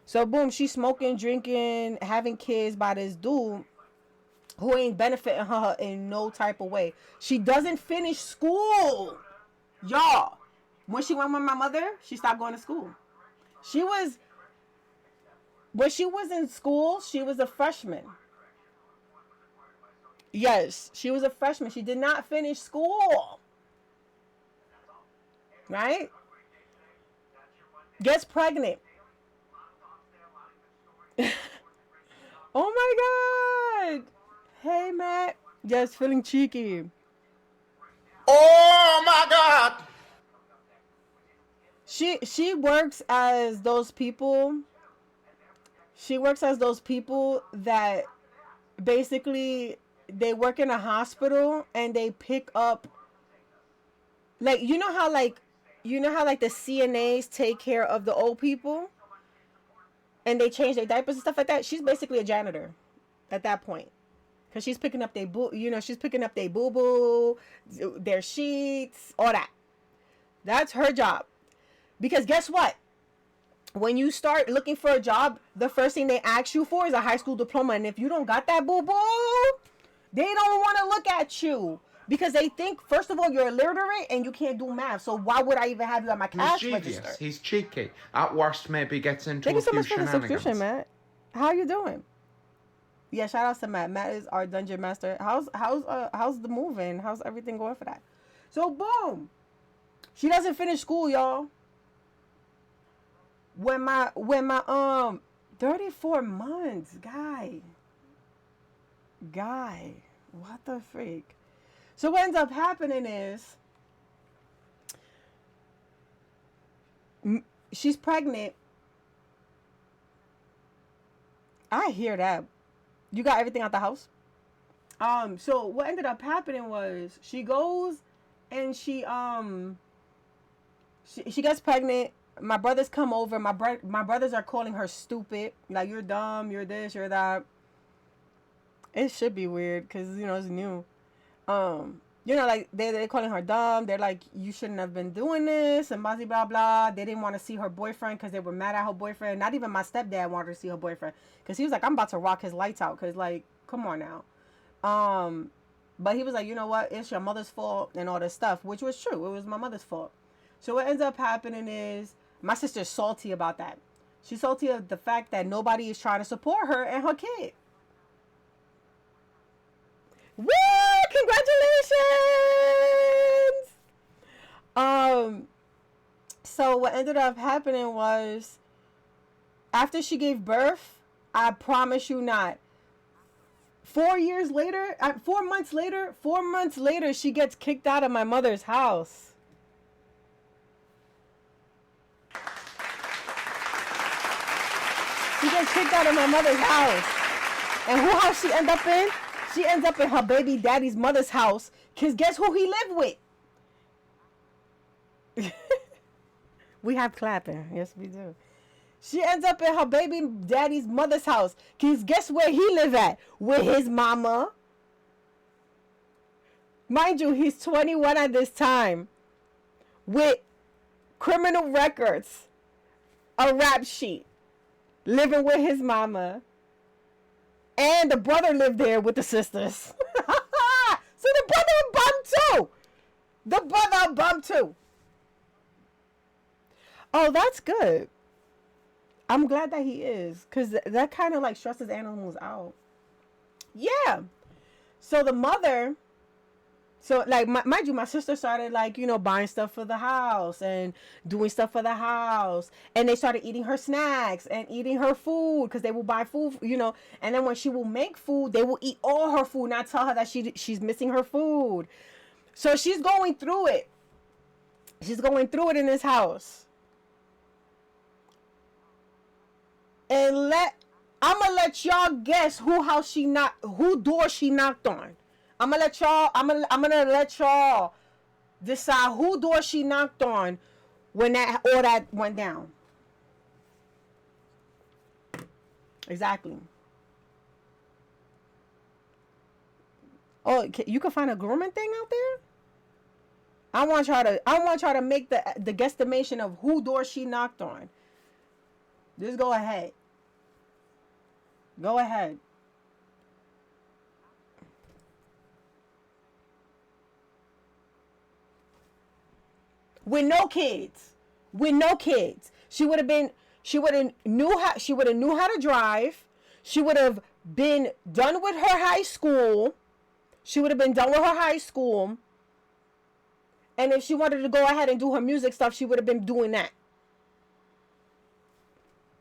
Speaker 1: So, boom, she's smoking, drinking, having kids by this dude who ain't benefiting her in no type of way. She doesn't finish school. Y'all. When she went with my mother, she stopped going to school. When she was in school, she was a freshman. Yes, she was a freshman. She did not finish school. Right? Gets pregnant. Oh my God. Hey, Matt. Just feeling cheeky.
Speaker 5: Oh my God!
Speaker 1: She works as those people. She works as those people that basically they work in a hospital and they pick up, like, you know how the CNAs take care of the old people and they change their diapers and stuff like that. She's basically a janitor at that point. Cause she's picking up their boo boo, their sheets, all that. That's her job. Because guess what? When you start looking for a job, the first thing they ask you for is a high school diploma. And if you don't got that, boo boo, They don't want to look at you because they think, first of all, you're illiterate and you can't do math. So why would I even have you on my cash
Speaker 6: Mischievous.
Speaker 1: register?
Speaker 6: He's cheeky. At worst, maybe gets into
Speaker 1: Thank
Speaker 6: a
Speaker 1: you so
Speaker 6: few
Speaker 1: much for the subscription,
Speaker 6: shenanigans.
Speaker 1: Matt. How you doing? Yeah, shout out to Matt. Matt is our dungeon master. How's the moving? How's everything going for that? So boom, she doesn't finish school, y'all. When my 34 months, guy, what the freak? So what ends up happening is she's pregnant. I hear that. You got everything out the house? So what ended up happening was she goes and she gets pregnant. My brothers come over. My brothers are calling her stupid. Like, you're dumb, you're this, you're that. It should be weird because, you know, it's new. Like they're calling her dumb. They're like, you shouldn't have been doing this and blah blah blah. They didn't want to see her boyfriend because they were mad at her boyfriend. Not even my stepdad wanted to see her boyfriend because he was like, I'm about to rock his lights out because, like, come on now. But he was like, you know what? It's your mother's fault and all this stuff, which was true. It was my mother's fault. So what ends up happening is my sister's salty about that. She's salty of the fact that nobody is trying to support her and her kid. Woo! Congratulations! So what ended up happening was after she gave birth, I promise you not, 4 months later, she gets kicked out of my mother's house. She gets kicked out of my mother's house. And who house she end up in? She ends up in her baby daddy's mother's house. Because guess who he lived with? We have clapping. Yes, we do. She ends up in her baby daddy's mother's house. Because guess where he live at? With his mama. Mind you, he's 21 at this time. With criminal records. A rap sheet. Living with his mama. And the brother lived there with the sisters. So the brother a bum too. Oh, that's good. I'm glad that he is. Because that kind of like stresses animals out. Yeah. So the mother... So, like, mind you, my sister started, like, you know, buying stuff for the house and doing stuff for the house. And they started eating her snacks and eating her food because they will buy food, you know. And then when she will make food, they will eat all her food, not tell her that she's missing her food. So she's going through it. She's going through it in this house. And I'm going to let y'all guess who door she knocked on. I'm gonna let y'all decide who door she knocked on when all that went down. Exactly. Oh, you can find a grooming thing out there? I want y'all to make the guesstimation of who door she knocked on. Just go ahead. Go ahead. With no kids. She would have knew how to drive. She would have been done with her high school. And if she wanted to go ahead and do her music stuff, she would have been doing that.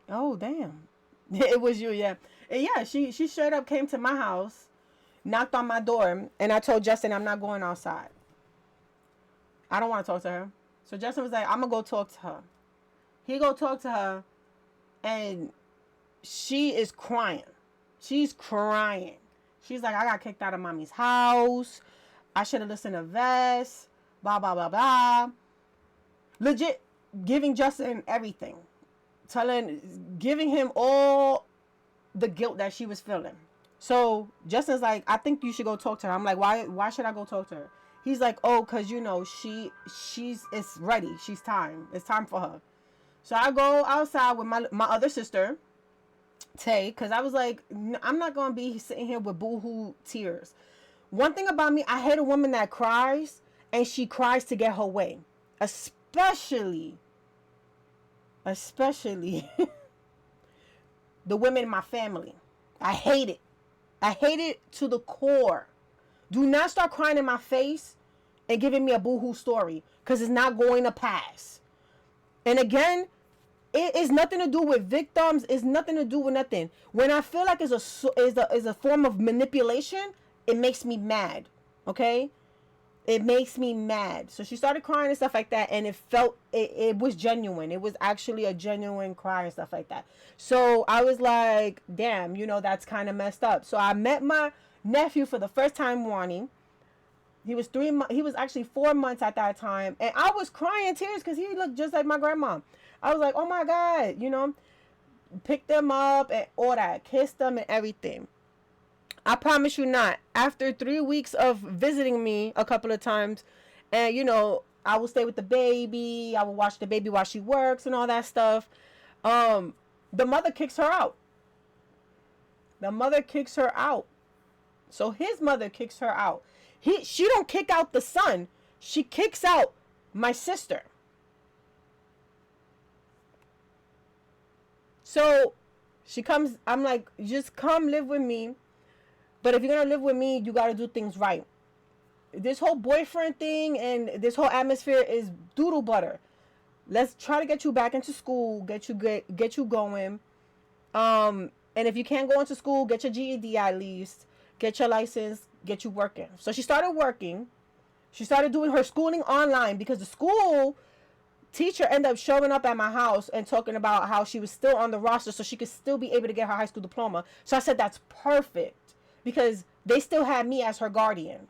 Speaker 1: Oh, damn. It was you, yeah. And yeah, she straight up came to my house, knocked on my door, and I told Justin I'm not going outside. I don't want to talk to her. So Justin was like, I'm going to go talk to her. He go talk to her, and she is crying. She's crying. She's like, I got kicked out of mommy's house. I should have listened to Vess. Blah, blah, blah, blah. Legit giving Justin everything. Giving him all the guilt that she was feeling. So Justin's like, I think you should go talk to her. I'm like, why should I go talk to her? He's like, oh, because, you know, it's ready. It's time for her. So I go outside with my other sister, Tay, because I was like, I'm not going to be sitting here with boo-hoo tears. One thing about me, I hate a woman that cries and she cries to get her way. Especially the women in my family. I hate it. I hate it to the core. Do not start crying in my face and giving me a boohoo story, because it's not going to pass. And again, it is nothing to do with victims. It's nothing to do with nothing. When I feel like it's a form of manipulation, it makes me mad. Okay? It makes me mad. So she started crying and stuff like that, and it was genuine. It was actually a genuine cry and stuff like that. So I was like, damn, that's kind of messed up. So I met my nephew for the first time, Wani. He was he was actually 4 months at that time, and I was crying tears because he looked just like my grandma. I was like, oh my God, picked them up and all that, kissed them and everything. I promise you not. After 3 weeks of visiting me a couple of times, and I will stay with the baby. I will watch the baby while she works and all that stuff. The mother kicks her out. The mother kicks her out. So his mother kicks her out. She don't kick out the son. She kicks out my sister. So she comes. I'm like, just come live with me. But if you're going to live with me, you got to do things right. This whole boyfriend thing and this whole atmosphere is doodle butter. Let's try to get you back into school, get you going. And if you can't go into school, get your GED at least, get your license, get you working. So she started working. She started doing her schooling online because the school teacher ended up showing up at my house and talking about how she was still on the roster so she could still be able to get her high school diploma. So I said, that's perfect. Because they still had me as her guardian.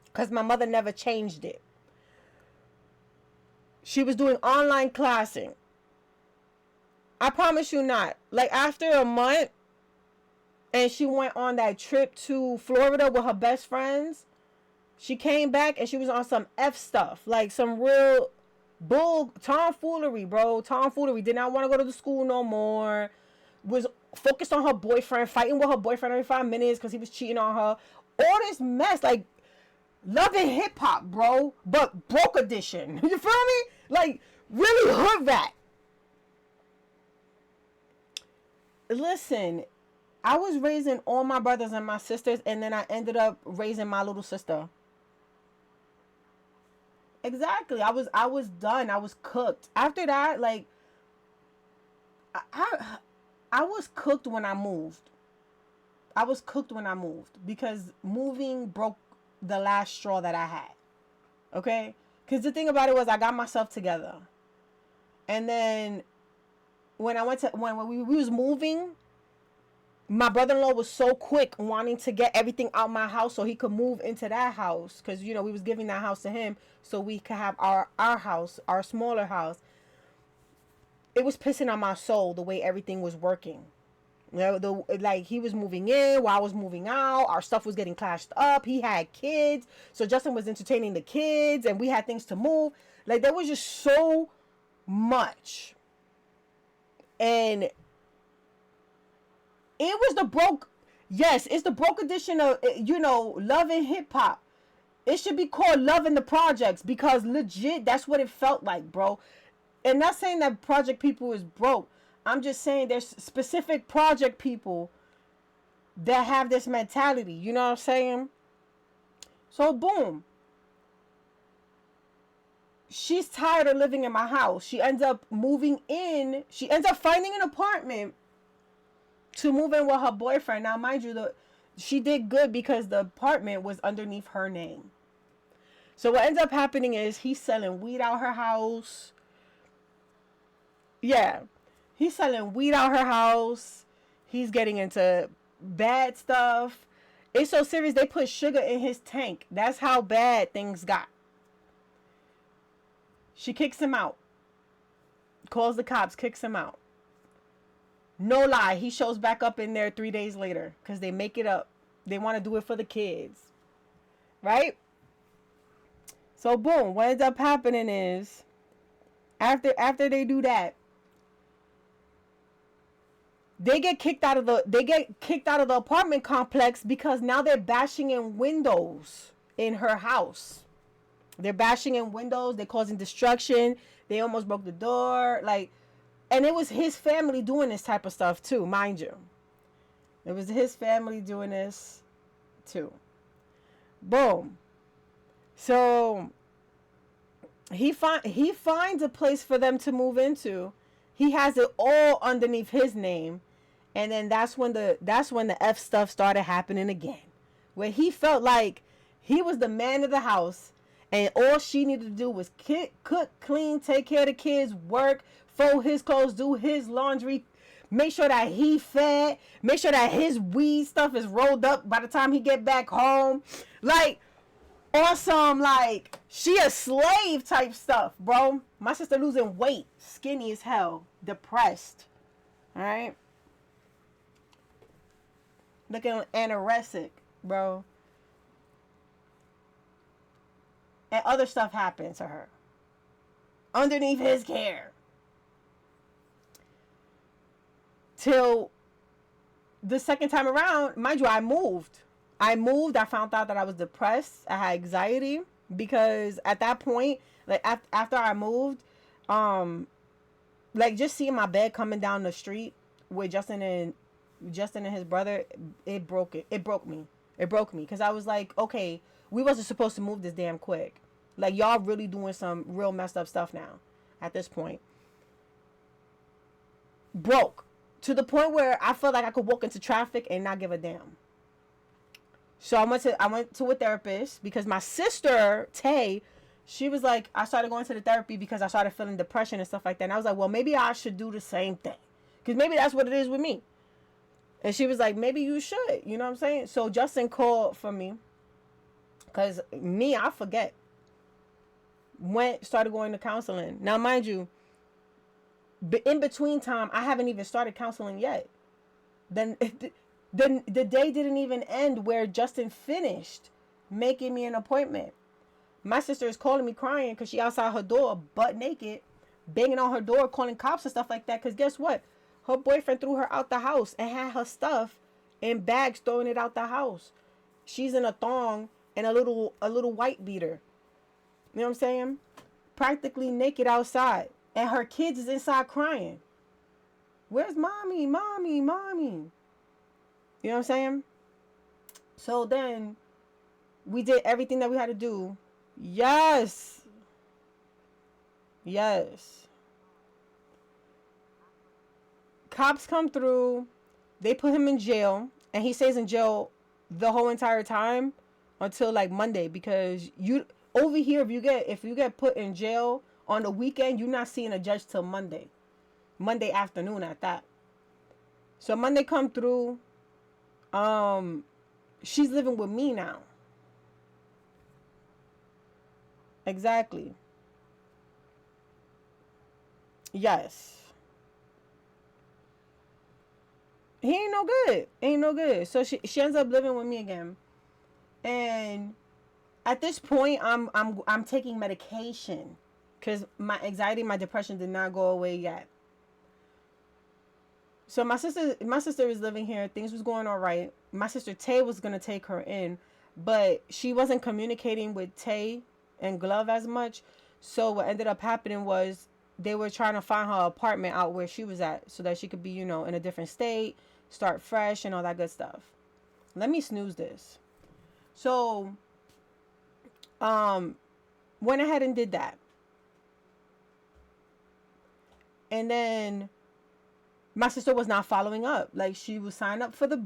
Speaker 1: Because my mother never changed it. She was doing online classing. I promise you not. Like after a month, and she went on that trip to Florida with her best friends, she came back and she was on some F stuff. Like some real tomfoolery, bro. Tomfoolery. Did not want to go to the school no more. Was focused on her boyfriend, fighting with her boyfriend every 5 minutes because he was cheating on her. All this mess, like Love and Hip Hop, bro, but broke edition. You feel me? Like really hood rat. Listen, I was raising all my brothers and my sisters, and then I ended up raising my little sister. Exactly. I was done. I was cooked. After that, like I was cooked when I moved. I was cooked when I moved because moving broke the last straw that I had. Okay? Because the thing about it was I got myself together. And then when we was moving, my brother-in-law was so quick wanting to get everything out my house so he could move into that house. Because, we was giving that house to him so we could have our house, our smaller house. It was pissing on my soul the way everything was working. Like he was moving in while I was moving out. Our stuff was getting clashed up. He had kids, so Justin was entertaining the kids, and we had things to move. Like there was just so much, and it was the broke. Yes, it's the broke edition of Love and Hip Hop. It should be called Love in the Projects because legit, that's what it felt like, bro. And not saying that project people is broke. I'm just saying there's specific project people that have this mentality. You know what I'm saying? So boom. She's tired of living in my house. She ends up moving in. She ends up finding an apartment to move in with her boyfriend. Now, mind you, she did good because the apartment was underneath her name. So what ends up happening is he's selling weed out her house. Yeah. He's selling weed out her house. He's getting into bad stuff. It's so serious they put sugar in his tank. That's how bad things got. She kicks him out. Calls the cops, kicks him out. No lie, he shows back up in there 3 days later because they make it up. They want to do it for the kids. Right? So boom, what ends up happening is after they do that, They get kicked out of the apartment complex because now they're bashing in windows in her house. They're bashing in windows. They're causing destruction. They almost broke the door. Like, and it was his family doing this type of stuff too, mind you. It was his family doing this too. Boom. So he finds a place for them to move into. He has it all underneath his name. And then that's when the F stuff started happening again. Where he felt like he was the man of the house and all she needed to do was cook, clean, take care of the kids, work, fold his clothes, do his laundry, make sure that he fed, make sure that his weed stuff is rolled up by the time he get back home. Like, awesome, like, she a slave type stuff, bro. My sister losing weight, skinny as hell, depressed. Alright? Looking anorexic, bro. And other stuff happened to her. Underneath his care. Till the second time around, mind you, I moved. I found out that I was depressed. I had anxiety. Because at that point, like after I moved, like just seeing my bed coming down the street with Justin and his brother, it broke me. It broke me. Because I was like, okay, we wasn't supposed to move this damn quick. Like, y'all really doing some real messed up stuff now at this point. Broke. To the point where I felt like I could walk into traffic and not give a damn. So I went to a therapist because my sister, Tay, she was like, I started going to the therapy because I started feeling depression and stuff like that. And I was like, well, maybe I should do the same thing. Because maybe that's what it is with me. And she was like, maybe you should. You know what I'm saying? So Justin called for me. Because me, I forget. Started going to counseling. Now, mind you, in between time, I haven't even started counseling yet. Then the day didn't even end where Justin finished making me an appointment. My sister is calling me crying because she outside her door, butt naked, banging on her door, calling cops and stuff like that. Because guess what? Her boyfriend threw her out the house and had her stuff in bags, throwing it out the house. She's in a thong and a little white beater. You know what I'm saying? Practically naked outside. And her kids is inside crying. Where's mommy? Mommy, mommy? You know what I'm saying? So then we did everything that we had to do. Yes. Yes. Cops come through. They put him in jail. And he stays in jail the whole entire time until like Monday. Because over here, if you get put in jail on the weekend, you're not seeing a judge till Monday afternoon at that. So Monday come through. She's living with me now. Exactly. Yes. He ain't no good. So she ends up living with me again. And at this point, I'm taking medication because my anxiety, my depression did not go away yet. So my sister was living here. Things was going all right. My sister Tay was gonna take her in, but she wasn't communicating with Tay and Glove as much. So what ended up happening was they were trying to find her apartment out where she was at, so that she could be, in a different state, start fresh, and all that good stuff. Let me snooze this. So, went ahead and did that, and then my sister was not following up. Like, she would sign up for the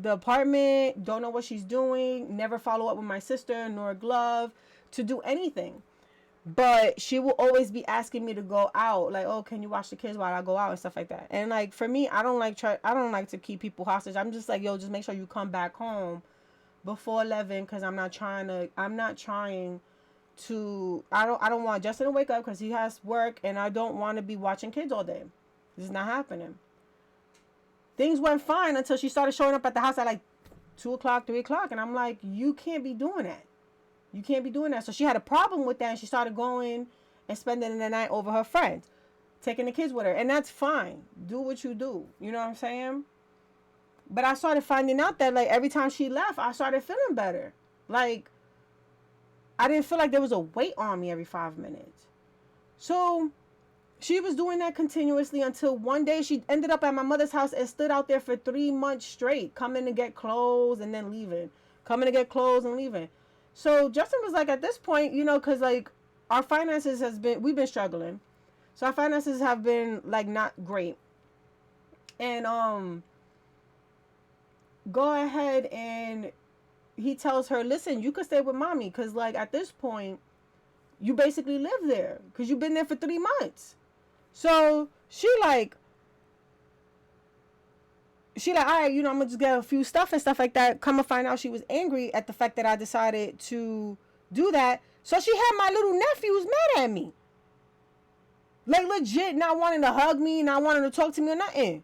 Speaker 1: apartment, don't know what she's doing, never follow up with my sister nor Glove to do anything. But she will always be asking me to go out, like, oh, can you watch the kids while I go out and stuff like that. And like, for me, I don't like to keep people hostage. I'm just like, yo, just make sure you come back home before 11, because I don't want Justin to wake up because he has work, and I don't want to be watching kids all day. This is not happening. Things went fine until she started showing up at the house at like 2 o'clock, 3 o'clock. And I'm like, you can't be doing that. You can't be doing that. So she had a problem with that. And she started going and spending the night over her friends, taking the kids with her. And that's fine. Do what you do. You know what I'm saying? But I started finding out that, like, every time she left, I started feeling better. Like, I didn't feel like there was a weight on me every 5 minutes. So she was doing that continuously until one day she ended up at my mother's house and stood out there for 3 months straight, coming to get clothes and then leaving, coming to get clothes and leaving. So Justin was like, at this point, you know, because, like, our finances we've been struggling. So our finances have been, like, not great. And go ahead, and he tells her, listen, you could stay with mommy, because, like, at this point, you basically live there because you've been there for 3 months. So she like, all right, you know, I'm gonna just get a few stuff and stuff like that. Come to find out, she was angry at the fact that I decided to do that. So she had my little nephews mad at me, like, legit not wanting to hug me, not wanting to talk to me or nothing.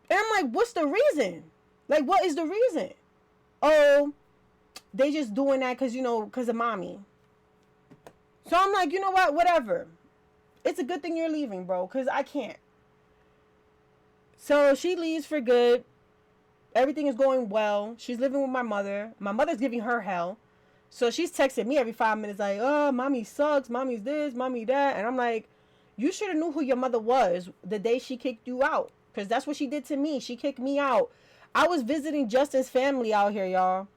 Speaker 1: And I'm like, what's the reason? Like, what is the reason? Oh, they just doing that because, you know, because of mommy. So I'm like, you know what? Whatever. It's a good thing you're leaving, bro, because I can't. So she leaves for good. Everything is going well. She's living with my mother. My mother's giving her hell. So she's texting me every 5 minutes like, oh, mommy sucks. Mommy's this, mommy that. And I'm like, you should have knew who your mother was the day she kicked you out. Because that's what she did to me. She kicked me out. I was visiting Justin's family out here, y'all.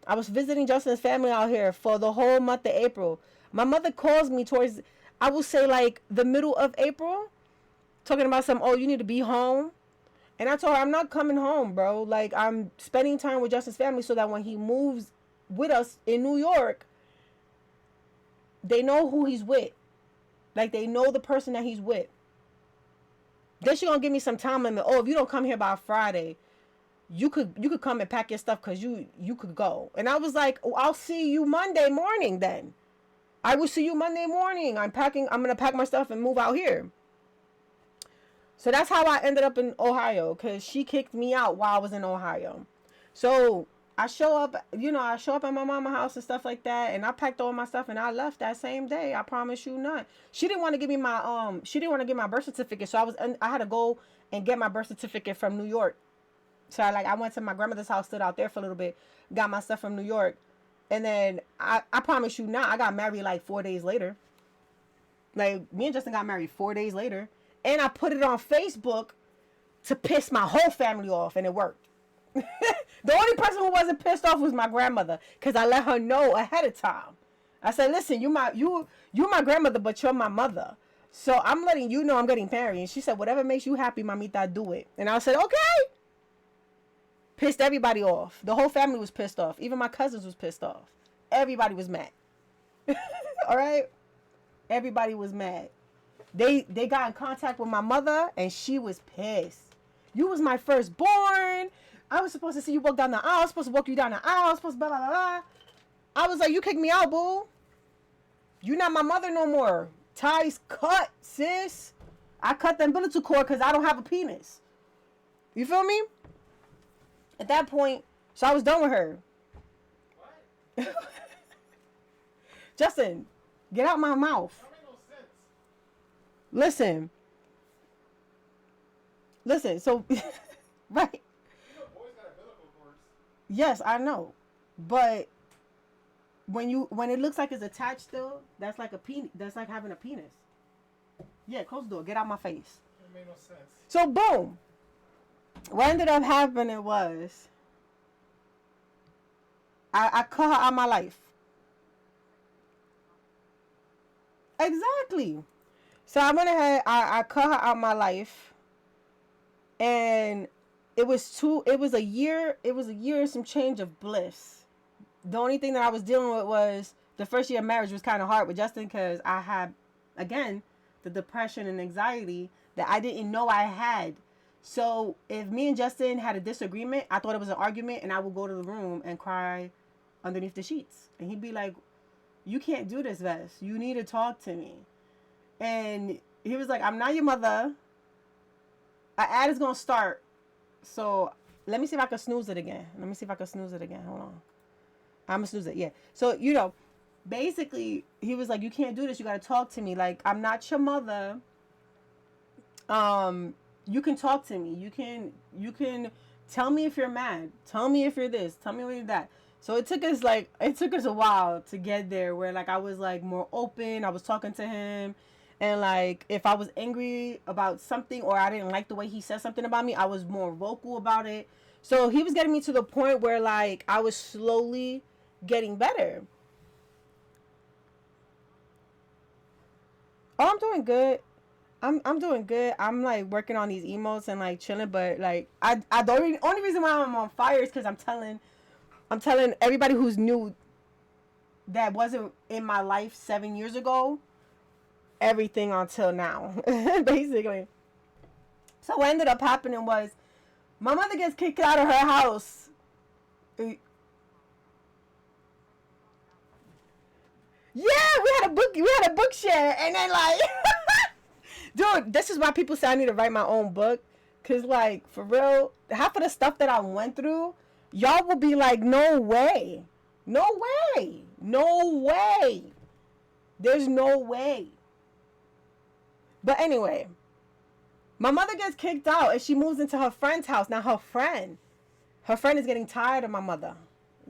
Speaker 1: I was visiting Justin's family out here for the whole month of April. My mother calls me towards, I will say, like, the middle of April, talking about oh, you need to be home. And I told her, I'm not coming home, bro. Like, I'm spending time with Justin's family so that when he moves with us in New York, they know who he's with. Like, they know the person that he's with. Then she gonna give me some time limit. Oh, if you don't come here by Friday, you could come and pack your stuff because you could go. And I was like, oh, I'll see you Monday morning then. I will see you Monday morning. I'm gonna pack my stuff and move out here. So that's how I ended up in Ohio, because she kicked me out while I was in Ohio. So I show up at my mama's house and stuff like that, and I packed all my stuff and I left that same day. I promise you not. She didn't want to give me my birth certificate, so I had to go and get my birth certificate from New York. So I went to my grandmother's house, stood out there for a little bit, got my stuff from New York, and then I promise you not, I got married like 4 days later. Like, me and Justin got married 4 days later. And I put it on Facebook to piss my whole family off, and it worked. The only person who wasn't pissed off was my grandmother, because I let her know ahead of time. I said, listen, you're my grandmother, but you're my mother. So I'm letting you know I'm getting married. And she said, whatever makes you happy, mamita, do it. And I said, okay. Pissed everybody off. The whole family was pissed off. Even my cousins was pissed off. Everybody was mad. All right? Everybody was mad. They got in contact with my mother, and she was pissed. You was my firstborn. I was supposed to see you walk down the aisle. I was supposed to walk you down the aisle. I was supposed to blah, blah, blah, blah. I was like, you kicked me out, boo. You not my mother no more. Ties cut, sis. I cut the umbilical cord because I don't have a penis. You feel me? At that point, so I was done with her. What? Justin, get out my mouth. Listen, so, right.
Speaker 5: You know, boys got umbilical cords.
Speaker 1: Yes, I know. But when it looks like it's attached still, that's like a penis. That's like having a penis. Yeah, close the door. Get out my face.
Speaker 5: It made no sense.
Speaker 1: So, boom. What ended up happening was I cut her out of my life. Exactly. So I went ahead, I cut her out of my life, and it was a year and some change of bliss. The only thing that I was dealing with was the first year of marriage was kind of hard with Justin, because I had, again, the depression and anxiety that I didn't know I had. So if me and Justin had a disagreement, I thought it was an argument, and I would go to the room and cry underneath the sheets. And he'd be like, you can't do this, Vess. You need to talk to me. And he was like, I'm not your mother. Our ad is going to start. So let me see if I can snooze it again. Hold on. I'm going to snooze it. Yeah. So, basically, he was like, you can't do this. You got to talk to me. Like, I'm not your mother. You can talk to me. You can tell me if you're mad. Tell me if you're this. Tell me if you're that. So it took us a while to get there where like I was like more open. I was talking to him, and like if I was angry about something or I didn't like the way he said something about me, I was more vocal about it. So he was getting me to the point where like I was slowly getting better. Oh, I'm doing good. I'm doing good. I'm like working on these emotes and like chilling, but like I the only reason why I'm on fire is because I'm telling everybody who's new that wasn't in my life 7 years ago everything until now, basically. So what ended up happening was my mother gets kicked out of her house. Yeah, we had a book share, and then like, dude, this is why people say I need to write my own book, cause like for real, half of the stuff that I went through, y'all will be like, no way, no way, no way, there's no way. But anyway, my mother gets kicked out, and she moves into her friend's house. Now her friend is getting tired of my mother.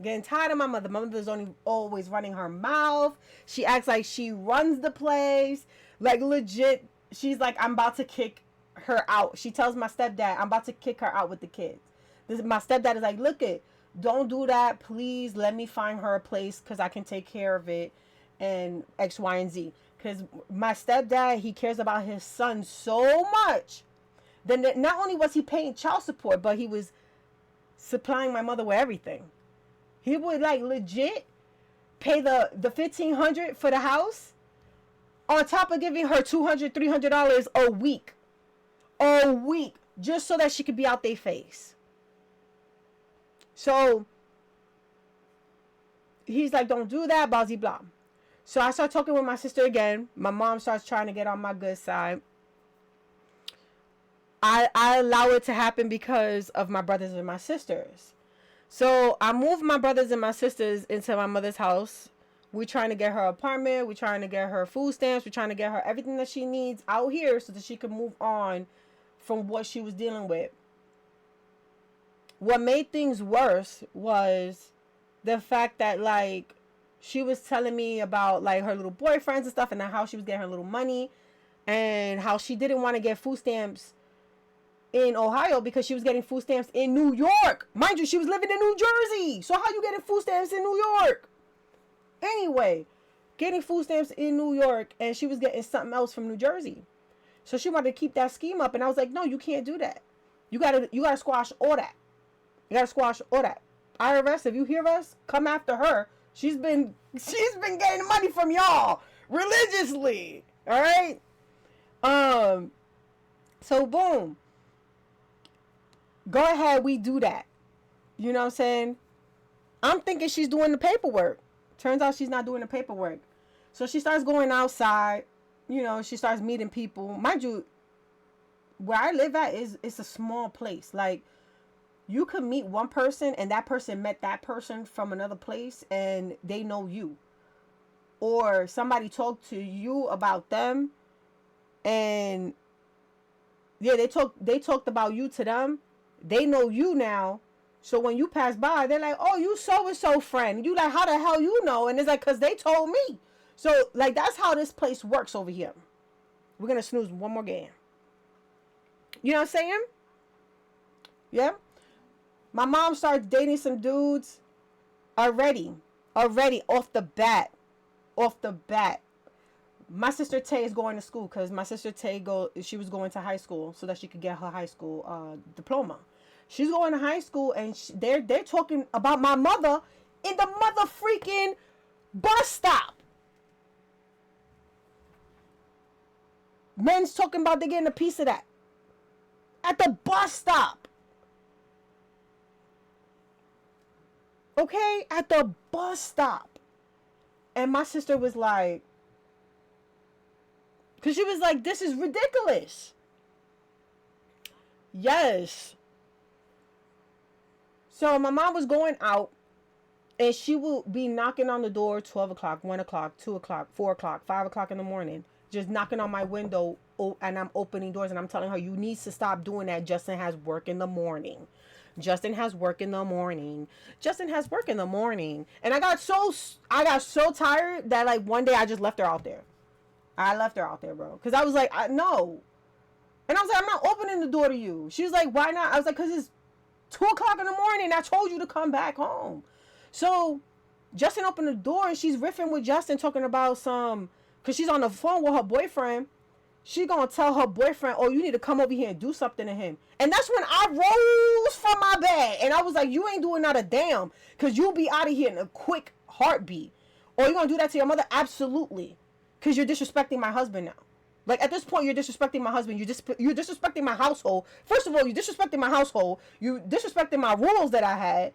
Speaker 1: Getting tired of my mother. My mother's only always running her mouth. She acts like she runs the place. Like legit, she's like, I'm about to kick her out. She tells my stepdad, I'm about to kick her out with the kids. My stepdad is like, look it, don't do that. Please let me find her a place because I can take care of it and X, Y, and Z. Because my stepdad, he cares about his son so much. Then not only was he paying child support, but he was supplying my mother with everything. He would like legit pay the $1,500 for the house on top of giving her $200-$300 a week just so that she could be out their face. So he's like, don't do that, blah, blah, blah. So I start talking with my sister again. My mom starts trying to get on my good side. I allow it to happen because of my brothers and my sisters. So I moved my brothers and my sisters into my mother's house. We're trying to get her apartment. We're trying to get her food stamps. We're trying to get her everything that she needs out here so that she can move on from what she was dealing with. What made things worse was the fact that like she was telling me about like her little boyfriends and stuff and how she was getting her little money and how she didn't want to get food stamps in Ohio because she was getting food stamps in New York. Mind you, she was living in New Jersey. So how you getting food stamps in New York? Anyway, getting food stamps in New York and she was getting something else from New Jersey. So she wanted to keep that scheme up and I was like, no, you can't do that. You gotta squash all that. You gotta squash all that. IRS, if you hear us, come after her. She's been getting money from y'all religiously. Alright? So boom. Go ahead, we do that. You know what I'm saying? I'm thinking she's doing the paperwork. Turns out she's not doing the paperwork. So she starts going outside. You know, she starts meeting people. Mind you, where I live at it's a small place. Like, you could meet one person and that person met that person from another place and they know you. Or somebody talked to you about them and yeah, they talked about you to them. They know you now. So when you pass by, they're like, oh, you so-and-so friend. You like, how the hell you know? And it's like, because they told me. So, like, that's how this place works over here. We're going to snooze one more game. You know what I'm saying? Yeah. My mom starts dating some dudes already. Off the bat. My sister Tay is going to school because my sister Tay she was going to high school so that she could get her high school diploma. She's going to high school and they're talking about my mother in the mother freaking bus stop. Men's talking about they getting a piece of that at the bus stop. Okay, at the bus stop. And my sister was like, because she was like, this is ridiculous. Yes. So my mom was going out And she will be knocking on the door 12 o'clock, 1 o'clock, 2 o'clock, 4 o'clock, 5 o'clock in the morning. Just knocking on my window, and I'm opening doors, and I'm telling her, you need to stop doing that. Justin has work in the morning. Justin has work in the morning. Justin has work in the morning. And I got so tired that like one day I just left her out there. I left her out there, bro. Because I was like, no. And I was like, I'm not opening the door to you. She was like, why not? I was like, because it's 2 o'clock in the morning. I told you to come back home. So Justin opened the door and she's riffing with Justin, talking about because she's on the phone with her boyfriend. She gonna tell her boyfriend, oh, you need to come over here and do something to him. And that's when I rose from my bed. And I was like, you ain't doing not a damn. Because you'll be out of here in a quick heartbeat. Or you gonna do that to your mother? Absolutely. Because you're disrespecting my husband now. Like, at this point, you're disrespecting my husband. You're disrespecting my household. First of all, you're disrespecting my household. You're disrespecting my rules that I had.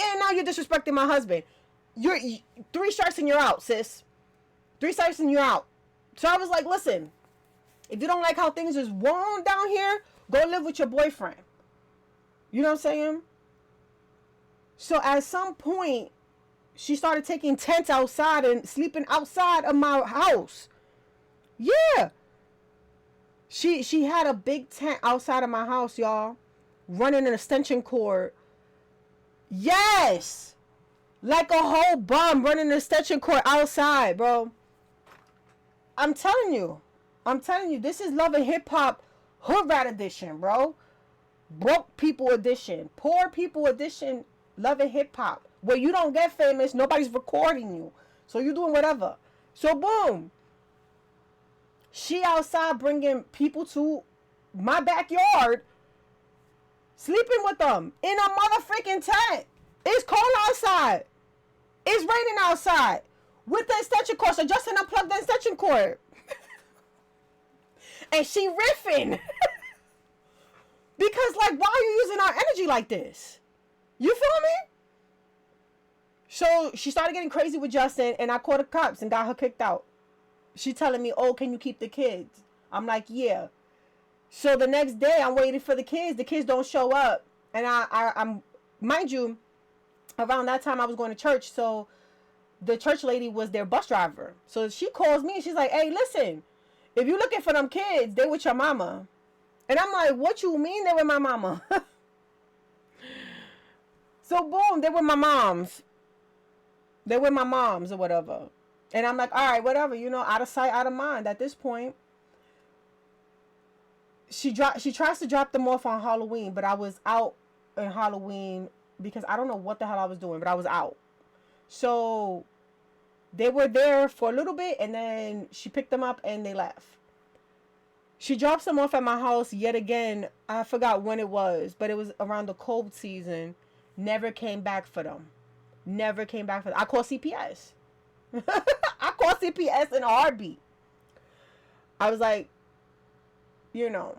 Speaker 1: And now you're disrespecting my husband. You're 3 strikes and you're out, sis. 3 strikes and you're out. So I was like, listen, if you don't like how things is warm down here, go live with your boyfriend. You know what I'm saying? So at some point, she started taking tents outside and sleeping outside of my house. Yeah. She had a big tent outside of my house, y'all. Running an extension cord. Yes. Like a whole bum running an extension cord outside, bro. I'm telling you, this is Love and Hip Hop Hood Rat Edition, bro. Broke people edition, poor people edition, Love and Hip Hop. Where you don't get famous, nobody's recording you. So you're doing whatever. So boom. She outside bringing people to my backyard, sleeping with them in a motherfucking tent. It's cold outside. It's raining outside. With the extension cord. So Justin unplugged the extension cord. And she riffing. Because, like, why are you using our energy like this? You feel me? So she started getting crazy with Justin, and I called the cops and got her kicked out. She telling me, oh, can you keep the kids? I'm like, yeah. So the next day, I'm waiting for the kids. The kids don't show up. And I'm, mind you, around that time I was going to church. So the church lady was their bus driver. So she calls me and she's like, hey, listen, if you're looking for them kids, they with your mama. And I'm like, what you mean they with my mama? So boom, they were my mom's. They were my mom's or whatever. And I'm like, all right, whatever, you know, out of sight, out of mind at this point. She tries to drop them off on Halloween, but I was out on Halloween because I don't know what the hell I was doing, but I was out. So they were there for a little bit and then she picked them up and they left. She drops them off at my house yet again. I forgot when it was, but it was around the cold season. Never came back for them. Never came back for them. I call CPS. I call CPS in a heartbeat. I was like, you know,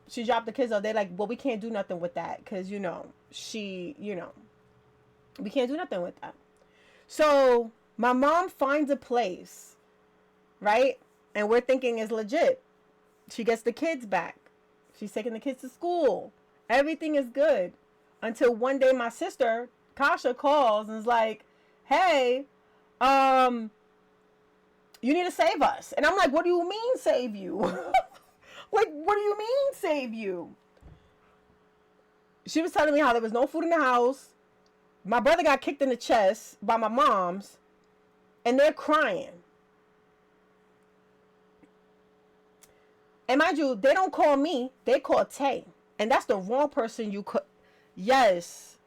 Speaker 1: she dropped the kids off. They're like, well, we can't do nothing with that because, you know, we can't do nothing with that. So my mom finds a place, right? And we're thinking it's legit. She gets the kids back. She's taking the kids to school. Everything is good. Until one day my sister, Kasha, calls and is like, hey, you need to save us. And I'm like, what do you mean save you? Like, what do you mean save you? She was telling me how there was no food in the house. My brother got kicked in the chest by my mom's. And they're crying. And mind you, they don't call me. They call Tay. And that's the wrong person you could. Yes.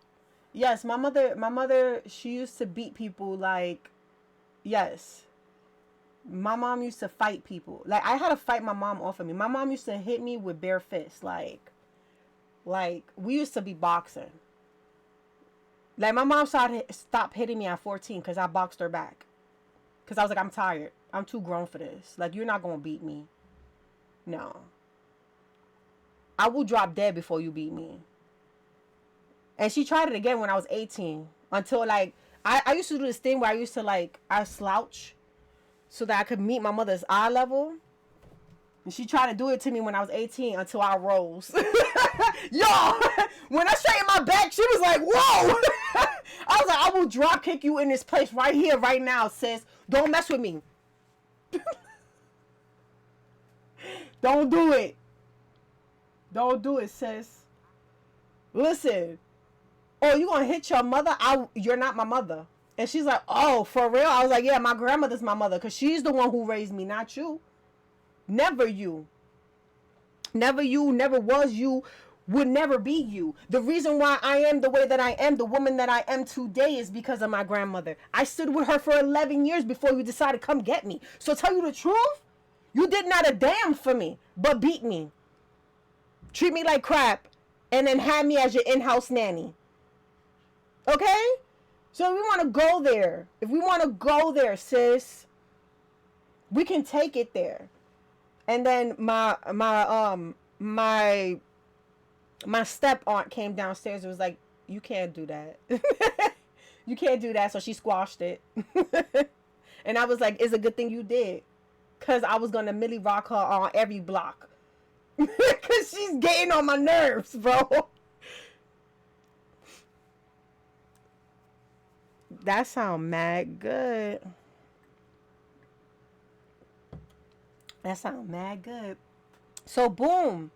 Speaker 1: Yes, my mother, she used to beat people like, yes. My mom used to fight people. Like, I had to fight my mom off of me. My mom used to hit me with bare fists. Like, we used to be boxing. Like, my mom stopped hitting me at 14 because I boxed her back. Because I was like, I'm tired. I'm too grown for this. Like, you're not going to beat me. No. I will drop dead before you beat me. And she tried it again when I was 18. Until, like, I used to do this thing where I used to, like, I slouch so that I could meet my mother's eye level. And she tried to do it to me when I was 18 until I rose. Yo, when I straightened my back, she was like, whoa. I was was like, I will drop kick you in this place right here, right now, sis. Don't mess with me. Don't do it. Don't do it, sis. Listen. Oh, you gonna hit your mother? You're not my mother. And she's like, oh, for real? I was like, yeah, my grandmother's my mother, because she's the one who raised me, not you. Never you. Never you, never was you, would never be you. The reason why I am the way that I am, the woman that I am today, is because of my grandmother. I stood with her for 11 years before you decided to come get me. So tell you the truth, you did not a damn for me, but beat me. Treat me like crap, and then have me as your in-house nanny. Okay? So we want to go there. If we want to go there, sis, we can take it there. And then my step aunt came downstairs and was like, you can't do that. You can't do that. So she squashed it. And I was like, it's a good thing you did, because I was going to Millie rock her on every block. Because she's getting on my nerves, bro. That sound mad good. That sound mad good. So boom.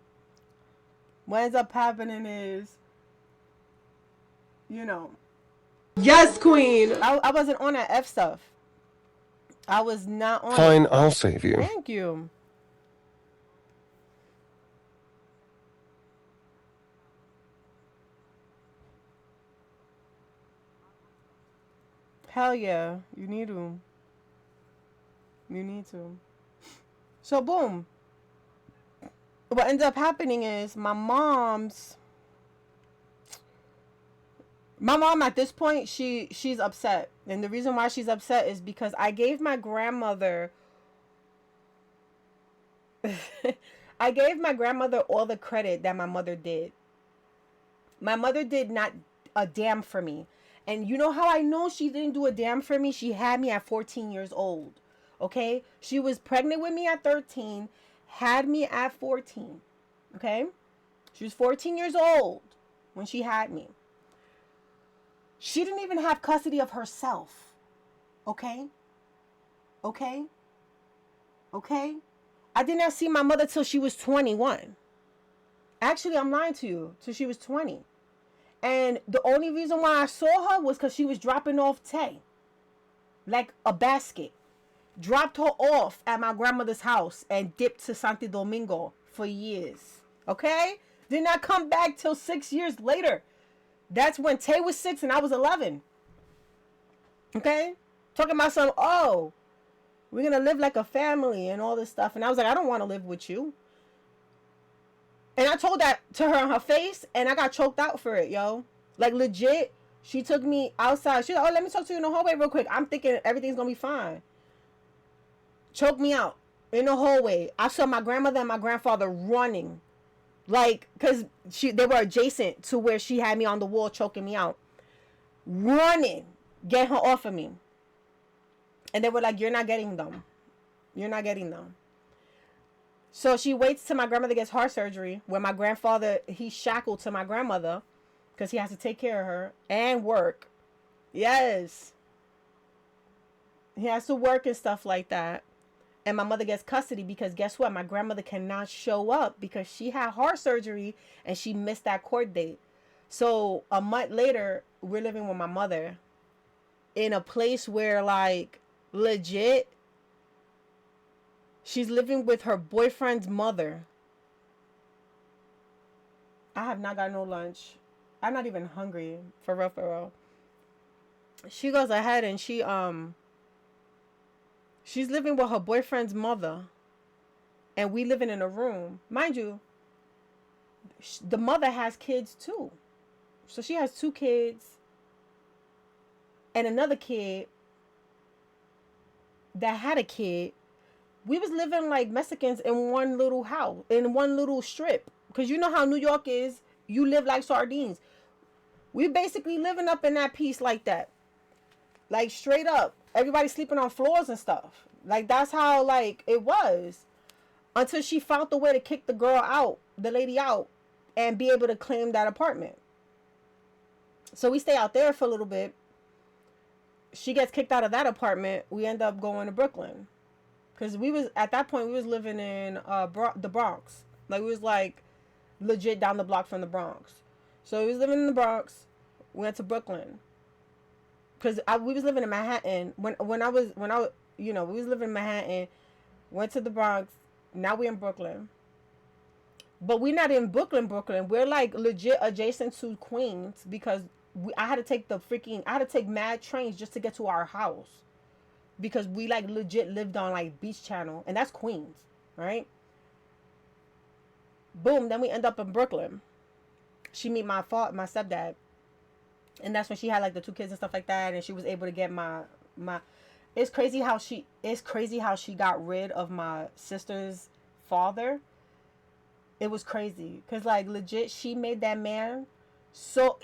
Speaker 1: What ends up happening is, you know. Yes, queen. I wasn't on that F stuff. I was not on
Speaker 2: Fine,
Speaker 1: it.
Speaker 2: I'll save you.
Speaker 1: Thank you. Hell yeah. You need to. You need to. So boom. What ends up happening is my mom at this point, she's upset. And the reason why she's upset is because I gave my grandmother I gave my grandmother all the credit that my mother did. My mother did not a damn for me. And you know how I know she didn't do a damn for me? She had me at 14 years old. Okay? She was pregnant with me at 13, had me at 14. Okay? She was 14 years old when she had me. She didn't even have custody of herself. Okay? Okay? Okay? I did not see my mother till she was 21. Actually, I'm lying to you. Till she was 20. And the only reason why I saw her was because she was dropping off Tay. Like a basket. Dropped her off at my grandmother's house and dipped to Santo Domingo for years. Okay? Did not come back till 6 years later. That's when Tay was 6 and I was 11. Okay? Talking about some, oh, we're going to live like a family and all this stuff. And I was like, I don't want to live with you. And I told that to her on her face, and I got choked out for it, yo. Like, legit, she took me outside. She's like, oh, let me talk to you in the hallway real quick. I'm thinking everything's going to be fine. Choked me out in the hallway. I saw my grandmother and my grandfather running. Like, because they were adjacent to where she had me on the wall choking me out. Running. Get her off of me. And they were like, you're not getting them. You're not getting them. So she waits till my grandmother gets heart surgery, where my grandfather, he's shackled to my grandmother because he has to take care of her and work. Yes. He has to work and stuff like that. And my mother gets custody because guess what? My grandmother cannot show up because she had heart surgery and she missed that court date. So a month later, we're living with my mother in a place where, like, legit, she's living with her boyfriend's mother. I have not got no lunch. I'm not even hungry. For real, for real. She goes ahead and she's living with her boyfriend's mother. And we living in a room. Mind you, the mother has kids too. So she has 2 kids. And another kid that had a kid. We was living like Mexicans in one little house, in one little strip. Because you know how New York is. You live like sardines. We basically living up in that piece like that. Like straight up. Everybody sleeping on floors and stuff. Like that's how like it was. Until she found the way to kick the girl out, the lady out, and be able to claim that apartment. So we stay out there for a little bit. she gets kicked out of that apartment. We end up going to Brooklyn. Because we was, at that point, we was living in the Bronx. Like, we was, like, legit down the block from the Bronx. So, we was living in the Bronx. We went to Brooklyn. Because we was living in Manhattan. When I was, we was living in Manhattan. Went to the Bronx. Now we in Brooklyn. But we're not in Brooklyn. We're, like, legit adjacent to Queens. Because I had to take mad trains just to get to our house. Because we, like, legit lived on, like, Beach Channel. And that's Queens. Right? Boom. Then we end up in Brooklyn. She meet my stepdad. And that's when she had, like, the 2 kids and stuff like that. And she was able to get my it's crazy how she got rid of my sister's father. It was crazy. Because, like, legit, she made that man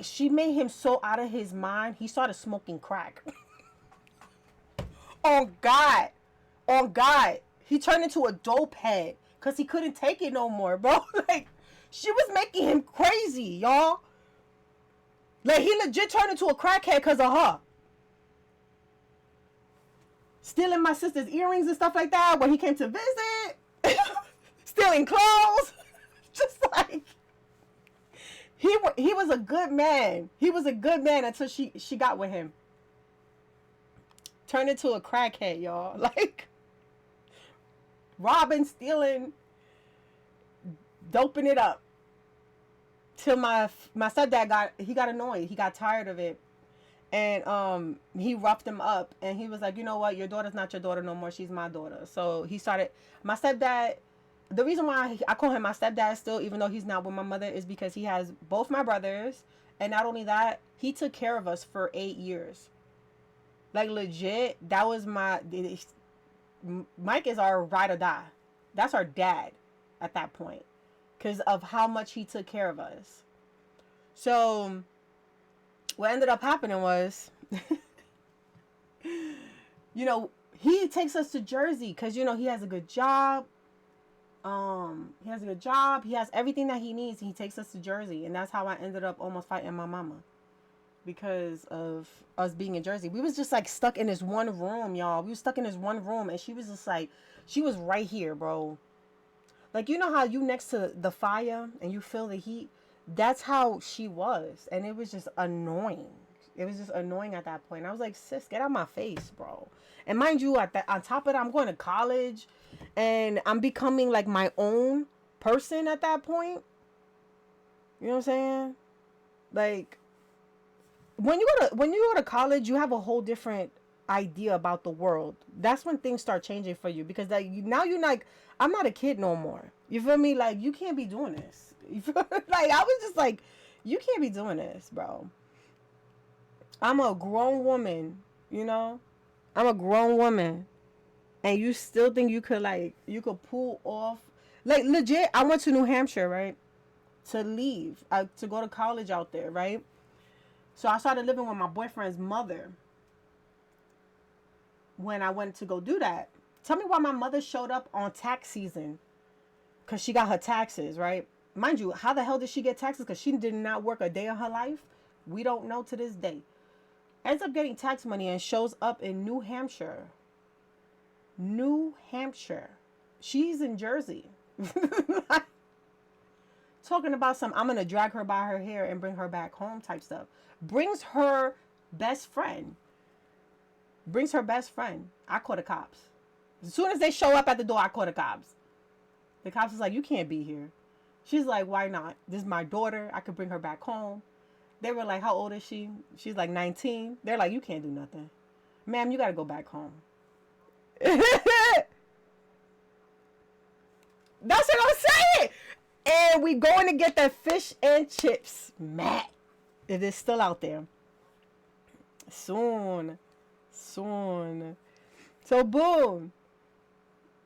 Speaker 1: she made him so out of his mind, he started smoking crack. On God. He turned into a dope head. Because he couldn't take it no more, bro. Like, she was making him crazy, y'all. Like, he legit turned into a crackhead because of her. Stealing my sister's earrings and stuff like that when he came to visit. Stealing clothes. Just like, he was a good man. He was a good man until she got with him. Turned into a crackhead, y'all. Like, robbing, stealing, doping it up. Till my stepdad got annoyed. He got tired of it. And he roughed him up. And he was like, you know what? Your daughter's not your daughter no more. She's my daughter. So he started... My stepdad... The reason why I call him my stepdad still, even though he's not with my mother, is because he has both my brothers. And not only that, he took care of us for 8 years. Like, legit, that was Mike is our ride or die. That's our dad at that point. Because of how much he took care of us. So, what ended up happening was, he takes us to Jersey. Because, he has a good job. He has everything that he needs. He takes us to Jersey. And that's how I ended up almost fighting my mama. Because of us being in Jersey. We was just, like, stuck in this one room, y'all. We was stuck in this one room. And she was just, like, she was right here, bro. Like, you know how you next to the fire and you feel the heat? That's how she was. And it was just annoying. It was just annoying at that point. I was like, sis, get out of my face, bro. And mind you, on top of that, I'm going to college. And I'm becoming, like, my own person at that point. You know what I'm saying? Like, when you go to college, you have a whole different idea about the world. That's when things start changing for you. Because, like, now you're like... I'm not a kid no more. You feel me? Like, you can't be doing this. You feel like, I was just like, you can't be doing this, bro. I'm a grown woman, I'm a grown woman. And you still think you could pull off. Like, legit, I went to New Hampshire, right? To leave. To go to college out there, right? So I started living with my boyfriend's mother. When I went to go do that. Tell me why my mother showed up on tax season. Because she got her taxes, right? Mind you, how the hell did she get taxes? Because she did not work a day of her life. We don't know to this day. Ends up getting tax money and shows up in New Hampshire. New Hampshire. She's in Jersey. Talking about I'm going to drag her by her hair and bring her back home type stuff. Brings her best friend. I call the cops. As soon as they show up at the door, I call the cops. The cops is like, you can't be here. She's like, why not? This is my daughter. I could bring her back home. They were like, how old is she? She's like 19. They're like, you can't do nothing. Ma'am, you got to go back home. That's what I'm saying. And we going to get that fish and chips. Matt. It is still out there. Soon. So, boom.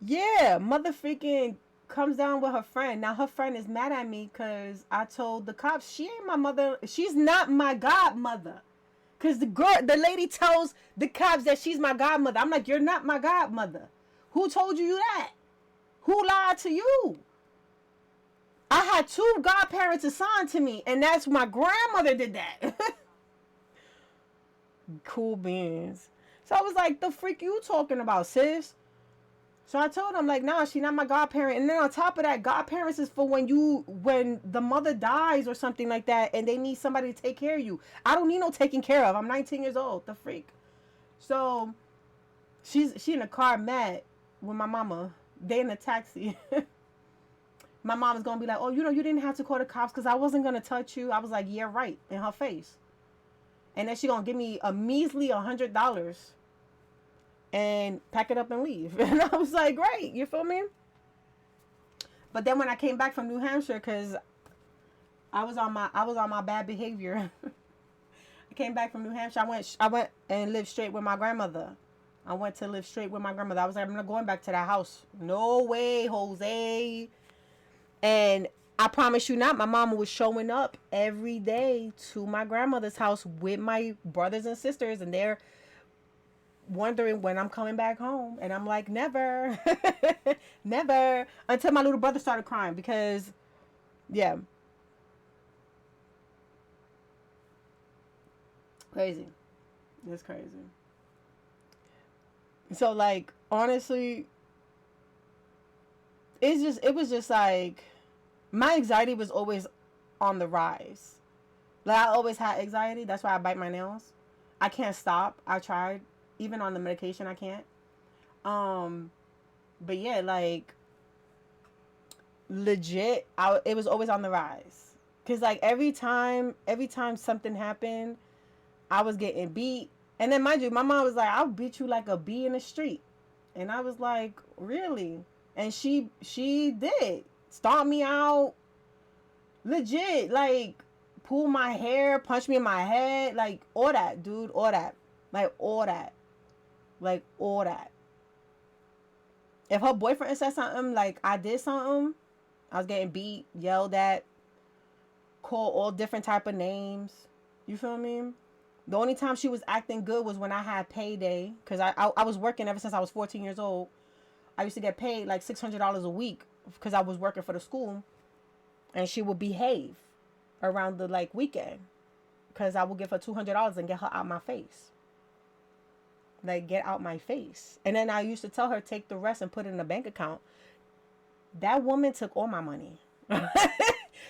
Speaker 1: Yeah, mother freaking comes down with her friend. Now, her friend is mad at me because I told the cops she ain't my mother. She's not my godmother. Because the lady tells the cops that she's my godmother. I'm like, you're not my godmother. Who told you that? Who lied to you? I had 2 godparents assigned to me, and that's my grandmother did that. Cool beans. So I was like, the freak you talking about, sis? So I told him, like, nah, she not my godparent. And then on top of that, godparents is for when the mother dies or something like that and they need somebody to take care of you. I don't need no taking care of. I'm 19 years old. The freak. So she in the car mad with my mama. They in a taxi. My mom is gonna be like, oh, you know, you didn't have to call the cops because I wasn't gonna touch you. I was like, yeah, right, in her face. And then she gonna give me a measly $100 and pack it up and leave. And I was like, great, you feel me? But then when I came back from New Hampshire, cause I was on my bad behavior. I came back from New Hampshire. I went and lived straight with my grandmother. I went to live straight with my grandmother. I was like, I'm not going back to that house. No way, Jose. And I promise you not, my mama was showing up every day to my grandmother's house with my brothers and sisters, and they're wondering when I'm coming back home. And I'm like, never, never, until my little brother started crying because, yeah. Crazy. It's crazy. So, like, honestly, it was just like, my anxiety was always on the rise. Like, I always had anxiety. That's why I bite my nails. I can't stop. I tried. Even on the medication, I can't. But yeah, like, legit, it was always on the rise. Because, like, every time something happened, I was getting beat. And then, mind you, my mom was like, I'll beat you like a bee in the street. And I was like, really? And she did. Stomp me out. Legit. Like, pull my hair, punch me in my head. Like, all that, dude. All that. Like, all that. Like, all that. If her boyfriend said something, like, I did something, I was getting beat, yelled at, called all different type of names. You feel me? The only time she was acting good was when I had payday. Because I was working ever since I was 14 years old. I used to get paid like $600 a week because I was working for the school. And she would behave around the, like, weekend. Because I would give her $200 and get her out my face. Like, get out my face. And then I used to tell her, take the rest and put it in a bank account. That woman took all my money.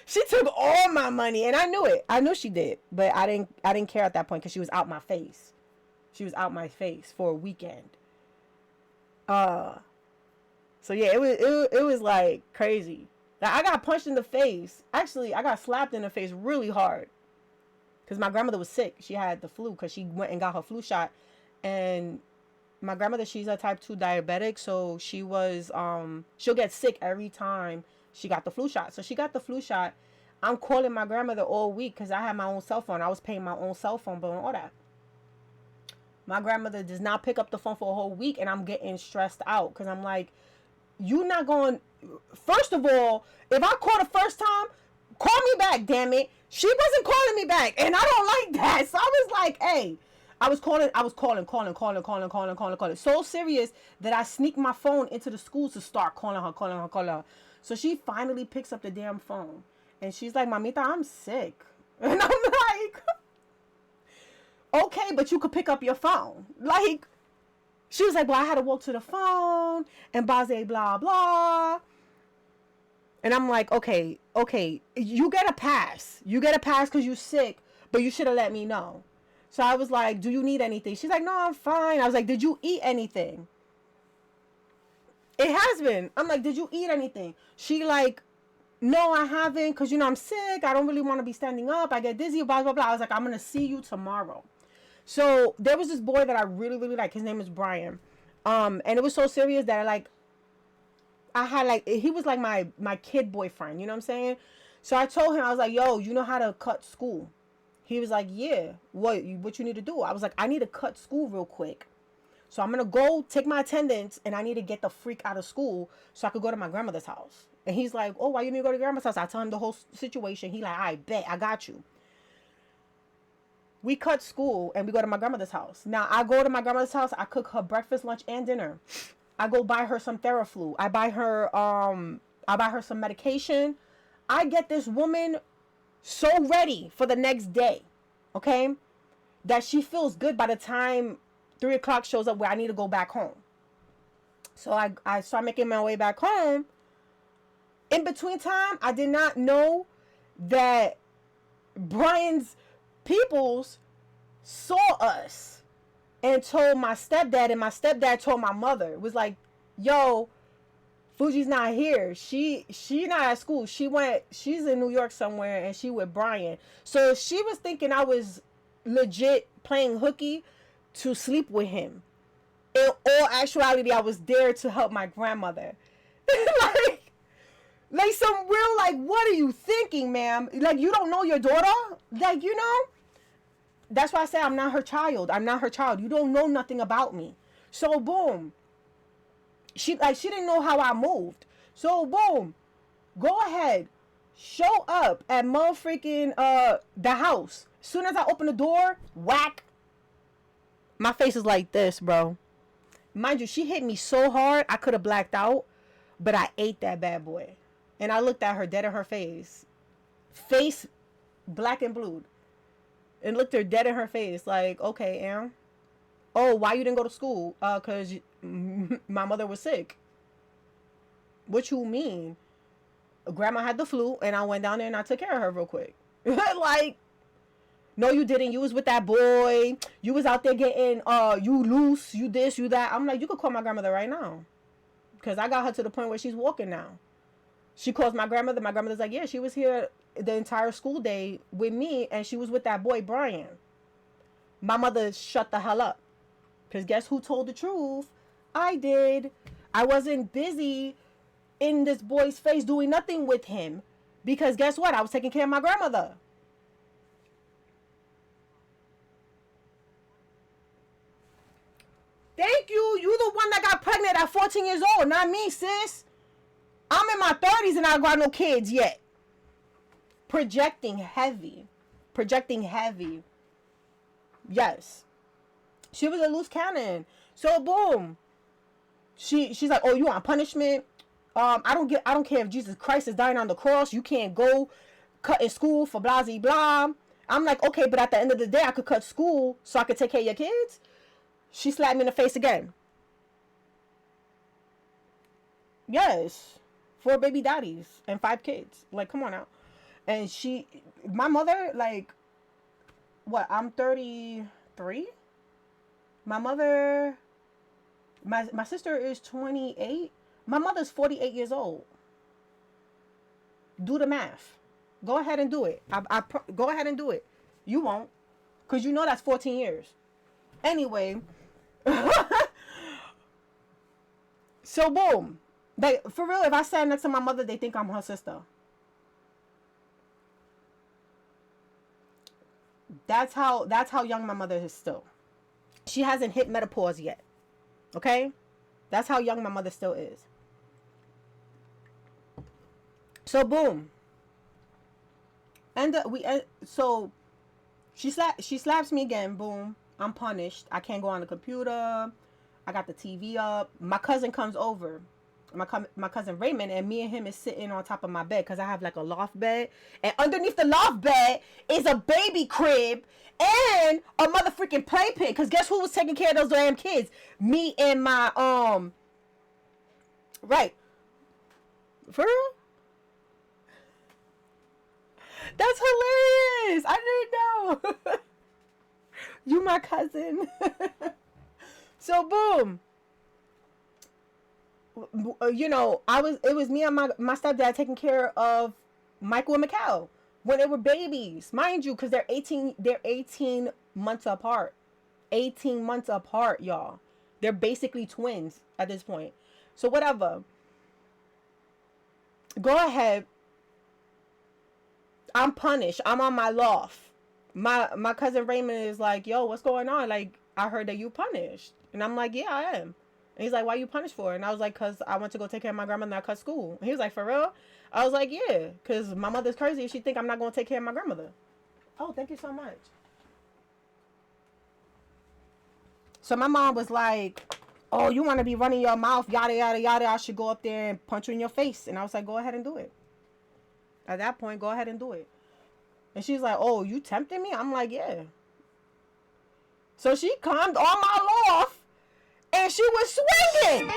Speaker 1: She took all my money, and I knew it. I knew she did, but I didn't care at that point because she was out my face. She was out my face for a weekend. So yeah, it was like crazy. Like, I got punched in the face. Actually, I got slapped in the face really hard because my grandmother was sick. She had the flu because she went and got her flu shot, and my grandmother, she's a type 2 diabetic, so she was she'll get sick every time she got the flu shot. So she got the flu shot. I'm calling my grandmother all week because I had my own cell phone. I was paying my own cell phone bill and all that. My grandmother does not pick up the phone for a whole week, and I'm getting stressed out because I'm like, you not going. First of all, if I call the first time, call me back, damn it. She wasn't calling me back, and I don't like that. So I was like, hey. I was calling, so serious that I sneaked my phone into the school to start calling her. So she finally picks up the damn phone. And she's like, Mamita, I'm sick. And I'm like, okay, but you could pick up your phone. Like, she was like, well, I had to walk to the phone and blah, blah. And I'm like, okay, you get a pass. You get a pass because you're sick, but you should have let me know. So I was like, do you need anything? She's like, no, I'm fine. I was like, did you eat anything? It has been. I'm like, did you eat anything? She like, no, I haven't, because, you know, I'm sick. I don't really want to be standing up. I get dizzy, blah, blah, blah. I was like, I'm going to see you tomorrow. So there was this boy that I really, really like. His name is Brian. And it was so serious that I had like, he was like my kid boyfriend. You know what I'm saying? So I told him, I was like, yo, you know how to cut school? He was like, yeah, what you need to do? I was like, I need to cut school real quick. So I'm going to go take my attendance and I need to get the freak out of school so I could go to my grandmother's house. And he's like, oh, why you need to go to grandma's house? I tell him the whole situation. He like, I bet, I got you. We cut school and we go to my grandmother's house. Now, I go to my grandmother's house. I cook her breakfast, lunch, and dinner. I go buy her some Theraflu. I buy her some medication. I get this woman so ready for the next day, okay? that she feels good by the time 3 o'clock shows up where I need to go back home. So I start making my way back home. In between time, I did not know that Brian's peoples saw us and told my stepdad, and my stepdad told my mother. It was like, yo, Fuji's not here. She not at school. She's in New York somewhere, and she with Brian. So she was thinking I was legit playing hooky to sleep with him. In all actuality, I was there to help my grandmother. like some real, like, what are you thinking, ma'am? Like, you don't know your daughter? Like, you know? That's why I say I'm not her child. I'm not her child. You don't know nothing about me. So boom. She didn't know how I moved. So boom. Go ahead. Show up at motherfucking the house. Soon as I open the door, whack. My face is like this, bro. Mind you, she hit me so hard I could have blacked out, but I ate that bad boy. And I looked at her dead in her face. Face black and blue. And looked her dead in her face like, okay, Am. Oh, why you didn't go to school? Cause my mother was sick. What you mean? Grandma had the flu, and I went down there and I took care of her real quick. Like, no, you didn't. You was with that boy. You was out there getting, you loose, you this, you that. I'm like, you could call my grandmother right now. Because I got her to the point where she's walking now. She calls my grandmother. My grandmother's like, yeah, she was here the entire school day with me, and she was with that boy, Brian. My mother shut the hell up. Because guess who told the truth? I did. I wasn't busy in this boy's face doing nothing with him. Because guess what? I was taking care of my grandmother. Thank you. You the one that got pregnant at 14 years old. Not me, sis. I'm in my 30s and I got no kids yet. Projecting heavy. Projecting heavy. Yes. She was a loose cannon. So boom. She's like, oh, you want punishment? I don't care if Jesus Christ is dying on the cross. You can't go cut in school for blah blah blah. I'm like, okay, but at the end of the day, I could cut school so I could take care of your kids. She slapped me in the face again. Yes. 4 baby daddies and 5 kids. Like, come on out. And my mother, like, what? I'm 33. My mother, my sister is 28. My mother's 48 years old. Do the math. Go ahead and do it. Go ahead and do it. You won't. Because you know that's 14 years. Anyway. So, boom. Like, for real, if I stand next to my mother, they think I'm her sister. That's how young my mother is still. She hasn't hit menopause yet. Okay? That's how young my mother still is. So boom. And so she slaps me again. Boom. I'm punished. I can't go on the computer. I got the TV up. My cousin comes over. My cousin Raymond, and me and him is sitting on top of my bed because I have like a loft bed, and underneath the loft bed is a baby crib and a motherfucking playpen. Because guess who was taking care of those damn kids? Me and my right. For real? That's hilarious. I didn't know. You my cousin. So boom. You know, it was me and my stepdad taking care of Michael and Mikkel when they were babies, mind you, because they're 18 months apart. 18 months apart, y'all. They're basically twins at this point. So whatever. Go ahead. I'm punished. I'm on my loft. My cousin Raymond is like, yo, what's going on? Like, I heard that you punished. And I'm like, yeah, I am. And he's like, why you punished for it? And I was like, because I went to go take care of my grandmother and I cut school. And he was like, for real? I was like, yeah, because my mother's crazy if she think I'm not going to take care of my grandmother. Oh, thank you so much. So my mom was like, oh, you want to be running your mouth, yada, yada, yada. I should go up there and punch you in your face. And I was like, go ahead and do it. At that point, go ahead and do it. And she's like, oh, you tempting me? I'm like, yeah. So she climbed on my loft and she was swinging.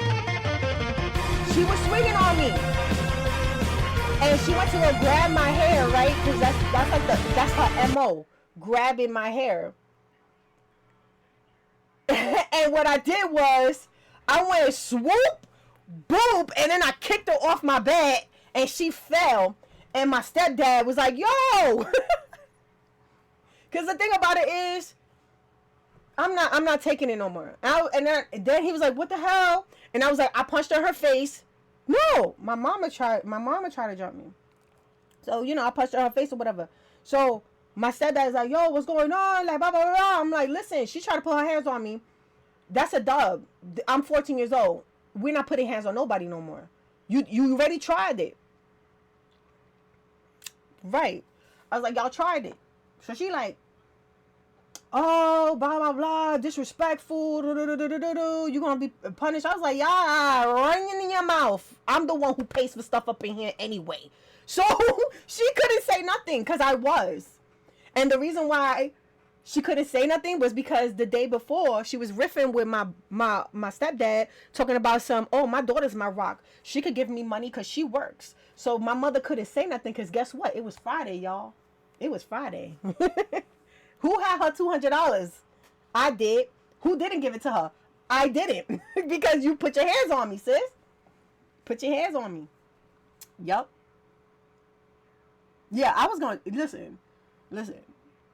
Speaker 1: She was swinging on me. And she went to go grab my hair, right? Because that's her MO, grabbing my hair. And what I did was I went swoop, boop, and then I kicked her off my bed and she fell. And my stepdad was like, yo. Because the thing about it is, I'm not taking it no more. And then he was like, what the hell? And I was like, I punched her in her face. No, my mama tried to jump me. So, you know, I punched her in her face or whatever. So my stepdad's like, yo, what's going on? Like, blah, blah, blah. I'm like, listen, she tried to put her hands on me. That's a dub. I'm 14 years old. We're not putting hands on nobody no more. You already tried it. Right. I was like, y'all tried it. So she like, oh, blah, blah, blah, disrespectful, you're going to be punished. I was like, yeah, ringing in your mouth. I'm the one who pays for stuff up in here anyway. So she couldn't say nothing because I was. And the reason why she couldn't say nothing was because the day before she was riffing with my stepdad, talking about my daughter's my rock. She could give me money because she works. So my mother couldn't say nothing because guess what? It was Friday, y'all. It was Friday. Who had her $200? I did. Who didn't give it to her? I didn't. Because you put your hands on me, sis. Put your hands on me. Yup. Yeah, I was going to... Listen.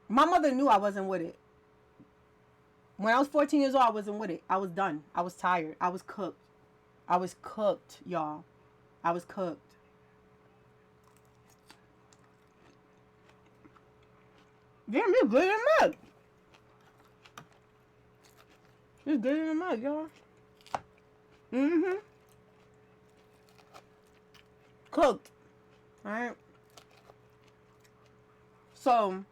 Speaker 1: My mother knew I wasn't with it. When I was 14 years old, I wasn't with it. I was done. I was tired. I was cooked. I was cooked, y'all. I was cooked. Damn, it's good in the mug. It's good in the mug, y'all. Mm-hmm. Cooked. Alright. So,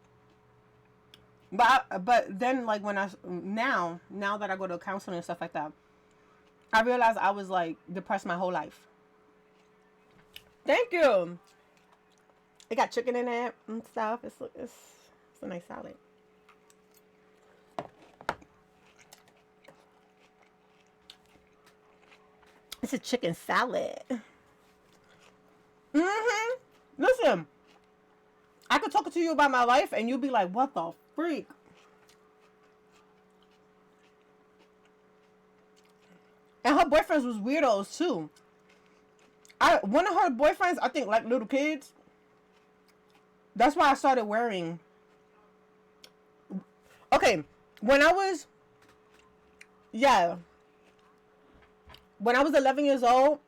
Speaker 1: but then, like, when now that I go to counseling and stuff like that, I realized I was, like, depressed my whole life. Thank you. It got chicken in it and stuff. It's a nice salad. It's a chicken salad. Mm-hmm. Listen, I could talk to you about my life and you'll be like, what the freak? And her boyfriends was weirdos too. One of her boyfriends, I think, like little kids. That's why I started wearing. Okay, when I was 11 years old.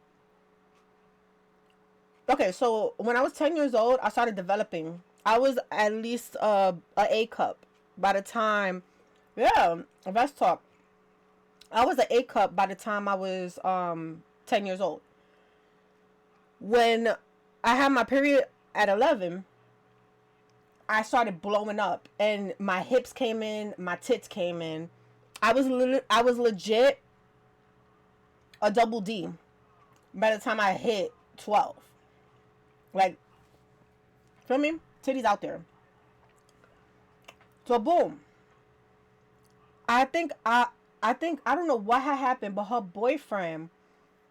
Speaker 1: Okay, so when I was 10 years old, I started developing. I was at least a A cup by the time. Yeah, let's talk. I was an A cup by the time I was 10 years old. When I had my period at 11, I started blowing up and my hips came in, my tits came in. I was legit a double D by the time I hit 12. Like, feel me? Titties out there. So boom. I don't know what had happened, but her boyfriend,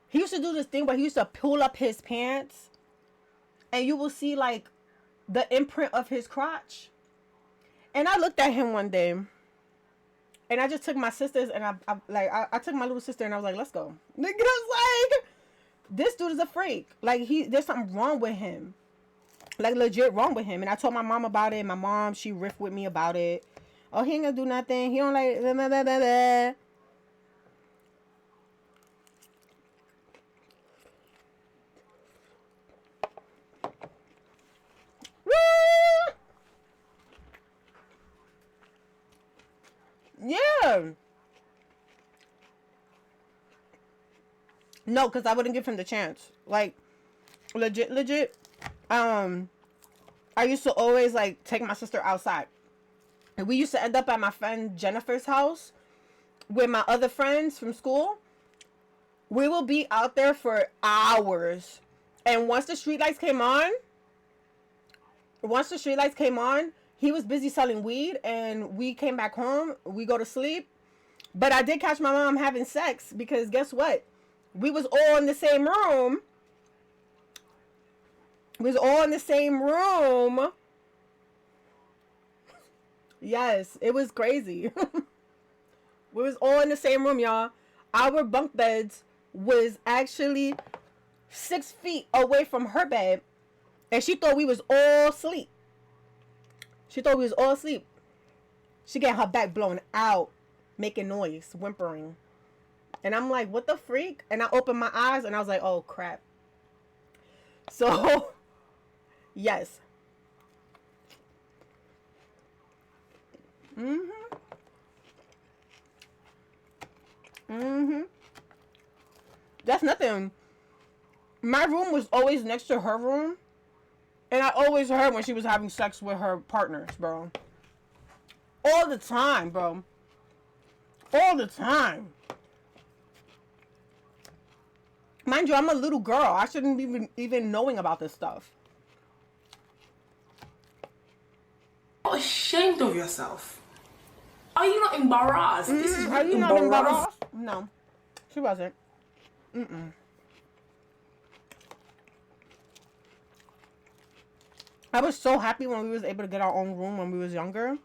Speaker 1: he used to do this thing where he used to pull up his pants and you will see like the imprint of his crotch. And I looked at him one day and I just took my sisters and I took my little sister and I was like, let's go. Nigga, like, this dude is a freak. Like, there's something wrong with him. Like, legit wrong with him. And I told my mom about it. My mom, she riffed with me about it. Oh, he ain't gonna do nothing. He don't like blah, blah, blah, blah, blah. Yeah. No, because I wouldn't give him the chance. Like, legit. I used to always, like, take my sister outside. And we used to end up at my friend Jennifer's house with my other friends from school. We will be out there for hours. And once the streetlights came on, he was busy selling weed, and we came back home. We go to sleep. But I did catch my mom having sex because guess what? We was all in the same room. We was all in the same room. Yes, it was crazy. We was all in the same room, y'all. Our bunk beds was actually 6 feet away from her bed, and she thought we was all asleep. She thought we was all asleep. She got her back blown out, making noise, whimpering. And I'm like, what the freak? And I opened my eyes and I was like, oh crap. So, yes. That's nothing. My room was always next to her room. And I always heard when she was having sex with her partners, bro. All the time, bro. All the time. Mind you, I'm a little girl. I shouldn't even knowing about this stuff.
Speaker 7: Not ashamed of yourself. Are you not embarrassed? This is
Speaker 1: Are
Speaker 7: really
Speaker 1: you not
Speaker 7: embarrassing.
Speaker 1: embarrassed? No, she wasn't. I was so happy when we was able to get our own room when we was younger,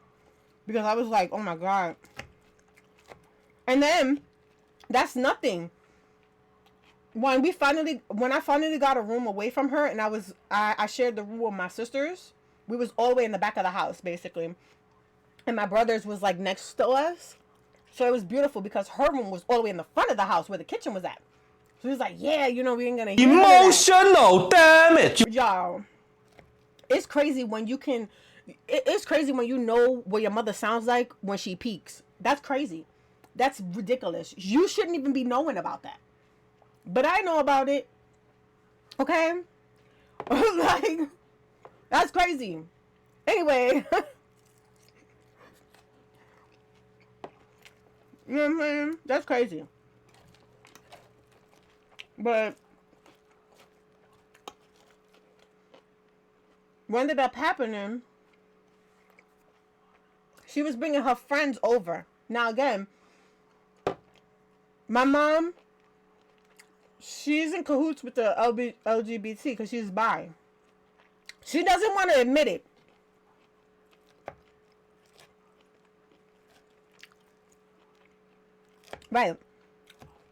Speaker 1: because I was like, oh my god. And then that's nothing. When I finally got a room away from her, and I shared the room with my sisters. We was all the way in the back of the house, basically, and my brothers was like next to us. So it was beautiful because her room was all the way in the front of the house where the kitchen was at. So he was like, yeah, you know, we ain't gonna hear
Speaker 8: Emotional damage.
Speaker 1: y'all. It's crazy when you can. It's crazy when you know what your mother sounds like when she peaks. That's crazy. That's ridiculous. You shouldn't even be knowing about that. But I know about it. Okay? Like, that's crazy. Anyway. You know what I'm saying? That's crazy. But what ended up happening, she was bringing her friends over. Now again, my mom, she's in cahoots with the LGBT because she's bi. She doesn't want to admit it. Right.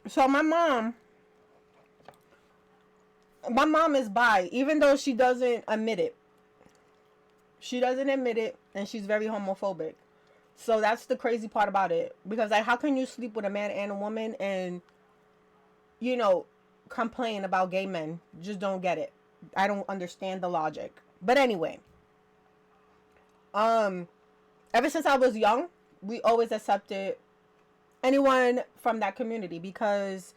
Speaker 1: So my mom is bi, even though she doesn't admit it. She doesn't admit it, and she's very homophobic. So that's the crazy part about it. Because, like, how can you sleep with a man and a woman and, you know, complain about gay men? Just don't get it. I don't understand the logic. But anyway. Ever since I was young, we always accepted anyone from that community because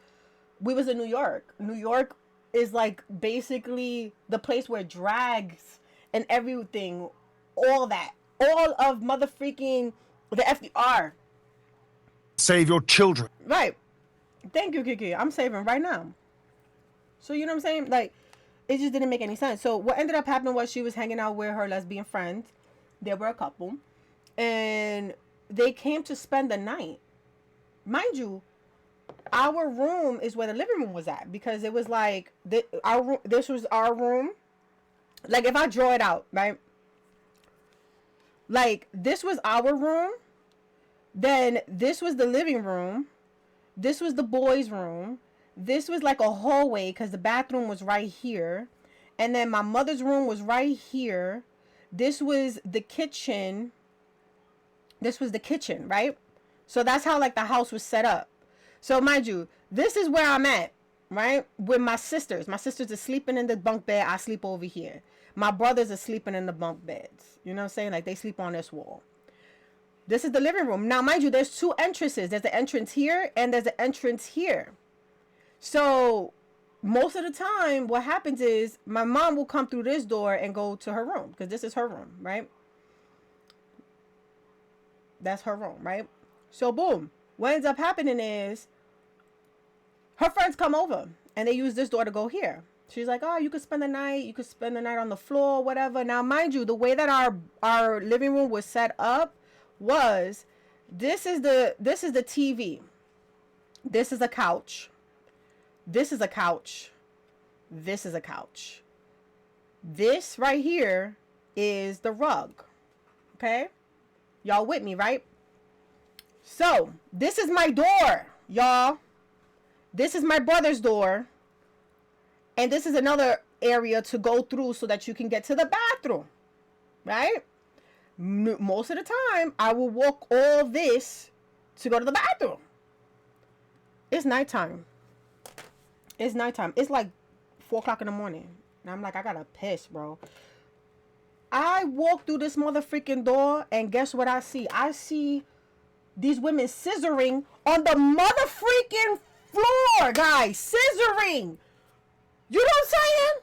Speaker 1: we was in New York. New York is like basically the place where drags and everything, all of mother freaking the FDR.
Speaker 8: Save your children.
Speaker 1: Right. Thank you, Kiki. I'm saving right now. So you know what I'm saying? Like, it just didn't make any sense. So what ended up happening was she was hanging out with her lesbian friends. There were a couple. And they came to spend the night. Mind you, our room is where the living room was at because it was like this was our room. Like if I draw it out, right? Like this was our room, then this was the living room, this was the boys' room, this was like a hallway because the bathroom was right here, and then my mother's room was right here. This was the kitchen. This was the kitchen, right? So that's how like the house was set up. So mind you, this is where I'm at, right? With my sisters. My sisters are sleeping in the bunk bed. I sleep over here. My brothers are sleeping in the bunk beds. You know what I'm saying? Like they sleep on this wall. This is the living room. Now, mind you, there's two entrances. There's the entrance here and there's the entrance here. So most of the time, what happens is my mom will come through this door and go to her room because this is her room, right? That's her room, right? So boom. What ends up happening is her friends come over and they use this door to go here. She's like, oh, you could spend the night. You could spend the night on the floor, whatever. Now, mind you, the way that our living room was set up was this is the TV. This is a couch. This is a couch. This is a couch. This right here is the rug. Okay? Y'all with me, right? So, this is my door, y'all. This is my brother's door. And this is another area to go through so that you can get to the bathroom. Right? Most of the time, I will walk all this to go to the bathroom. It's nighttime. It's nighttime. It's like 4 o'clock in the morning. And I'm like, I gotta piss, bro. I walk through this motherfucking door, and guess what I see? I see these women scissoring on the motherfucking floor, guys. Scissoring. You know what I'm saying?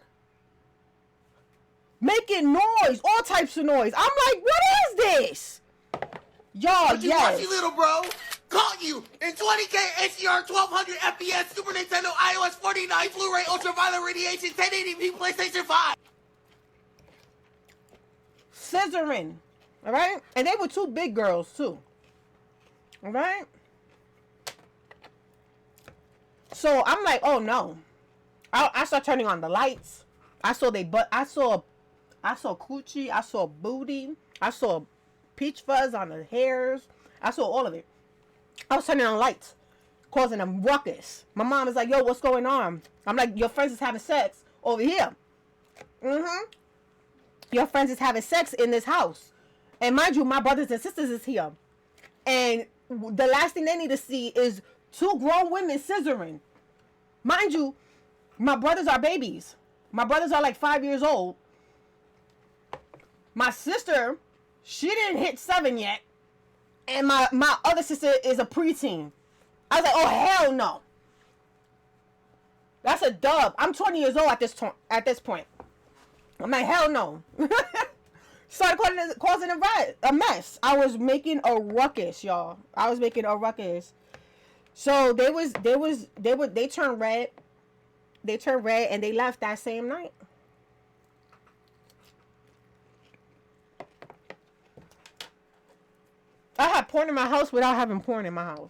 Speaker 1: Making noise, all types of noise. I'm like, what is this? Y'all, yes.
Speaker 9: You little bro. Caught you in 20K HDR 1200 FPS Super Nintendo iOS 49 Blu-ray Ultraviolet Radiation 1080p PlayStation 5.
Speaker 1: Scissoring. All right? And they were 2 big girls, too. All right? So I'm like, oh no. I start turning on the lights. I saw coochie. I saw booty. I saw peach fuzz on the hairs. I saw all of it. I was turning on lights, causing a ruckus. My mom is like, yo, what's going on? I'm like, your friends is having sex over here. Your friends is having sex in this house. And mind you, my brothers and sisters is here. And the last thing they need to see is 2 grown women scissoring. Mind you, my brothers are babies. My brothers are like 5 years old. My sister, she didn't hit 7 yet. And my other sister is a preteen. I was like, oh, hell no. That's a dub. I'm 20 years old at this point. I'm like, hell no. Started causing a mess. I was making a ruckus, y'all. I was making a ruckus. So they turned red. They turned red and they left that same night. I had porn in my house without having porn in my house.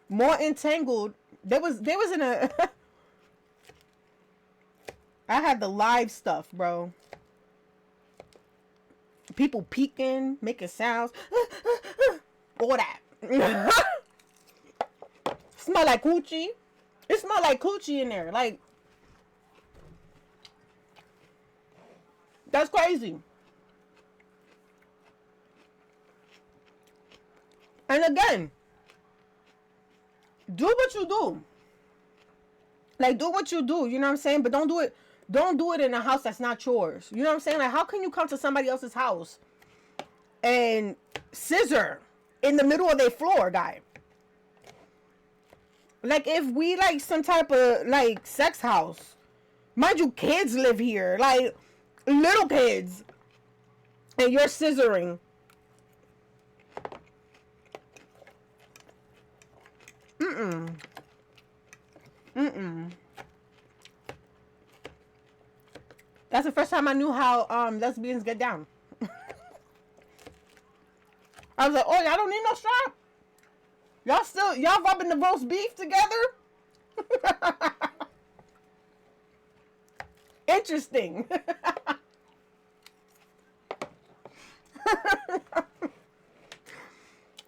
Speaker 1: More entangled. There was in a I had the live stuff, bro. People peeking, making sounds. All that. Smell like coochie. It smelled like coochie in there. Like, that's crazy. And again, do what you do. Like, do what you do. You know what I'm saying? But don't do it in a house that's not yours. You know what I'm saying? Like, how can you come to somebody else's house and scissor in the middle of their floor, guy? Like, if we like some type of like sex house, mind you, kids live here, like little kids, and you're scissoring. That's the first time I knew how lesbians get down. I was like, oh, y'all don't need no strap? Y'all rubbing the roast beef together? Interesting.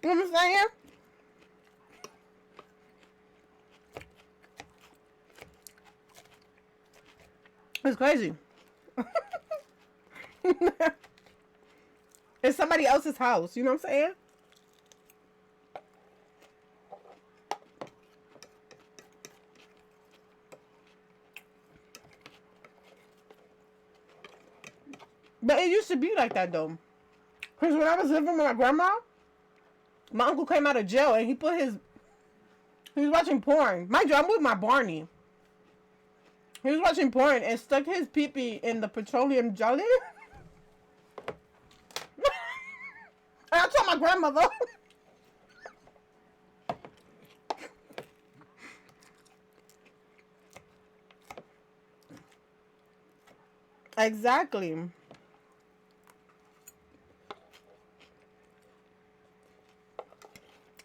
Speaker 1: You know what I'm saying? It's crazy. It's somebody else's house. You know what I'm saying? But it used to be like that, though. Because when I was living with my grandma, my uncle came out of jail and he was watching porn. Mind you, I'm with my Barney. He was watching porn and stuck his pee-pee in the petroleum jelly. And I told my grandmother. Exactly.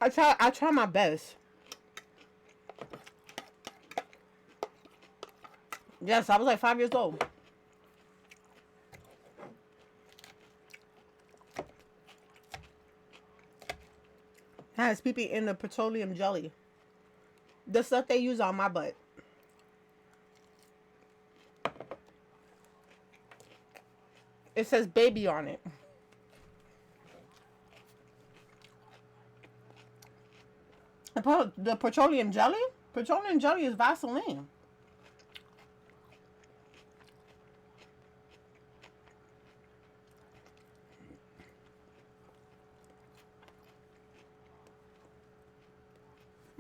Speaker 1: I try my best. Yes, I was like 5 years old. Has pee-pee in the petroleum jelly. The stuff they use on my butt. It says baby on it. The petroleum jelly? Petroleum jelly is Vaseline.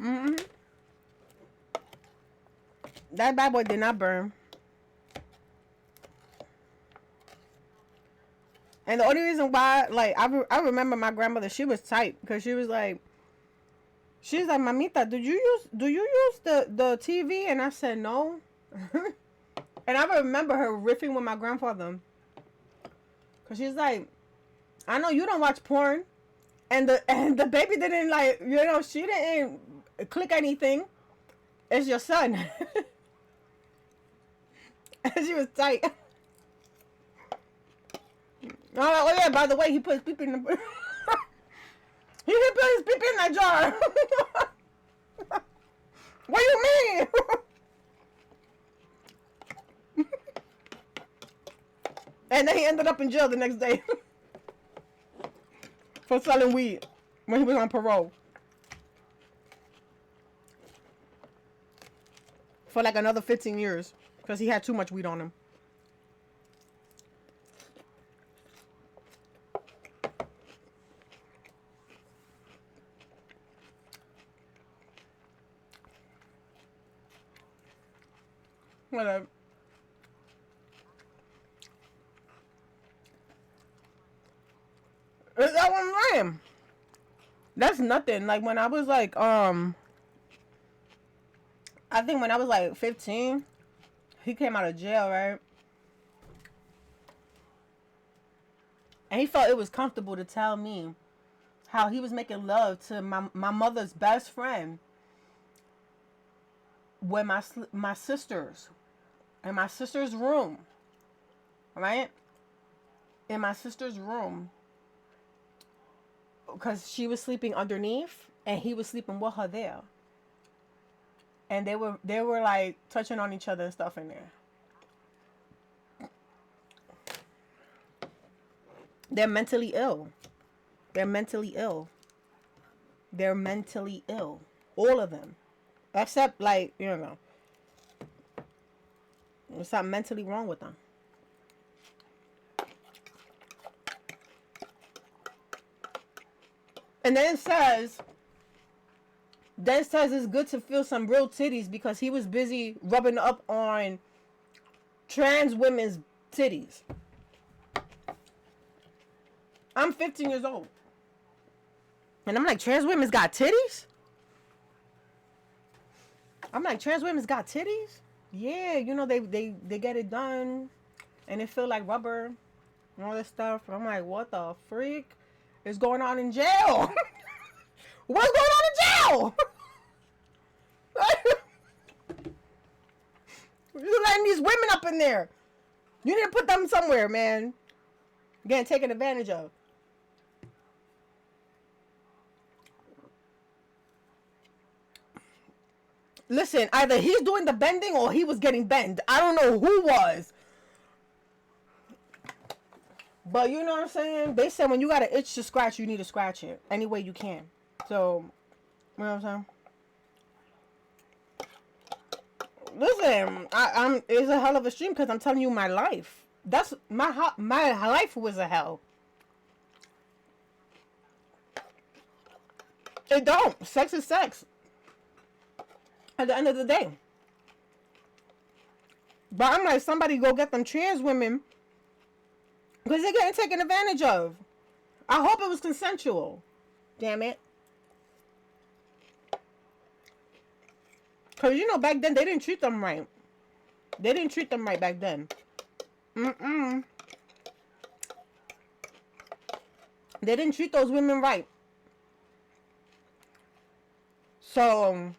Speaker 1: Mm-hmm. That bad boy did not burn. And the only reason why, like, I remember my grandmother, she was tight because she's like, Mamita, do you use the TV? And I said no. And I remember her riffing with my grandfather because she's like, I know you don't watch porn, and the baby didn't, like, she didn't click anything. It's your son. And she was tight. Oh yeah, by the way, he put his pee in the he put his pee in that jar. What do you mean? And then he ended up in jail the next day for selling weed when he was on parole for like another 15 years because he had too much weed on him. Whatever. That one lame. That's nothing. Like when I was like, I think when I was like 15, he came out of jail, right? And he felt it was comfortable to tell me how he was making love to my mother's best friend with my sisters in my sister's room, right? In my sister's room, because she was sleeping underneath and he was sleeping with her there, and they were like touching on each other and stuff in there. They're mentally ill. They're mentally ill. They're mentally ill. All of them. Except, like, there's something mentally wrong with them. And then it says it's good to feel some real titties because he was busy rubbing up on trans women's titties. I'm 15 years old. And I'm like, trans women's got titties? I'm like, trans women's got titties? Yeah, they get it done and it feel like rubber and all this stuff. I'm like, what the freak is going on in jail? What's going on in jail? You're letting these women up in there. You need to put them somewhere, man. Getting taken advantage of. Listen, either he's doing the bending or he was getting bent. I don't know who was. But you know what I'm saying? They said when you got an itch to scratch, you need to scratch it any way you can. So, you know what I'm saying? Listen, it's a hell of a stream because I'm telling you my life. That's my life was a hell. It don't. Sex is sex. At the end of the day. But I'm like, somebody go get them trans women because they're getting taken advantage of. I hope it was consensual. Damn it. Because, you know, back then they didn't treat them right. They didn't treat them right back then. Mm-mm. They didn't treat those women right. So,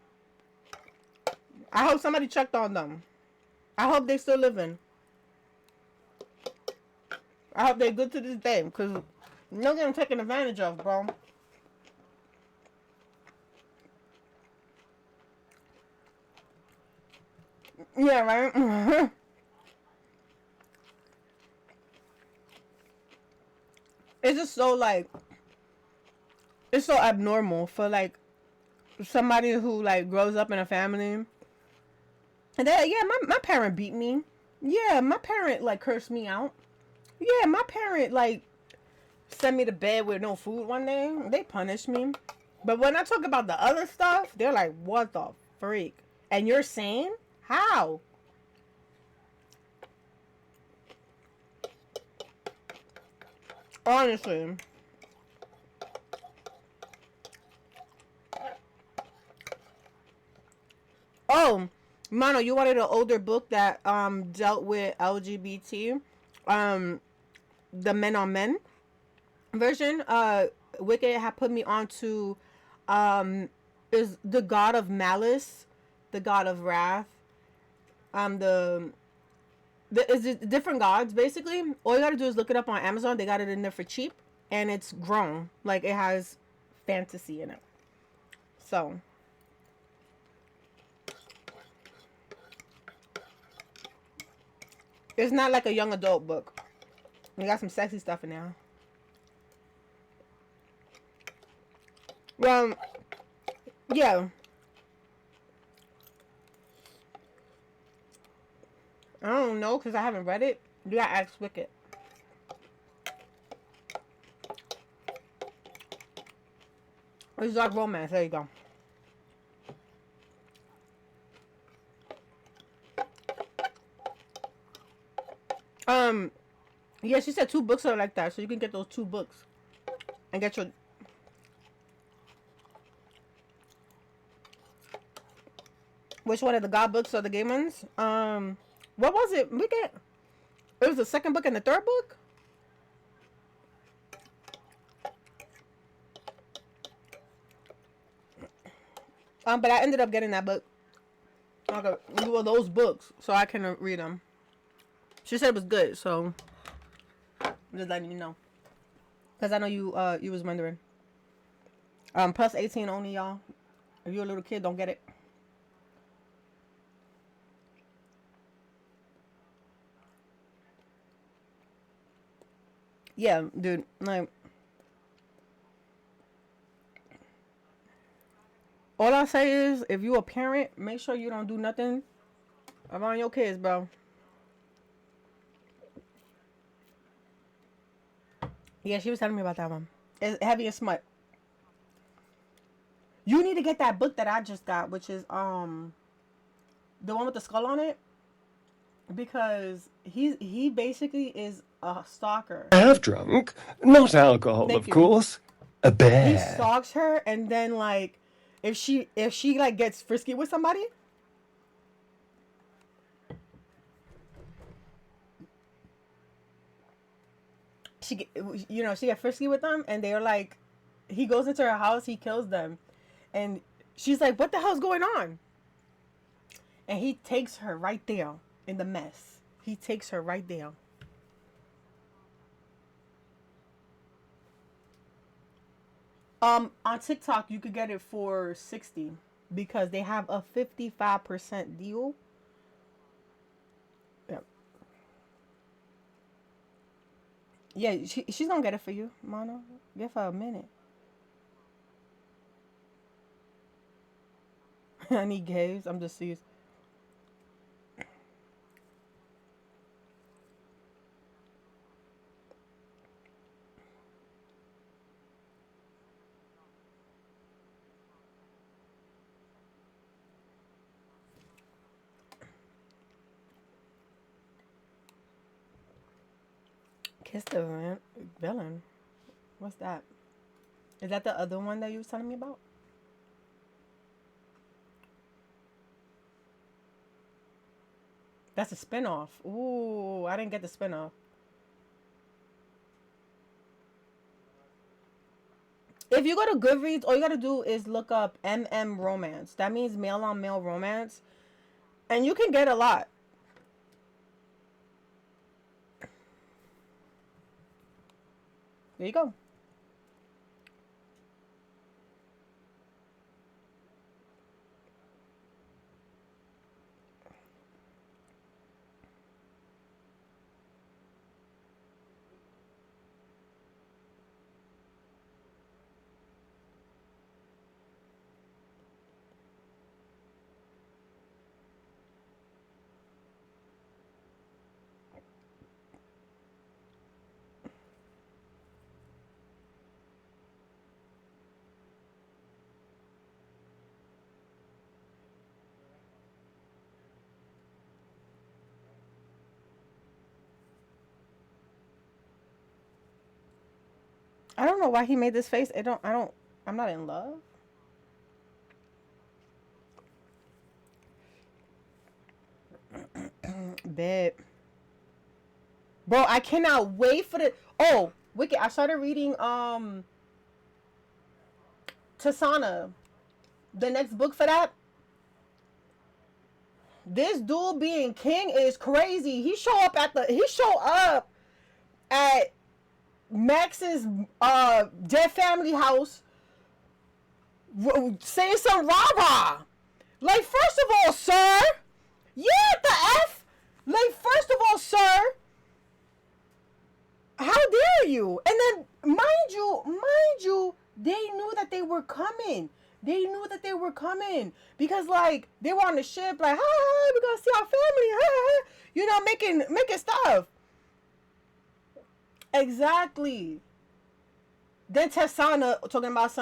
Speaker 1: I hope somebody checked on them. I hope they still living. I hope they're good to this day. Because they're getting taken advantage of, bro. Yeah, right? It's just so, like, it's so abnormal for, like, somebody who, like, grows up in a family. And they're like, yeah, my parent beat me. Yeah, my parent, like, cursed me out. Yeah, my parent, like, sent me to bed with no food one day. They punished me. But when I talk about the other stuff, they're like, what the freak? And you're sane? How? Honestly. Oh, Mano, you wanted an older book that dealt with LGBT, um, the Men on Men version. Wicked had put me on to is the God of Malice, the God of Wrath, the is it different gods basically. All you gotta do is look it up on Amazon. They got it in there for cheap, and it's grown. Like it has fantasy in it. So it's not like a young adult book. You got some sexy stuff in there. Well, yeah. I don't know because I haven't read it. You gotta ask Wicked. It's dark romance. There you go. Um, yeah, she said 2 books are like that, so you can get those 2 books and get your. Which one of the God books or the gay ones? What was it? We get. It was the second book and the third book. But I ended up getting that book. Okay, well, those books, so I can read them. She said it was good, so I'm just letting you know. Cause I know you was wondering. Plus 18 only, y'all. If you're a little kid, don't get it. Yeah, dude. Like, all I say is, if you a parent, make sure you don't do nothing around your kids, bro. Yeah, she was telling me about that one. It's heavy and smut. You need to get that book that I just got, which is the one with the skull on it, because he basically is a stalker.
Speaker 8: I have drunk. Not alcohol,
Speaker 1: Thank
Speaker 8: of
Speaker 1: you.
Speaker 8: course. A
Speaker 1: He
Speaker 8: bear.
Speaker 1: stalks her, and then like, if she like gets frisky with somebody, she get frisky with them, and they're like, he goes into her house, he kills them, and she's like, what the hell's going on? And he takes her right there in the mess. He takes her right there. On TikTok you could get it for 60 because they have a 55% deal. Yeah, yeah, she's gonna get it for you, Mono. Give her a minute. I need gays. I'm just serious. Kiss the villain. What's that? Is that the other one that you was telling me about? That's a spinoff. Ooh, I didn't get the spinoff. If you go to Goodreads, all you gotta do is look up MM romance. That means male on male romance, and you can get a lot. There you go. I don't know why he made this face. I'm not in love. Babe. Bro, I cannot wait for the. Oh, Wicked. I started reading Tasana. The next book for that. This dude being king is crazy. He show up at Max's dead family house saying some rah-rah. Like, first of all, sir. Yeah, the F. Like, first of all, sir. How dare you? And then, mind you, they knew that they were coming. They knew that they were coming. Because, like, they were on the ship, like, hi, we're going to see our family. Hi. You know, making stuff. Exactly. Then Tessana talking about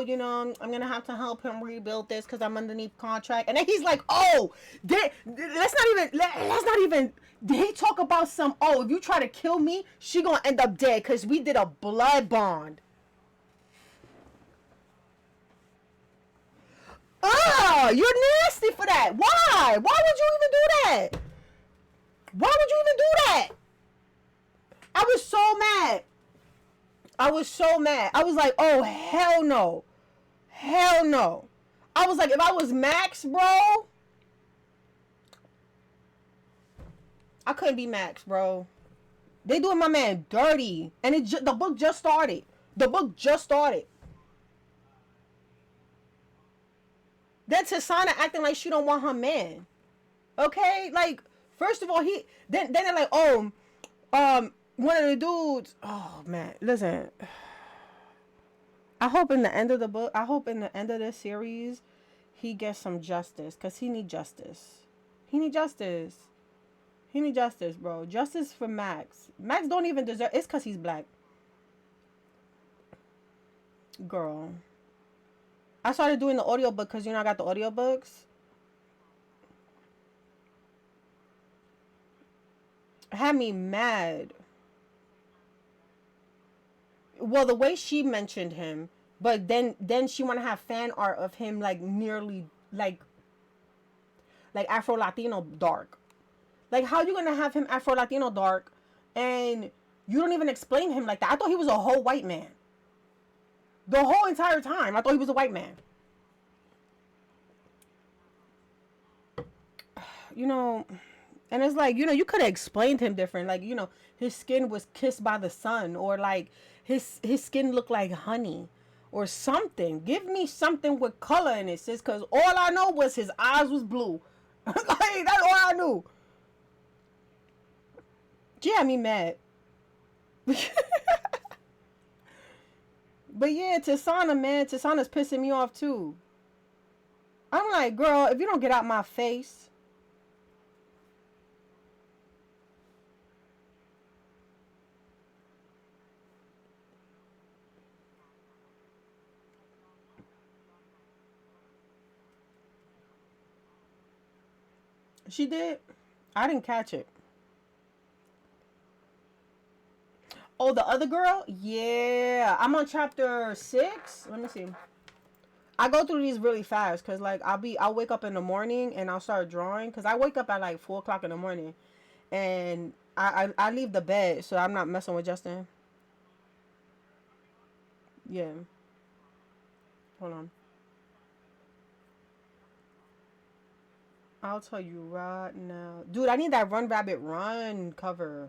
Speaker 1: you know, I'm gonna have to help him rebuild this because I'm underneath contract. And then he's like, oh, let's not even. Did he talk about if you try to kill me, she gonna end up dead because we did a blood bond. You're nasty for that. Why? Why would you even do that? Why would you even do that? I was so mad. I was so mad. I was like, oh, hell no. Hell no. I was like, if I was Max, bro, I couldn't be Max, bro. They doing my man dirty. And the book just started. The book just started. Then Tasana acting like she don't want her man. Okay? Like, first of all, then they're like, one of the dudes. Oh, man. Listen. I hope in the end of this series, he gets some justice. Because he need justice. He need justice. He need justice, bro. Justice for Max. Max don't even deserve. It's because he's black. Girl. I started doing the audiobook because, you know, I got the audiobooks. It had me mad. Well, the way she mentioned him, but then she want to have fan art of him like nearly like Afro Latino dark. Like, how you gonna have him Afro Latino dark, and you don't even explain him like that? I thought he was a whole white man. The whole entire time, I thought he was a white man. You know, and it's like, you know, you could have explained him different. Like, you know, his skin was kissed by the sun, or like his skin looked like honey, or something. Give me something with color in it, sis. Cause all I know was his eyes was blue. Like, that's all I knew. Yeah, me mad. But yeah, Tasana, man, Tasana's pissing me off too. I'm like, girl, if you don't get out my face. She did. I didn't catch it. Oh, the other girl? Yeah. I'm on chapter 6. Let me see. I go through these really fast because like I'll wake up in the morning and I'll start drawing because I wake up at like 4 o'clock in the morning and I leave the bed so I'm not messing with Justin. Yeah. Hold on. I'll tell you right now. Dude, I need that Run Rabbit Run cover.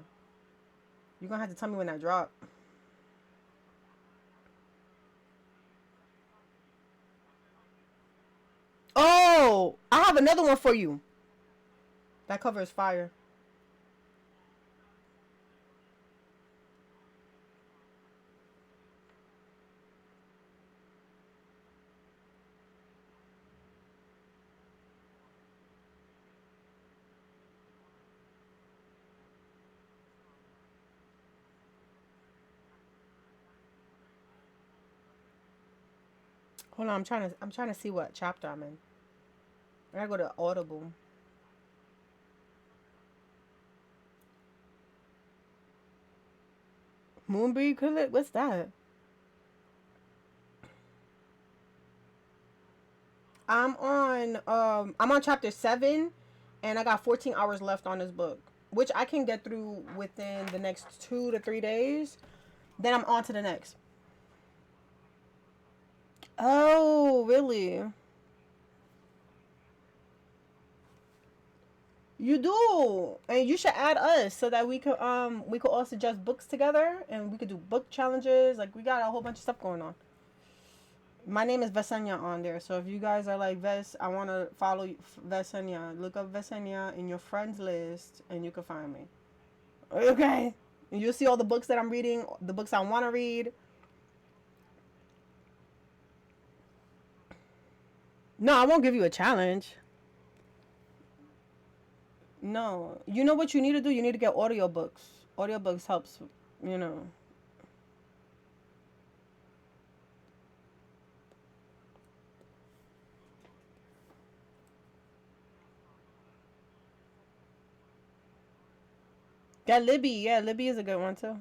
Speaker 1: You're gonna have to tell me when that drop. Oh, I have another one for you. That cover is fire. Hold on, I'm trying to see what chapter I'm in. I gotta go to Audible. Moonbreed Credit? What's that? I'm on chapter 7 and I got 14 hours left on this book, which I can get through within the next 2 to 3 days. Then I'm on to the next. Oh, really? You do. And you should add us so that we could all suggest books together and we could do book challenges. Like we got a whole bunch of stuff going on. My name is Vesenya on there. So if you guys are like, Ves, I want to follow Vesenya, look up Vesenya in your friends list and you can find me. Okay. And you'll see all the books that I'm reading, the books I want to read. No, I won't give you a challenge. No. You know what you need to do? You need to get audiobooks. Audiobooks helps, you know. Get Libby. Yeah, Libby is a good one too.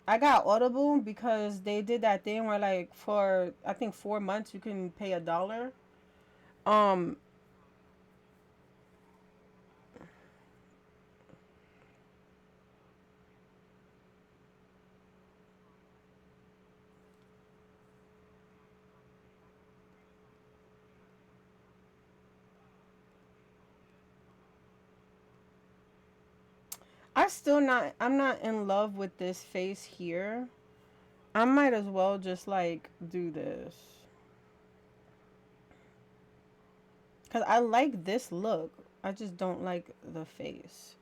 Speaker 1: I got Audible because they did that thing where like for I think 4 months you can pay $1. Um, I'm not in love with this face here. I might as well just like do this. Cause I like this look. I just don't like the face.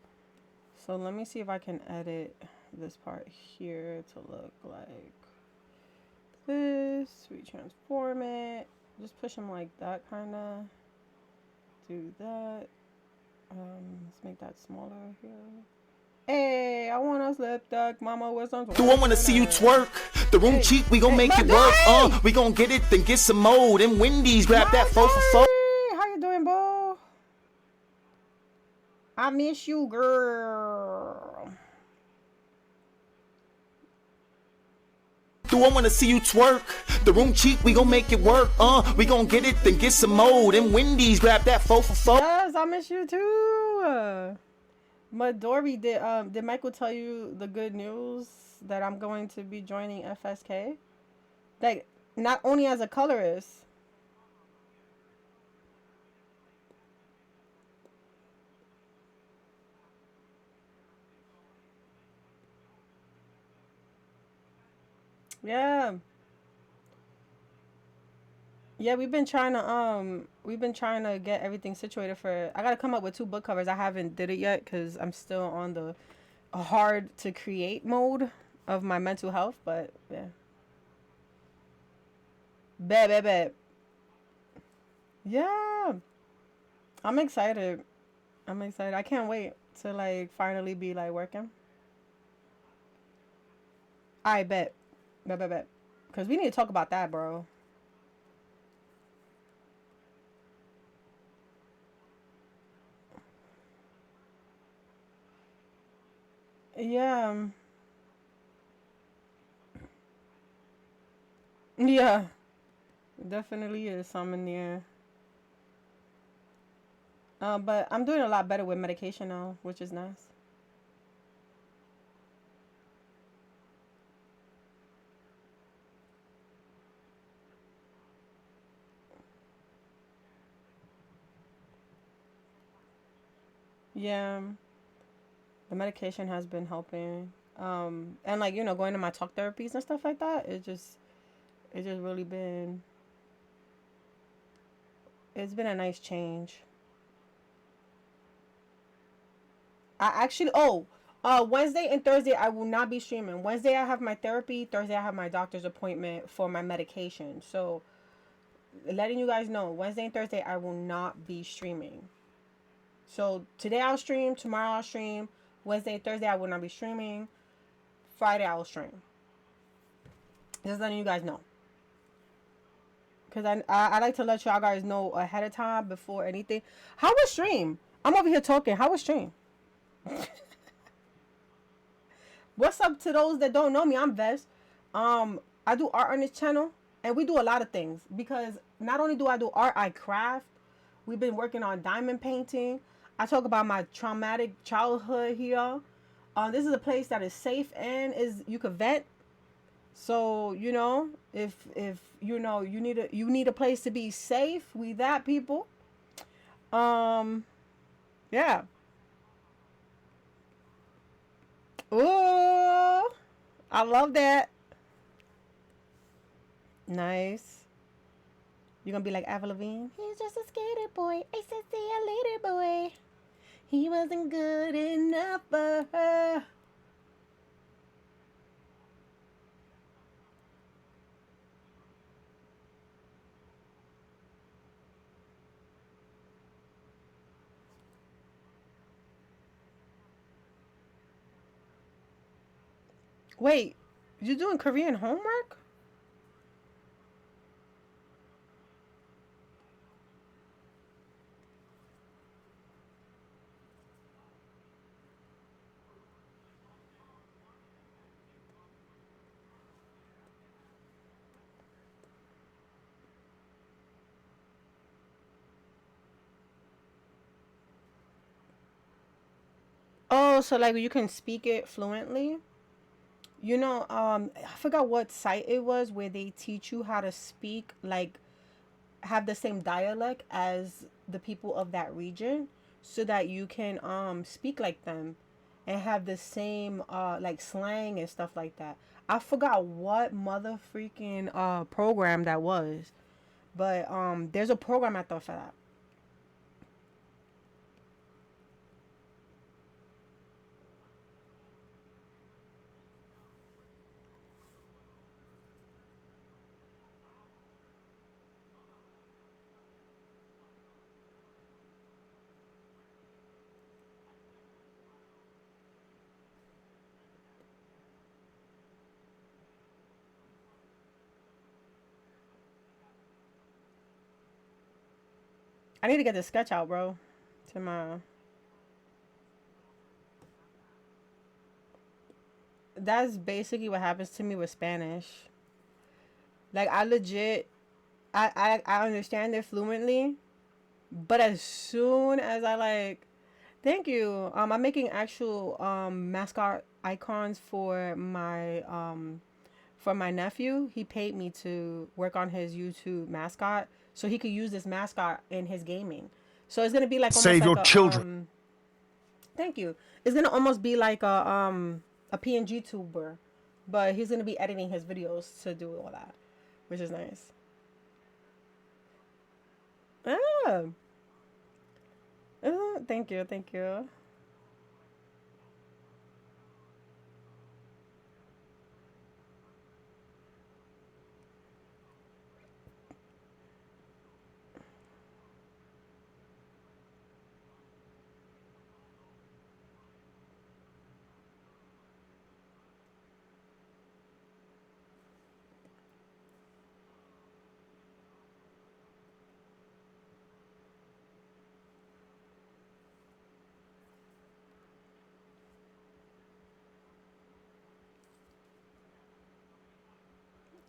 Speaker 1: So let me see if I can edit this part here to look like this. We transform it. Just push them like that kinda. Do that. Let's make that smaller here. Hey, I wanna slip duck. Mama was on.
Speaker 9: Do I wanna see you twerk? The room cheap, we gon' make it work. We gon' get it, then get some more. Them Wendy's, grab that 4 for 4.
Speaker 1: How you doing, bro? I miss you, girl.
Speaker 9: Do I wanna see you twerk? The room cheap, we gon' make it work. We gon' get it, then get some more. Them Wendy's, grab that 4 for 4.
Speaker 1: Yes, I miss you too. Midori, did Michael tell you the good news that I'm going to be joining FSK? Like, not only as a colorist. Yeah. Yeah, we've been trying to get everything situated for. I gotta come up with 2 book covers. I haven't did it yet because I'm still on the hard to create mode of my mental health. But yeah, bet. Yeah, I'm excited. I'm excited. I can't wait to like finally be like working. I bet. Because we need to talk about that, bro. Yeah. Yeah. Definitely is some in there. But I'm doing a lot better with medication now, which is nice. Yeah, the medication has been helping. And like going to my talk therapies and stuff like that. It just really been. It's been a nice change. I actually Wednesday and Thursday I will not be streaming. Wednesday I have my therapy. Thursday I have my doctor's appointment for my medication. So letting you guys know, Wednesday and Thursday I will not be streaming. So today I'll stream, tomorrow I'll stream, Wednesday and Thursday I will not be streaming. Friday I'll stream. Just letting you guys know. Cause I like to let y'all guys know ahead of time before anything. How was stream? I'm over here talking. How was stream? What's up to those that don't know me? I'm Vess. I do art on this channel, and we do a lot of things because not only do I do art, I craft. We've been working on diamond painting. I talk about my traumatic childhood here. This is a place that is safe and is you could vent. So if you need a place to be safe, we that people. Um, yeah. Ooh, I love that. Nice. You're gonna be like Avril Lavigne. He's just a skater boy. I said, see you later, boy. He wasn't good enough for her. Wait, you doing Korean homework? Oh, so like you can speak it fluently? I forgot what site it was where they teach you how to speak, like have the same dialect as the people of that region so that you can speak like them and have the same like slang and stuff like that. I forgot what mother freaking program that was. But there's a program I thought for that. I need to get the sketch out, bro. Tomorrow. That's basically what happens to me with Spanish. Like I legit I understand it fluently, but as soon as I like thank you. I'm making actual mascot icons for my nephew. He paid me to work on his YouTube mascot so he could use this mascot in his gaming. So it's gonna be like almost
Speaker 8: Save
Speaker 1: like
Speaker 8: your
Speaker 1: a
Speaker 8: children.
Speaker 1: thank you. It's gonna almost be like a PNG tuber, but he's gonna be editing his videos to do all that, which is nice. Ah, thank you, thank you.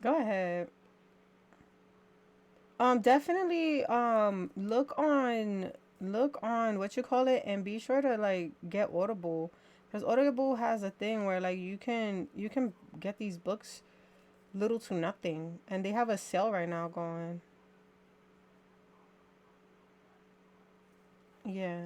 Speaker 1: Go ahead. Definitely look on what you call it and be sure to like get Audible because Audible has a thing where like you can get these books little to nothing and they have a sale right now going. Yeah.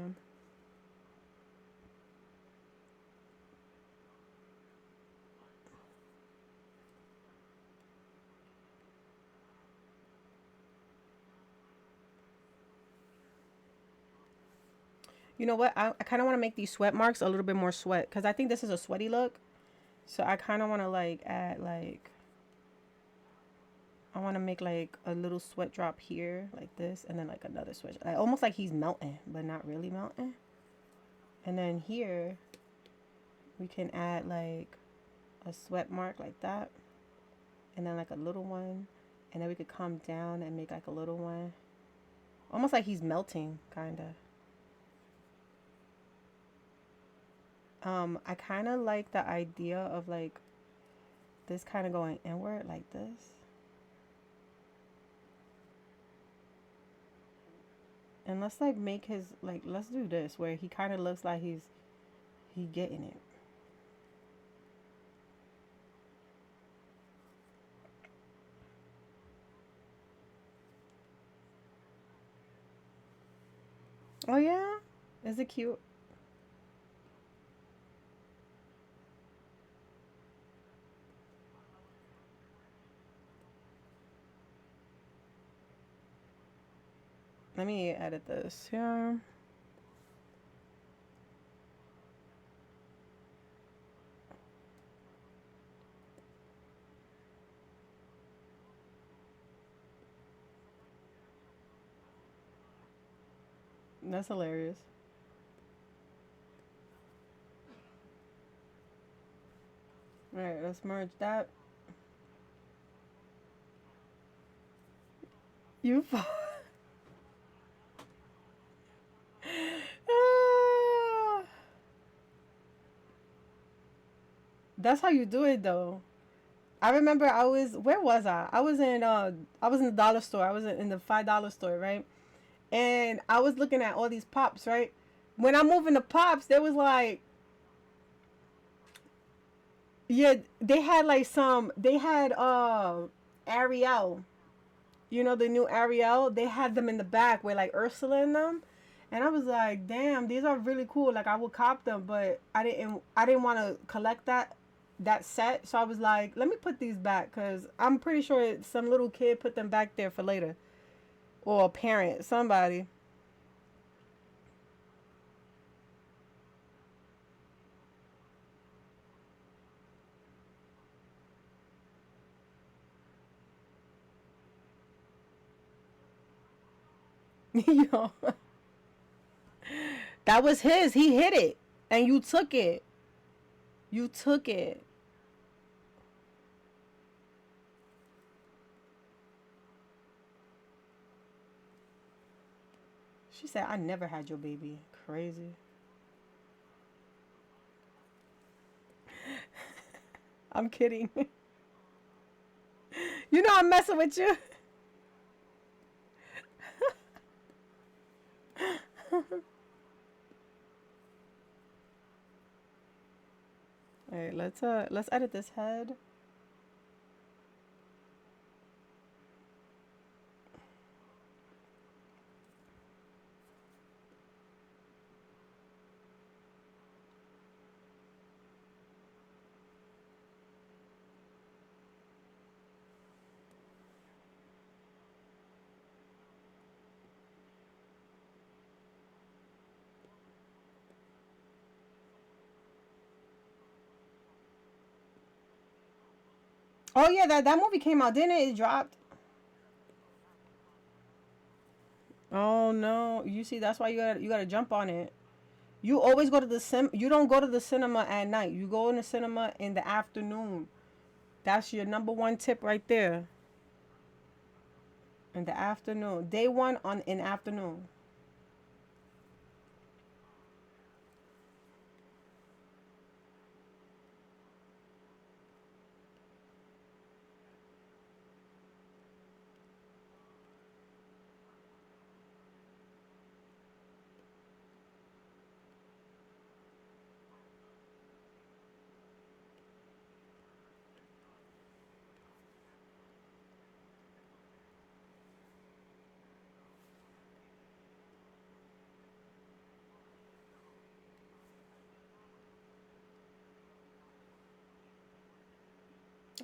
Speaker 1: You know what? I kind of want to make these sweat marks a little bit more sweat because I think this is a sweaty look. So I kind of want to like add like I want to make like a little sweat drop here like this and then like another sweat like, almost like he's melting but not really melting. And then here we can add like a sweat mark like that and then like a little one and then we could come down and make like a little one. Almost like he's melting kind of. I kind of like the idea of like this kind of going inward like this. And let's like make his like let's do this where he kind of looks like he getting it. Oh yeah? Is it cute? Let me edit this. Yeah. That's hilarious. All right, let's merge that. You Ah, that's how you do it though. I remember where was I? I was in the dollar store. I was in the $5 store, right? And I was looking at all these pops, right? When I moved into pops, there was like yeah, they had Ariel. You know the new Ariel? They had them in the back with like Ursula in them. And I was like, damn, these are really cool. Like I would cop them, but I didn't want to collect that set. So I was like, let me put these back cuz I'm pretty sure some little kid put them back there for later or a parent, somebody. Yo, that was his. He hit it and you took it. You took it. She said, I never had your baby. Crazy. I'm kidding. You know I'm messing with you. All right, let's edit this head. Oh yeah, that movie came out, didn't it? It dropped. Oh no, you see, that's why you gotta jump on it. You always go to the sim. You don't go to the cinema at night. You go in the cinema in the afternoon. That's your number one tip right there. In the afternoon, day one on in afternoon.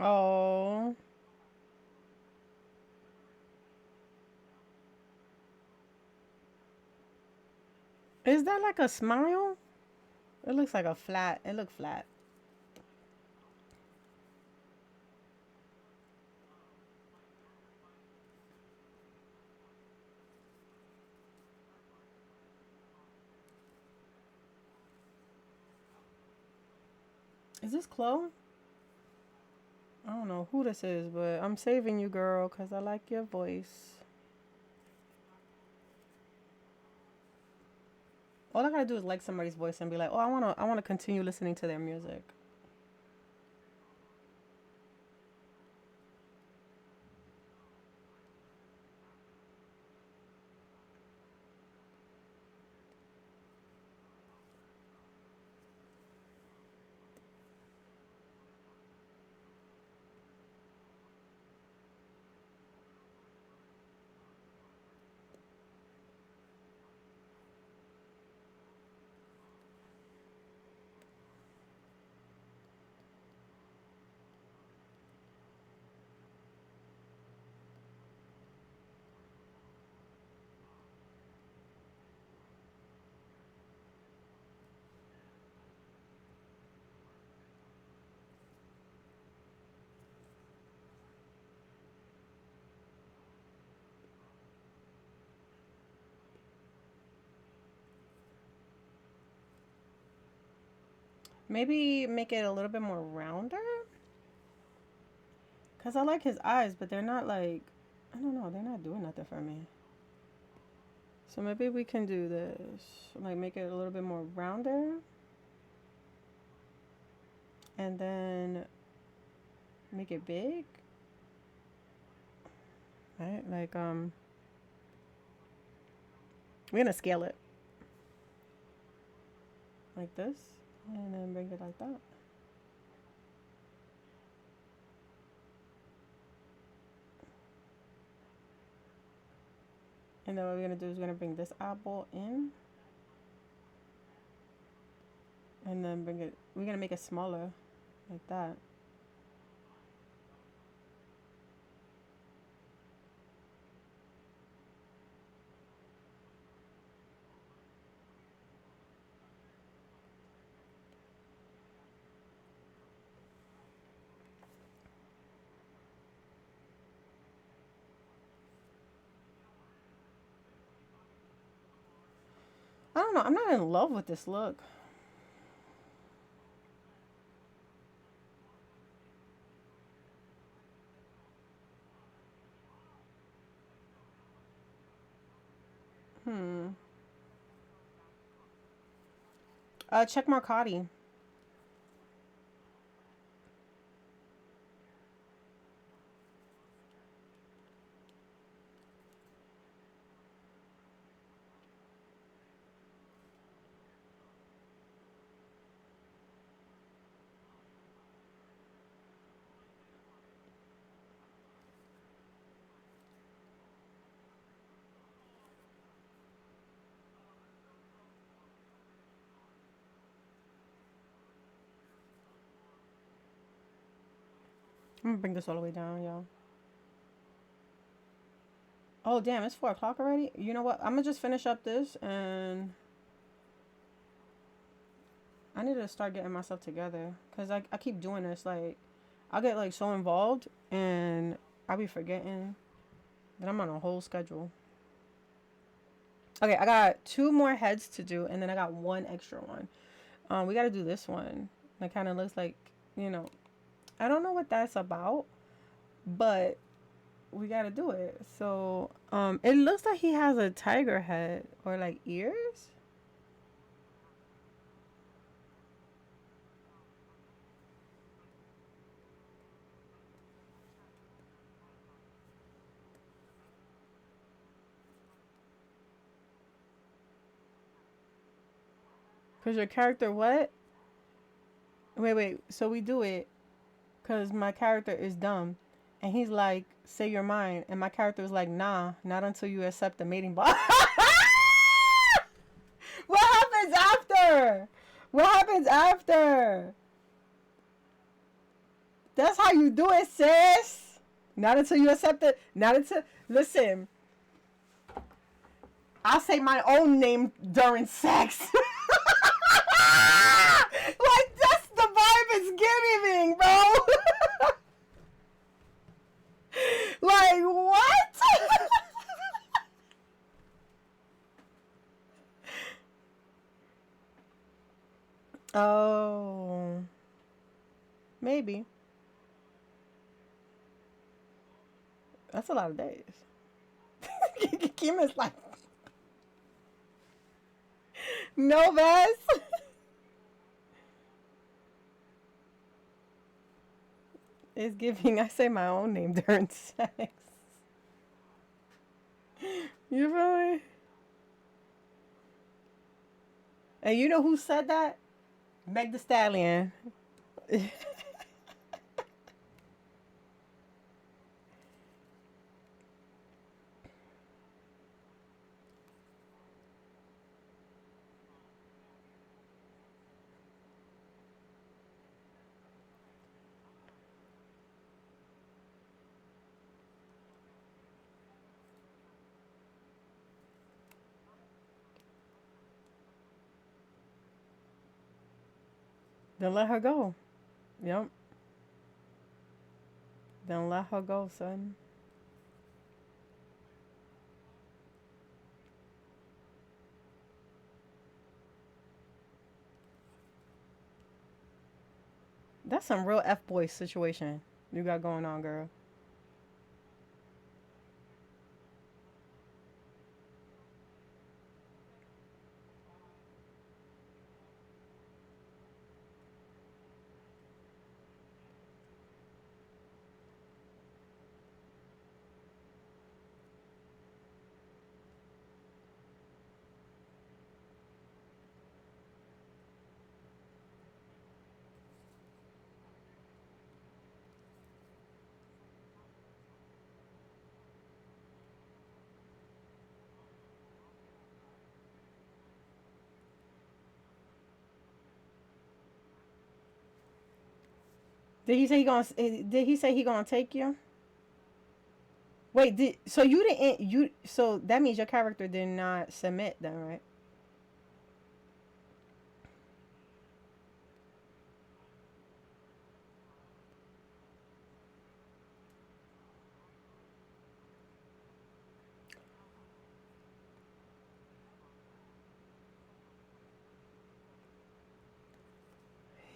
Speaker 1: Oh. Is that like a smile? It looks like a flat. It looked flat. Is this Chloe? I don't know who this is, but I'm saving you, girl, because I like your voice. All I gotta do is like somebody's voice and be like, oh, I wanna continue listening to their music. Maybe make it a little bit more rounder. Cause I like his eyes, but they're not like, I don't know, they're not doing nothing for me. So maybe we can do this, like make it a little bit more rounder. And then make it big. Right? Like, we're gonna scale it. Like this. And then bring it like that. And then what we're gonna do is we're gonna bring this eyeball in. And then we're gonna make it smaller. Like that. I don't know. I'm not in love with this look. Hmm. Check Marcotti. I'm gonna bring this all the way down, y'all. Oh, damn, it's 4 o'clock already? You know what? I'm gonna just finish up this and I need to start getting myself together. Because I keep doing this. Like, I'll get, like, so involved and I'll be forgetting that I'm on a whole schedule. Okay, I got 2 more heads to do and then I got 1 extra one. We gotta do this one. That kind of looks like, you know, I don't know what that's about, but we gotta do it. So, it looks like he has a tiger head or like ears. Cause your character what? Wait. So we do it. Cause my character is dumb, and he's like, "Say your mind," and my character is like, "Nah, not until you accept the mating bond." What happens after? What happens after? That's how you do it, sis. Not until you accept it. Not until. Listen. I'll say my own name during sex. Like, that's the vibe it's giving, bro. Like, what? Oh. Maybe. That's a lot of days. Kim is like, no, Vess. It's giving. I say my own name during sex. You feel me? And you know who said that? Meg the Stallion. Then let her go. Yep. Then let her go, son. That's some real F boy situation you got going on, girl. Did he say he gonna? Did he say he gonna take you? Wait, so you didn't so that means your character did not submit then, right?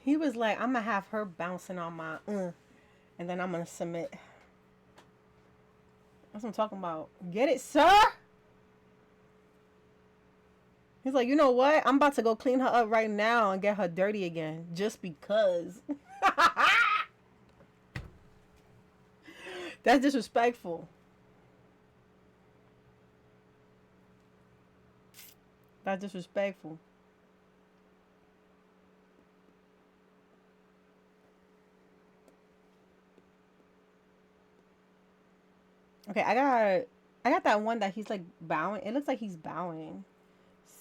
Speaker 1: He was like, I'm gonna have her bouncing on my and then I'm gonna submit. That's what I'm talking about. Get it, sir? He's like, you know what? I'm about to go clean her up right now and get her dirty again. Just because. That's disrespectful. That's disrespectful. Okay, I got that one that he's like bowing. It looks like he's bowing.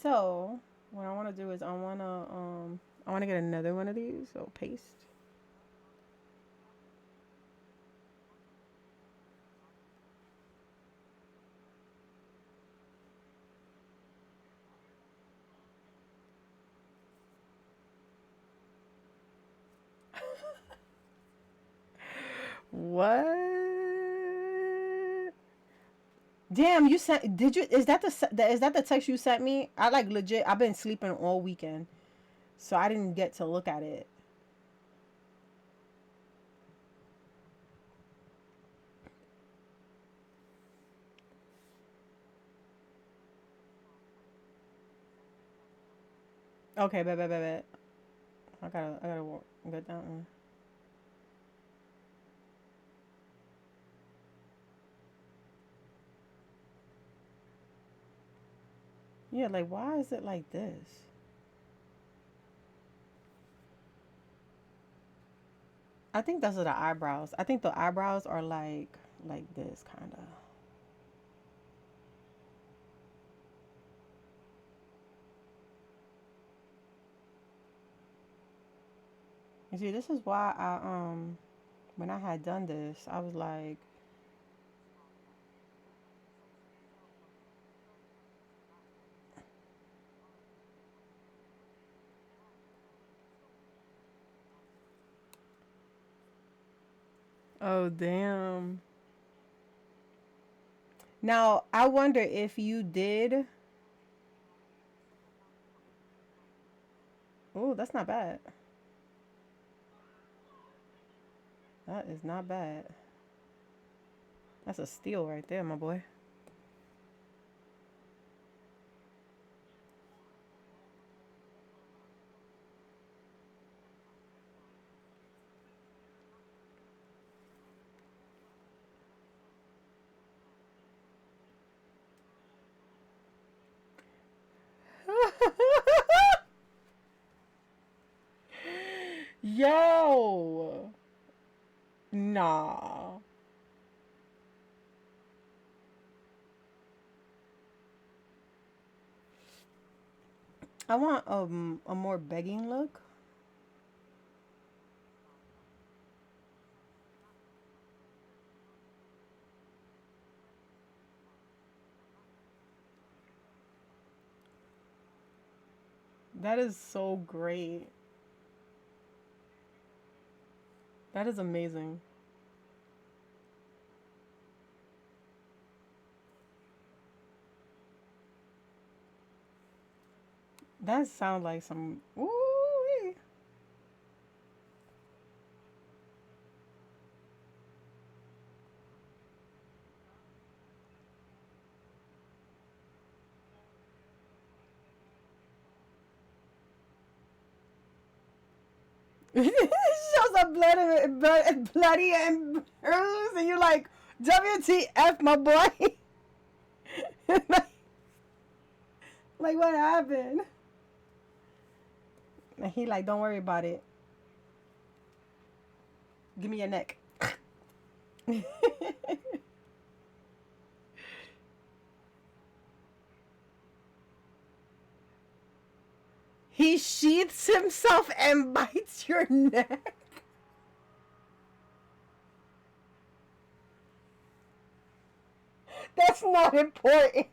Speaker 1: So what I wanna do is I wanna get another one of these. So paste. What? Damn, you sent? Did you? Is that the text you sent me? I like legit. I've been sleeping all weekend, so I didn't get to look at it. Okay, bet. I gotta get that one. Yeah, like why is it like this? I think those are the eyebrows. I think the eyebrows are like this kind of. You see, this is why I. When I had done this, I was like, oh damn. Now I wonder if you did. Oh, that's not bad. That is not bad. That's a steal right there, my boy. Yo, nah. I want a more begging look. That is so great. That is amazing. That sounds like some. Ooh. Shows up bloody and bruised, and you're like, WTF, my boy? Like, what happened? And he like, don't worry about it. Give me your neck. He sheaths himself and bites your neck. That's not important.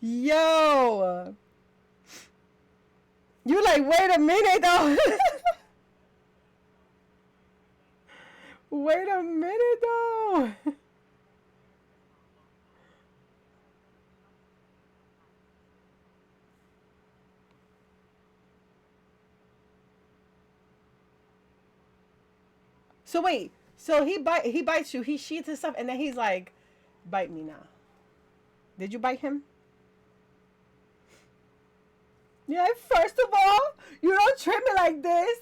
Speaker 1: Yo, you like, wait a minute though. Wait a minute though. So wait, so he bites you, he sheaths himself, and then he's like, bite me now. Did you bite him? Yeah. First of all, you don't treat me like this.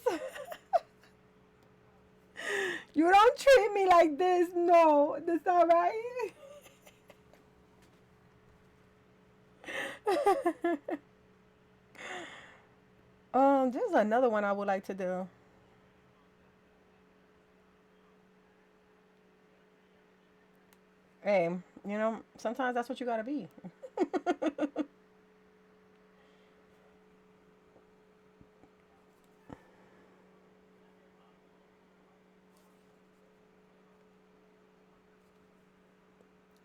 Speaker 1: You don't treat me like this. No, that's not right. There's another one I would like to do. Hey, sometimes that's what you gotta be.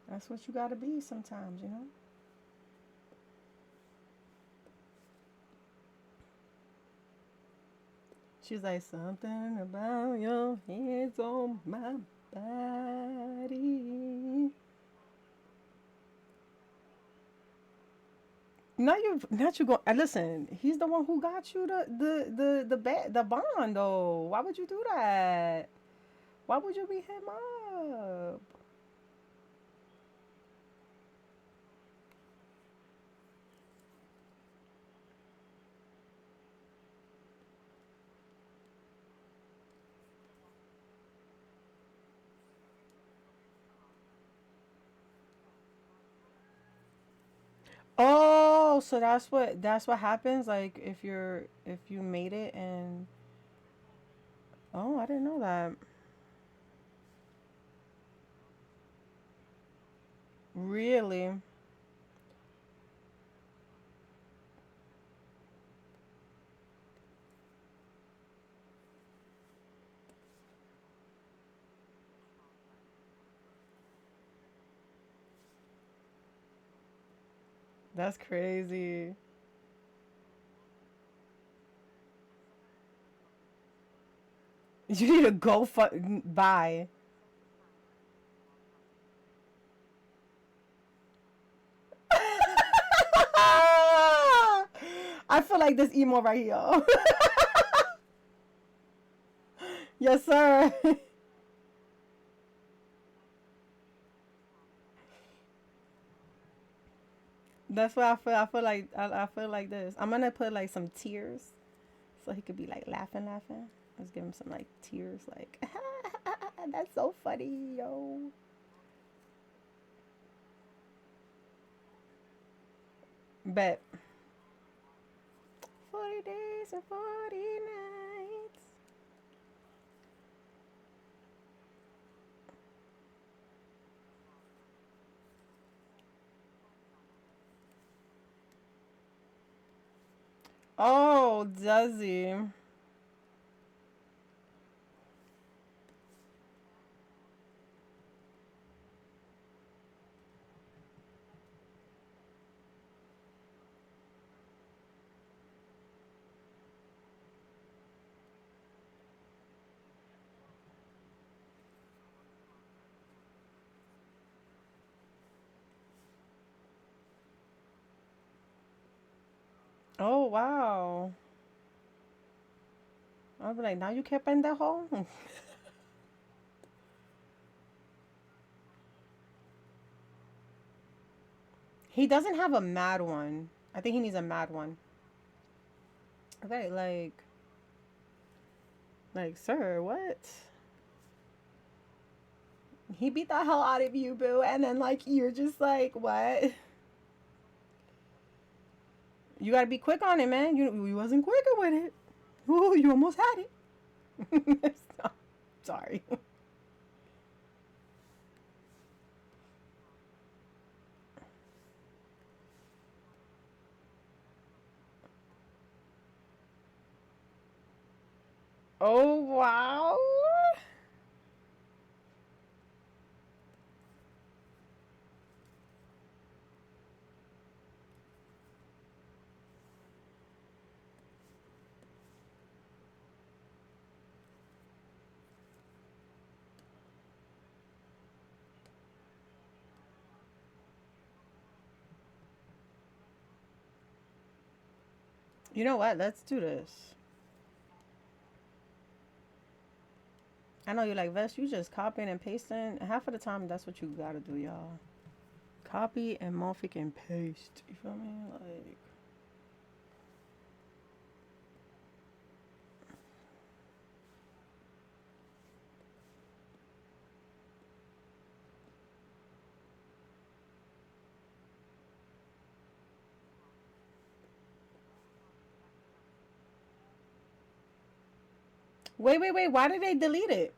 Speaker 1: That's what you gotta be sometimes. She's like, something about your hands on my body. Not you go. Listen, he's the one who got you the bond though. Why would you do that? Why would you beat him up? Oh, so that's what happens. Like if you made it and oh, I didn't know that. Really? That's crazy. You need to go buy. I feel like this emo right here. Yes, sir. That's what I feel. I feel like I feel like this. I'm gonna put like some tears, so he could be like laughing, laughing. Let's give him some like tears, like that's so funny, yo. Bet 40 days and 40 nights. Oh, does he? Oh wow. I'll be like, now you can't bend that hole. He doesn't have a mad one. I think he needs a mad one. Okay, like, sir, what? He beat the hell out of you, boo, and then like you're just like, what? You gotta be quick on it, man. You wasn't quicker with it. Ooh, you almost had it. Sorry. Oh wow. You know what? Let's do this. I know you like Vest. You just copying and pasting. Half of the time, that's what you gotta do, y'all. Copy and motherfucking paste. You feel me? Like, wait. Why did they delete it?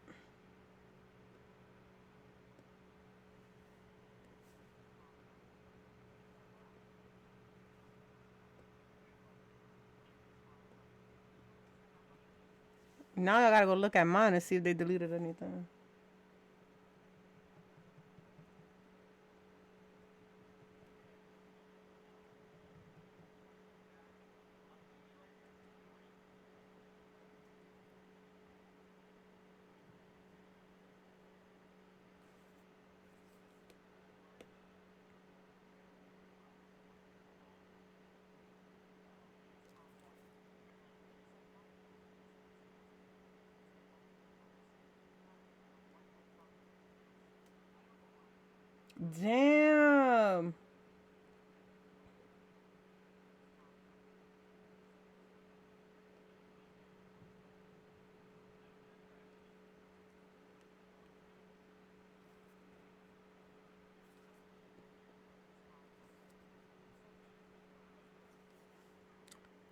Speaker 1: Now I gotta go look at mine and see if they deleted anything. Damn.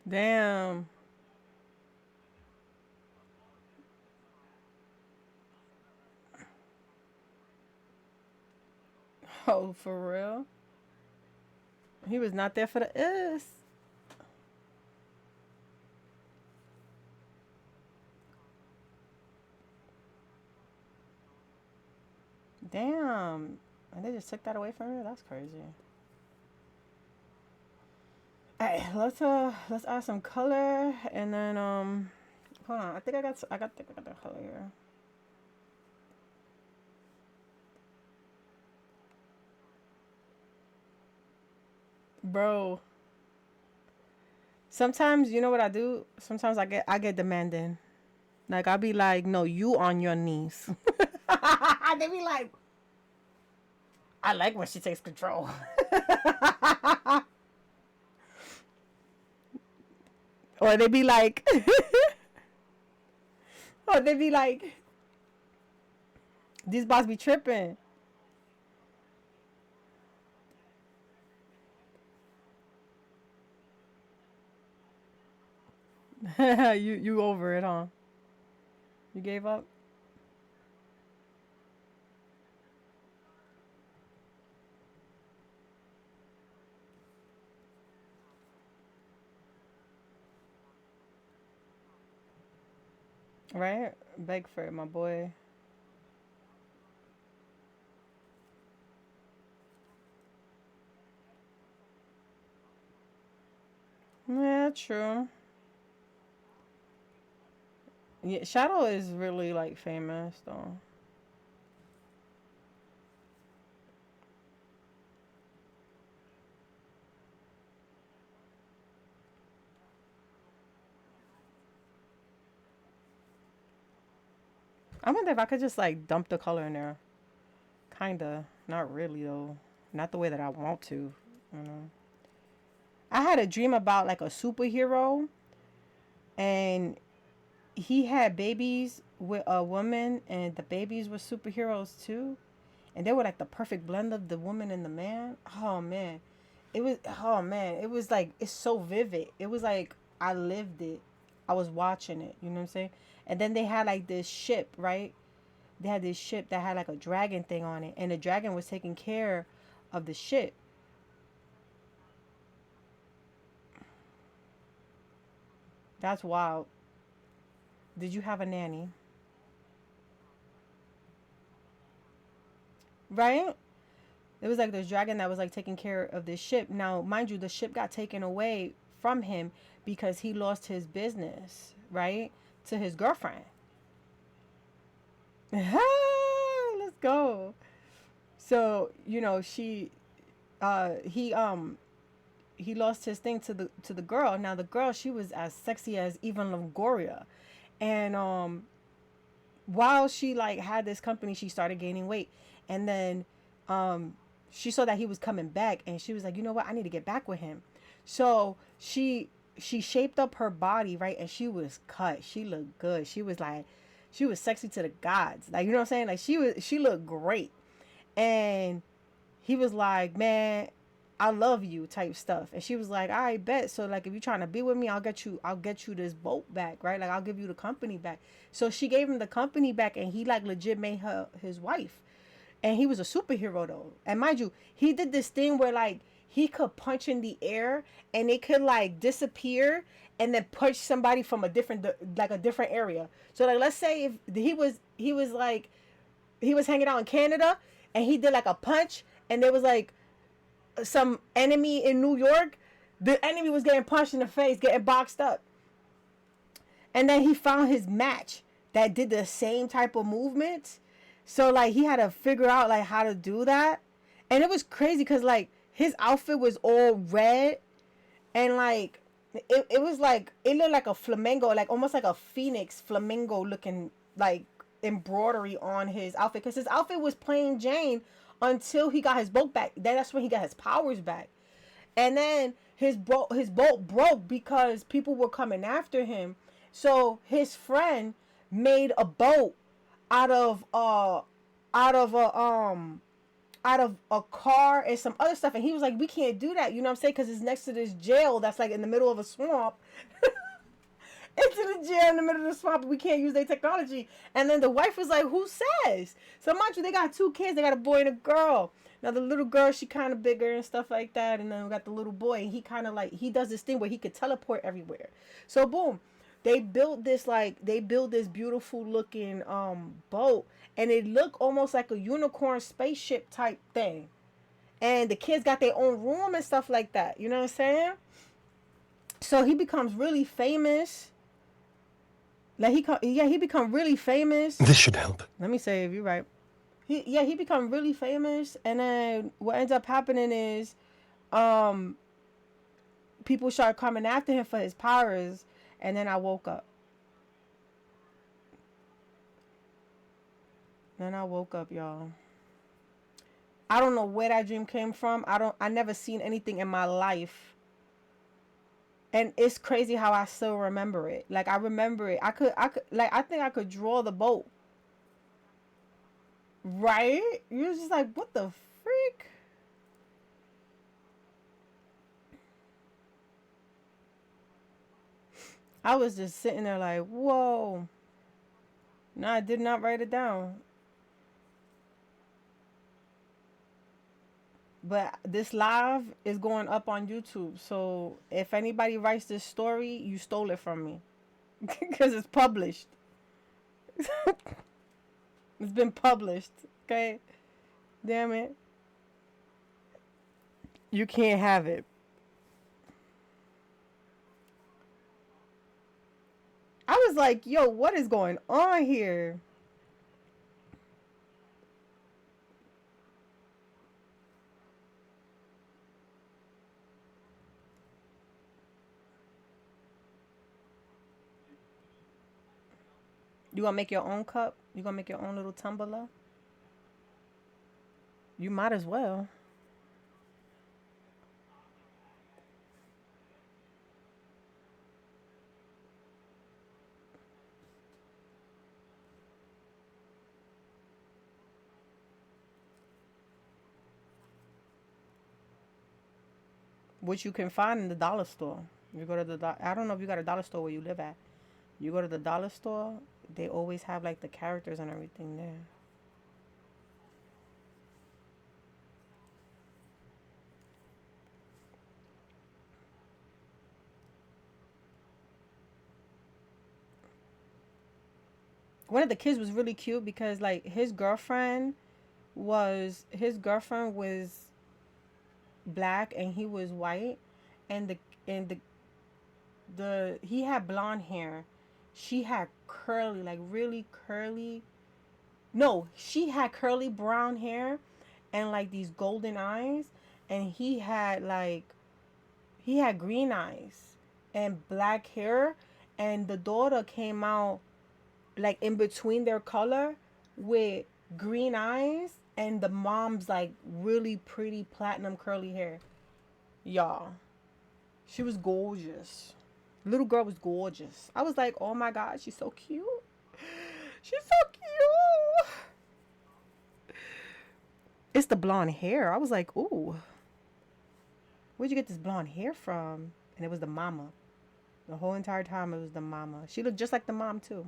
Speaker 1: Damn. Oh, for real? He was not there for the is. Damn. And they just took that away from her? That's crazy. Alright, let's add some color and then hold on. I think I got the color here. Bro, sometimes you know what I do? Sometimes I get demanding. Like I'll be like, "No, you on your knees." They be like, "I like when she takes control." Or they be like or they be like, "These boss be tripping." You over it, huh? You gave up? Right? Beg for it, my boy. Yeah, true. Yeah, Shadow is really like famous though. I wonder if I could just like dump the color in there. Kinda. Not really though. Not the way that I want to. You know. I had a dream about like a superhero and he had babies with a woman and the babies were superheroes too. And they were like the perfect blend of the woman and the man. Oh man. It was like it's so vivid. It was like I lived it. I was watching it, you know what I'm saying? And then they had like this ship, right? They had this ship that had like a dragon thing on it and the dragon was taking care of the ship. That's wild. Did you have a nanny? Right? It was like this dragon that was like taking care of this ship. Now, mind you, the ship got taken away from him because he lost his business, right? To his girlfriend. Let's go. So, you know, he lost his thing to the girl. Now the girl, she was as sexy as even Longoria. And while she like had this company, she started gaining weight. And then um she saw that he was coming back and she was like, you know what, I need to get back with him. So she shaped up her body, right? And she was cut. She looked good. She was sexy to the gods. Like, you know what I'm saying? Like she looked great. And he was like, man, I love you type stuff. And she was like, all right, bet. So like if you're trying to be with me, I'll get you this boat back, right? Like I'll give you the company back. So she gave him the company back and he like legit made her his wife. And he was a superhero though. And mind you, he did this thing where like he could punch in the air and it could like disappear and then punch somebody from a different area. So like let's say if he was like he was hanging out in Canada and he did like a punch and there was like some enemy in New York, the enemy was getting punched in the face, getting boxed up. And then he found his match that did the same type of movements. So like he had to figure out like how to do that. And it was crazy because like his outfit was all red and like it was like it looked like a flamingo, like almost like a phoenix flamingo looking like embroidery on his outfit because his outfit was plain Jane until he got his boat back. Then that's when he got his powers back. And then his boat broke because people were coming after him. So his friend made a boat out of out of a out of a car and some other stuff and he was like, we can't do that, you know what I'm saying, because it's next to this jail that's like in the middle of a swamp. Into the jail in the middle of the swamp. We can't use their technology. And then the wife was like, who says? So mind you, they got two kids. They got a boy and a girl. Now the little girl, she kind of bigger and stuff like that. And then we got the little boy. And he kind of like, he does this thing where he could teleport everywhere. So boom. They build this beautiful looking boat. And it looked almost like a unicorn spaceship type thing. And the kids got their own room and stuff like that. You know what I'm saying? So he becomes really famous. Like he become really famous.
Speaker 8: This should help.
Speaker 1: Let me say if you're right. He become really famous, and then what ends up happening is, um, people start coming after him for his powers, and then I woke up. Then I woke up, y'all. I don't know where that dream came from. I never seen anything in my life. And it's crazy how I still remember it. Like I remember it. I think I could draw the boat. Right? You're just like, what the freak? I was just sitting there like, whoa. No, I did not write it down. But this live is going up on YouTube. So if anybody writes this story, you stole it from me. Because it's published. It's been published. Okay? Damn it. You can't have it. I was like, yo, what is going on here? You gonna make your own cup? You gonna make your own little tumbler? You might as well. Which you can find in the dollar store. You go to I don't know if you got a dollar store where you live at. You go to the dollar store, they always have like the characters and everything there. One of the kids was really cute because like his girlfriend was black and he was white, and the he had blonde hair. She had curly, like really curly. No, she had curly brown hair and like these golden eyes, and he had green eyes and black hair, and the daughter came out like in between their color with green eyes, and the mom's like really pretty platinum curly hair. Y'all, she was gorgeous. Little girl was gorgeous. I was like, oh my god, she's so cute. She's so cute. It's the blonde hair. I was like, ooh, where'd you get this blonde hair from? And it was the mama. The whole entire time it was the mama. She looked just like the mom too.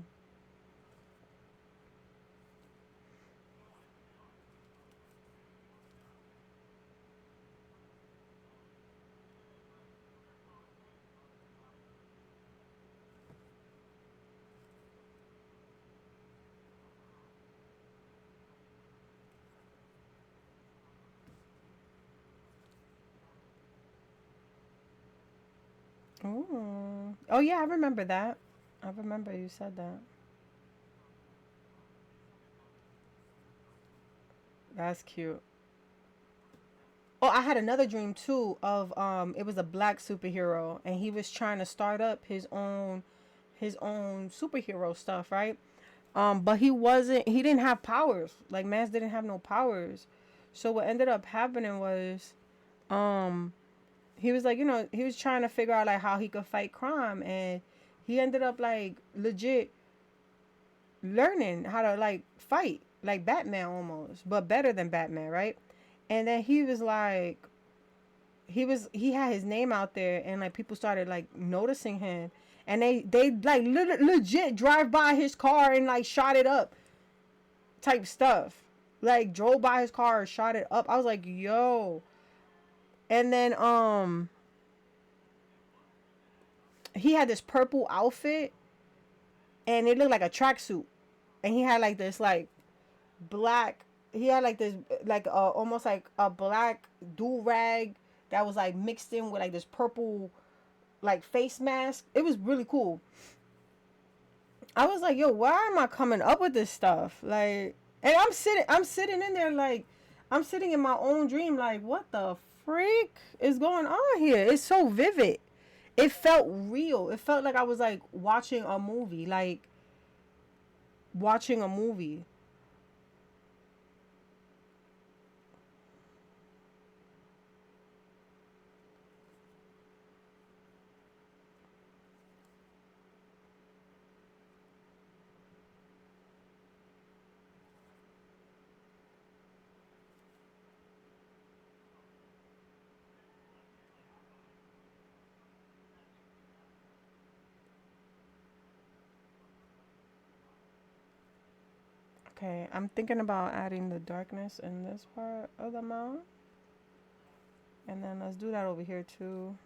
Speaker 1: Ooh. Oh yeah, I remember that. I remember you said that. That's cute. Oh, I had another dream too of it was a black superhero, and he was trying to start up his own superhero stuff, right? But he didn't have powers. Like Mans didn't have no powers. So what ended up happening was um he was like, he was trying to figure out like how he could fight crime, and he ended up like legit learning how to like fight like Batman almost, but better than Batman, right? And then he had his name out there, and like people started like noticing him, and they like legit drive by his car and like shot it up type stuff, like drove by his car and shot it up. I was like, yo. And then he had this purple outfit, and it looked like a tracksuit, and he had like this like black he had like this like almost like a black do rag that was like mixed in with like this purple like face mask. It was really cool. I was like, yo, why am I coming up with this stuff? Like, and I'm sitting in there like, I'm sitting in my own dream like, what the freak is going on here? It's so vivid. It felt real. It felt like I was like watching a movie, like watching a movie. Okay, I'm thinking about adding the darkness in this part of the mount. And then let's do that over here too.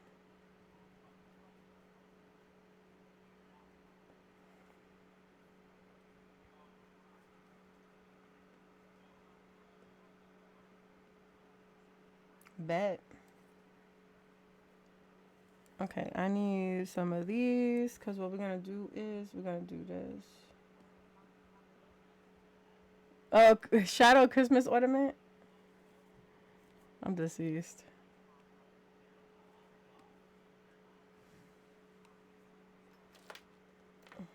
Speaker 1: Bet. Okay, I need some of these because what we're gonna do is we're gonna do this. Oh, shadow Christmas ornament. I'm deceased.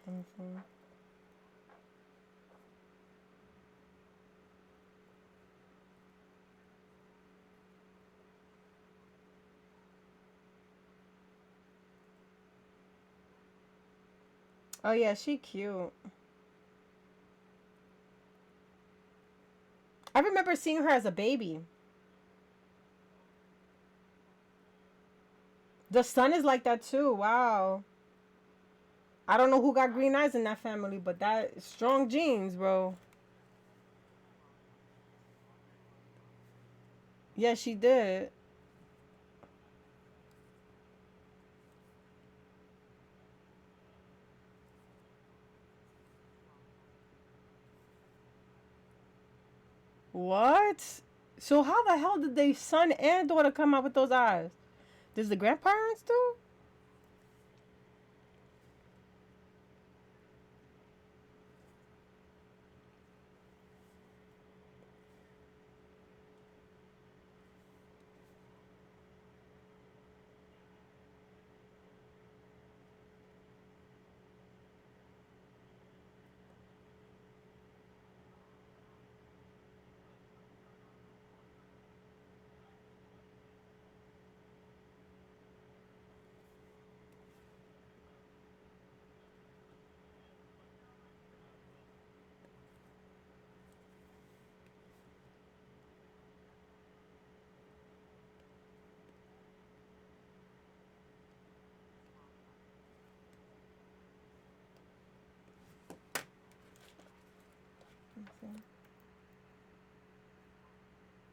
Speaker 1: Mhm. Oh yeah, she cute. I remember seeing her as a baby. The son is like that too. Wow. I don't know who got green eyes in that family, but that strong genes, bro. Yeah, she did. What? So how the hell did they son and daughter come out with those eyes? Does the grandparents do?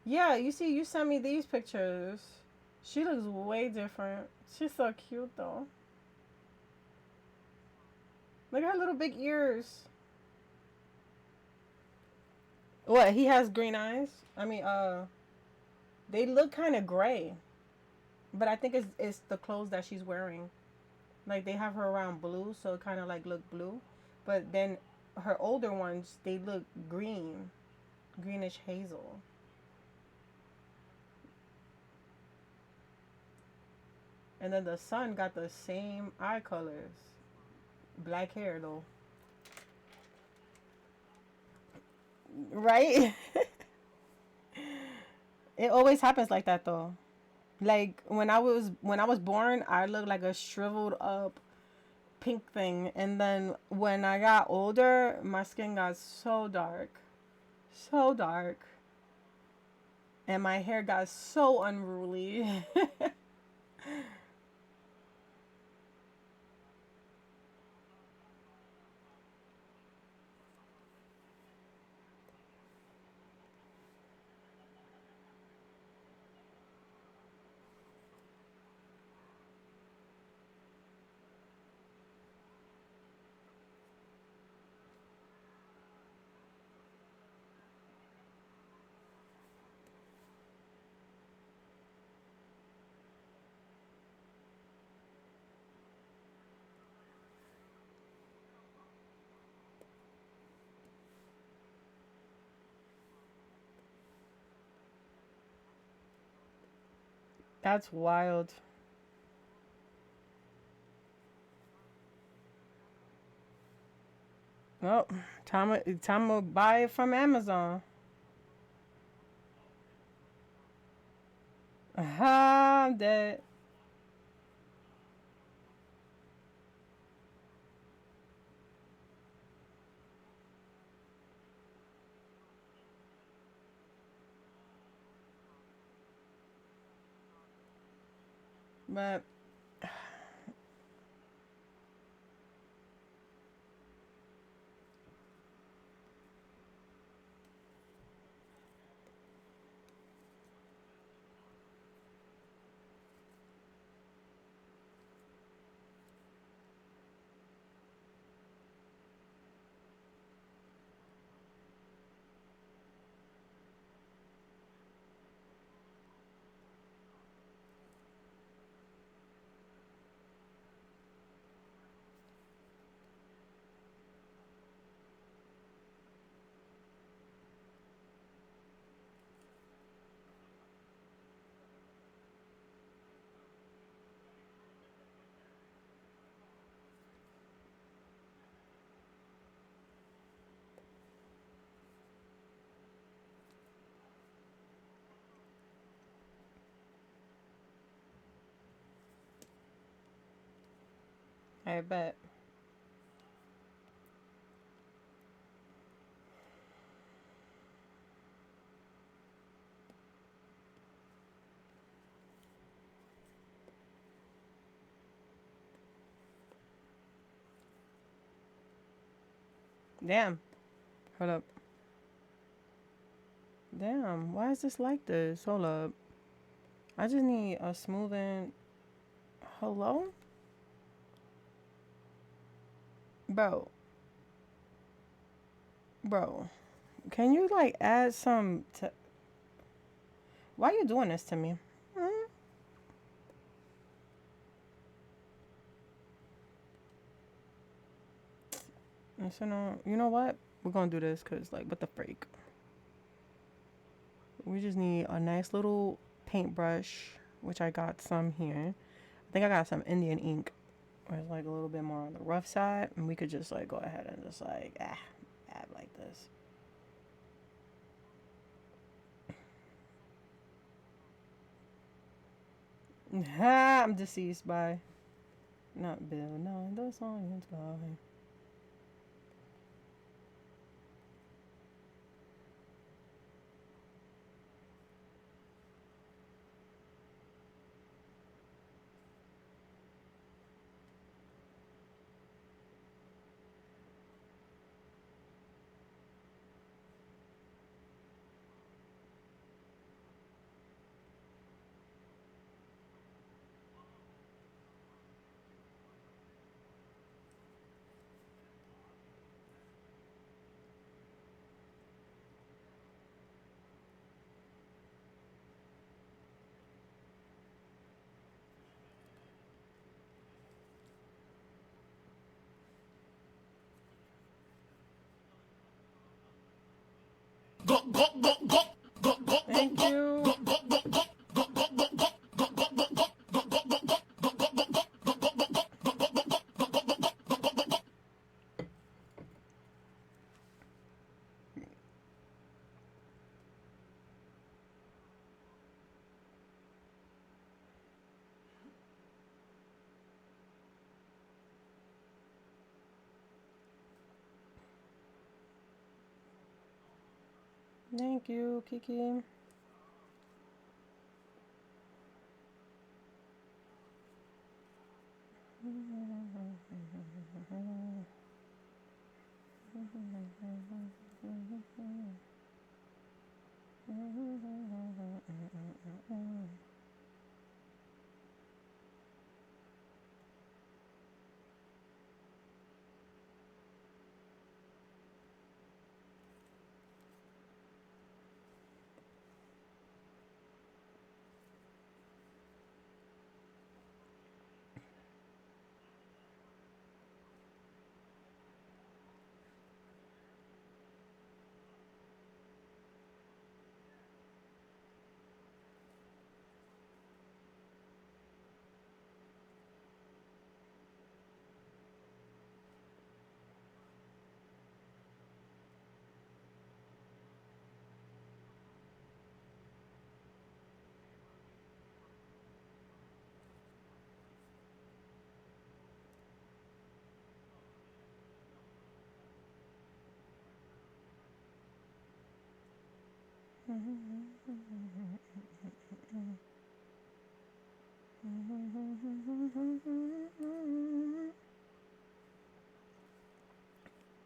Speaker 1: Yeah, you see, you sent me these pictures. She looks way different. She's so cute though. Look at her little big ears. What? He has green eyes. I mean, they look kind of gray, but I think it's the clothes that she's wearing. Like they have her around blue, so it kind of like look blue, but then her older ones they look green, greenish hazel. And then the son got the same eye colors. Black hair though. Right? It always happens like that though. Like when I was born, I looked like a shriveled up pink thing, and then when I got older, my skin got so dark. So dark. And my hair got so unruly. That's wild. Well, time to buy it from Amazon. I'm dead. But I bet. Damn. Hold up. Damn. Why is this like this? Hold up. I just need a smoothing. Hello? Bro. Bro. Can you like add some why you doing this to me? Hmm? And so no, you know what? We're gonna do this because like what the freak? We just need a nice little paintbrush, which I got some here. I think I got some Indian ink, where it's like a little bit more on the rough side, and we could just like go ahead and just like add like this. Ha! I'm deceased by not Bill. No, the song is gone. Thank you. Thank you, Kiki.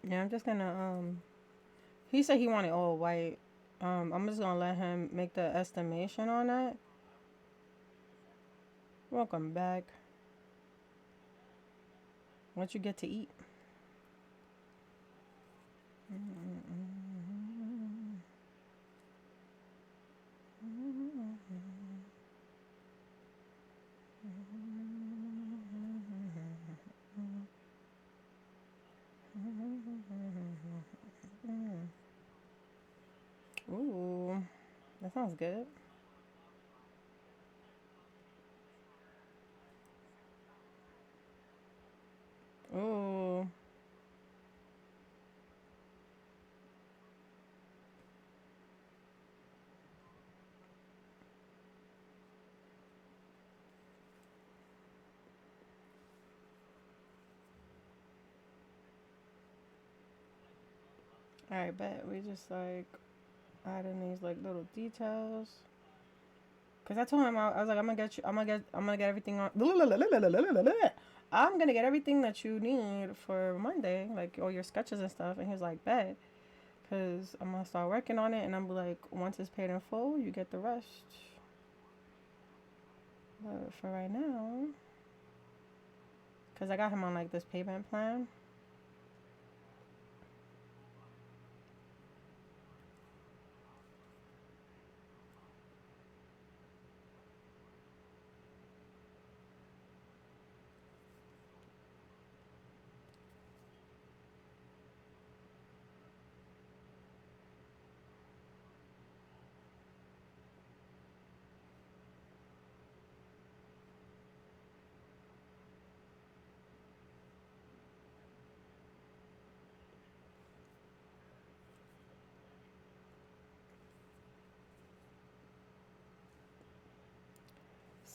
Speaker 1: Yeah, I'm just gonna he said he wanted all white. I'm just gonna let him make the estimation on that. Welcome back. What you get to eat? Ooh, that sounds good. Ooh. Alright, bet. We just like adding these like little details. Cause I told him I was like I'm gonna get everything on. I'm gonna get everything that you need for Monday, like all your sketches and stuff. And he was like, bet, cause I'm gonna start working on it, and I'm like, once it's paid in full, you get the rest. But for right now, cause I got him on like this payment plan.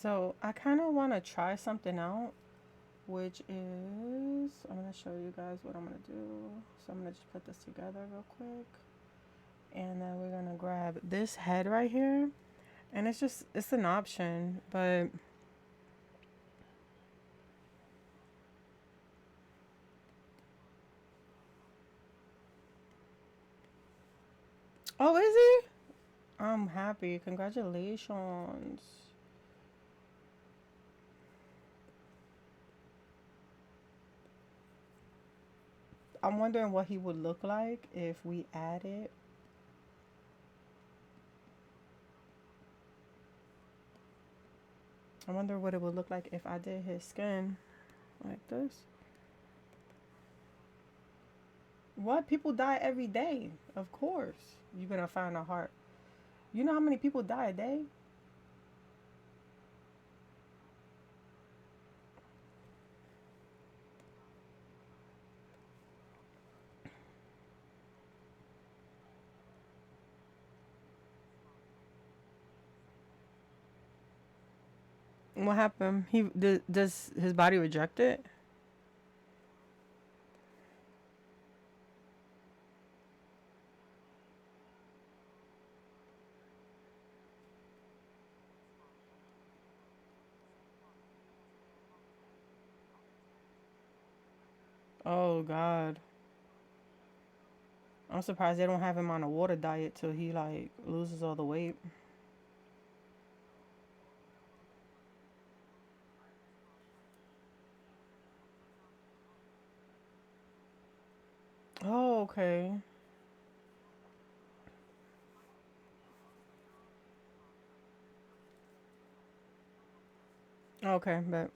Speaker 1: So I kind of want to try something out, which is I'm gonna show you guys what I'm gonna do. So I'm gonna just put this together real quick, and then we're gonna grab this head right here, and it's an option, but oh, is he? I'm happy. Congratulations. I'm wondering what he would look like if we added. I wonder what it would look like if I did his skin like this. What? People die every day. Of course. You're gonna find a heart. You know how many people die a day? What happened? Does his body reject it? Oh God. I'm surprised they don't have him on a water diet till he like loses all the weight. Oh, okay. Okay, but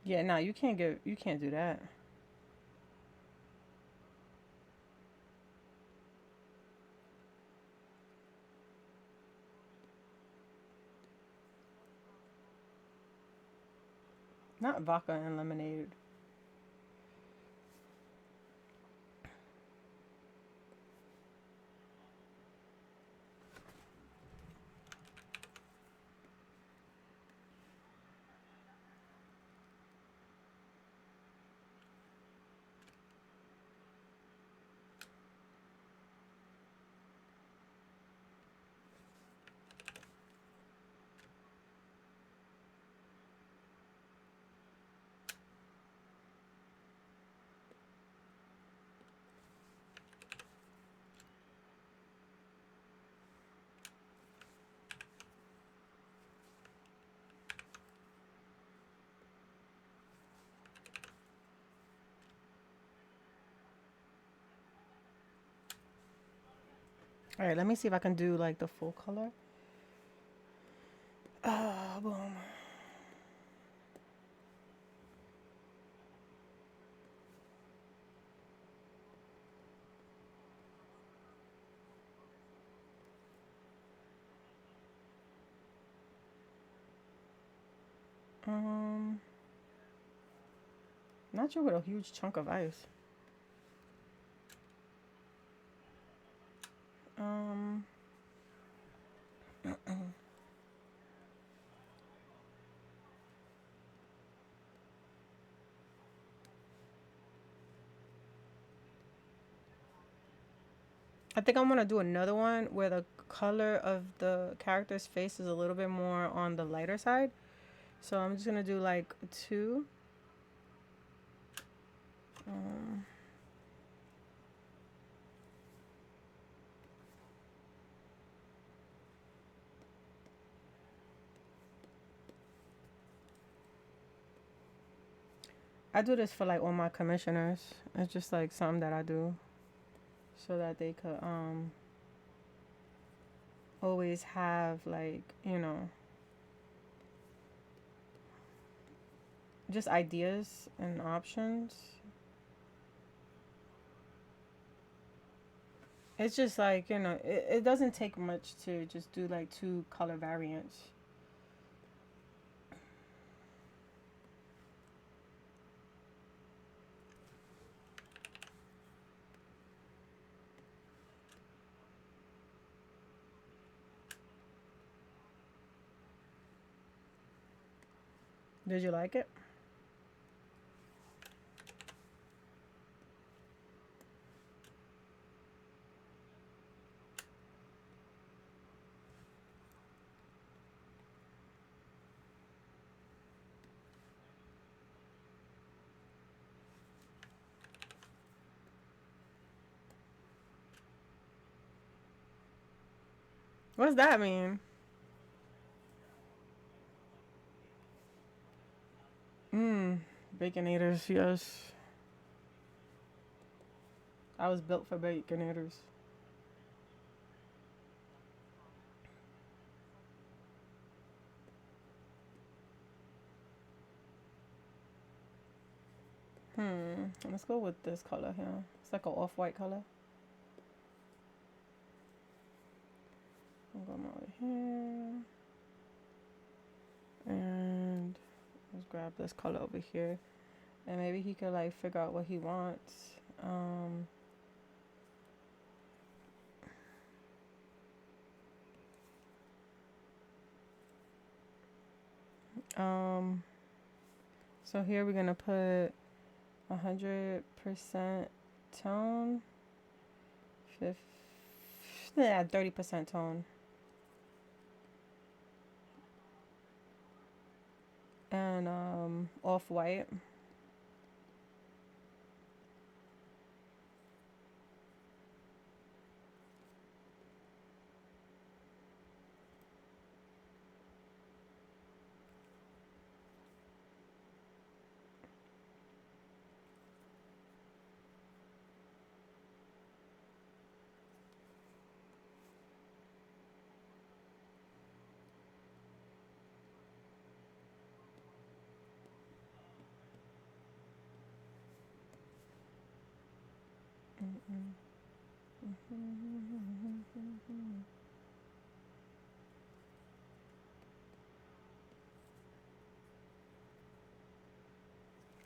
Speaker 1: Yeah, no, you can't do that. Not vodka and lemonade. All right, let me see if I can do like the full color. Boom. Um, Not sure with a huge chunk of ice. Um, I think I'm gonna do another one where the color of the character's face is a little bit more on the lighter side. So I'm just gonna do like two. Um, I do this for like all my commissioners. It's just like something that I do so that they could always have like, just ideas and options. It's just like, it doesn't take much to just do like two color variants. Did you like it? What's that mean? Baconators, yes. I was built for baconators. Let's go with this color here. It's like an off-white color. I'm going over here. And let's grab this color over here. And maybe he could like figure out what he wants. Um, so here we're gonna put 100% tone. 30% tone. And off-white.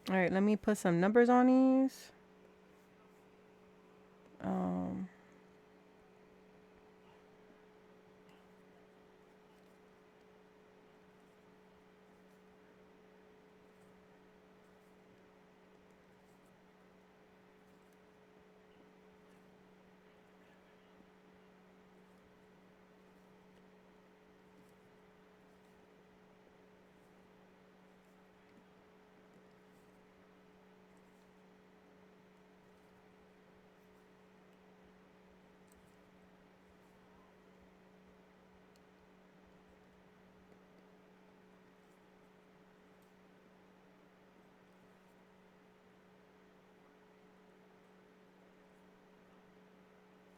Speaker 1: All right, let me put some numbers on these. Um,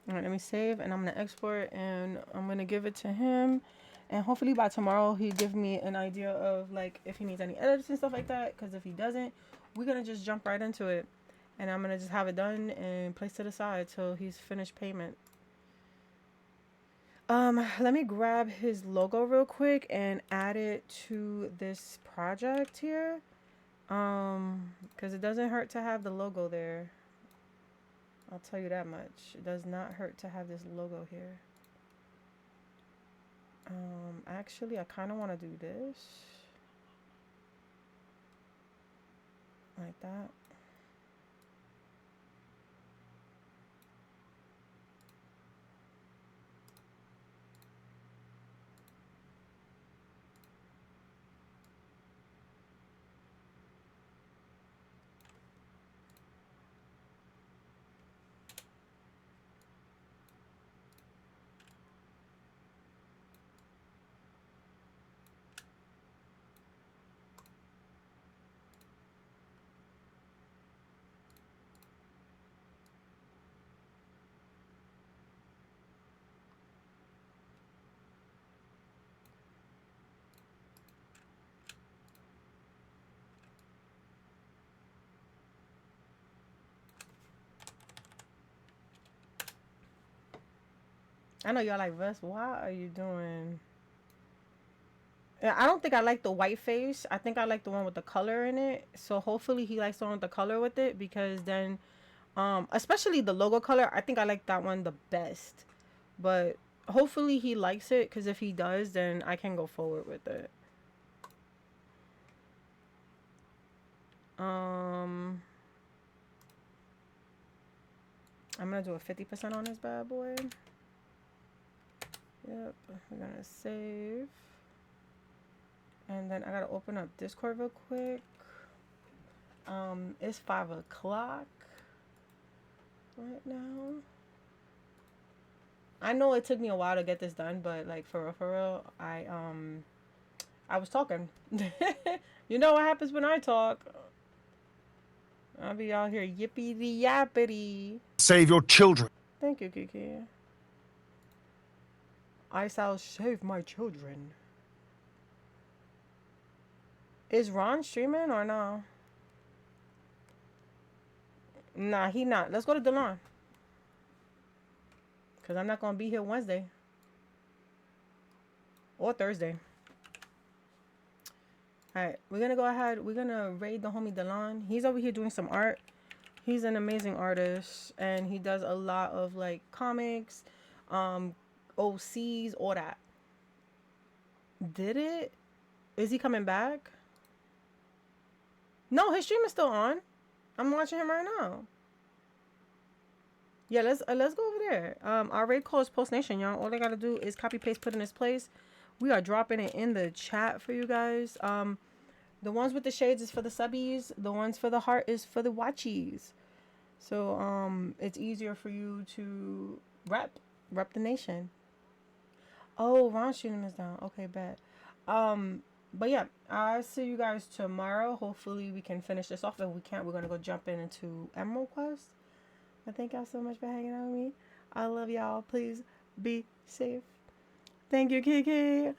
Speaker 1: all right, let me save, and I'm gonna export, and I'm gonna give it to him, and hopefully by tomorrow he'll give me an idea of like if he needs any edits and stuff like that. Because if he doesn't, we're gonna just jump right into it, and I'm gonna just have it done and place to the side till he's finished payment. Let me grab his logo real quick and add it to this project here. Because it doesn't hurt to have the logo there. I'll tell you that much. It does not hurt to have this logo here. Actually, I kind of want to do this. Like that. I know y'all like, Vess, why are you doing... Yeah, I don't think I like the white face. I think I like the one with the color in it. So hopefully he likes the one with the color with it, because then, especially the logo color, I think I like that one the best. But hopefully he likes it, because if he does, then I can go forward with it. I'm gonna do a 50% on this bad boy. Yep, we're gonna save. And then I gotta open up Discord real quick. It's 5 o'clock right now. I know it took me a while to get this done, but like for real, I was talking. You know what happens when I talk? I'll be out here yippity yappity.
Speaker 8: Save your children.
Speaker 1: Thank you, Kiki. I shall save my children. Is Ron streaming or no? Nah, he not. Let's go to Delon. Because I'm not going to be here Wednesday. Or Thursday. Alright, we're going to go ahead. We're going to raid the homie Delon. He's over here doing some art. He's an amazing artist. And he does a lot of, like, comics, OCs, all that. Did it? Is he coming back? No, his stream is still on. I'm watching him right now. Yeah, let's go over there. Our raid call is Post Nation, y'all. All they gotta do is copy paste, put in this place. We are dropping it in the chat for you guys. The ones with the shades is for the subbies. The ones for the heart is for the watchies. So it's easier for you to rep the nation. Oh, Ron's stream is down. Okay, bet. But yeah, I'll see you guys tomorrow. Hopefully we can finish this off. If we can't, we're gonna go jump into Emerald Quest. I thank y'all so much for hanging out with me. I love y'all. Please be safe. Thank you, Kiki.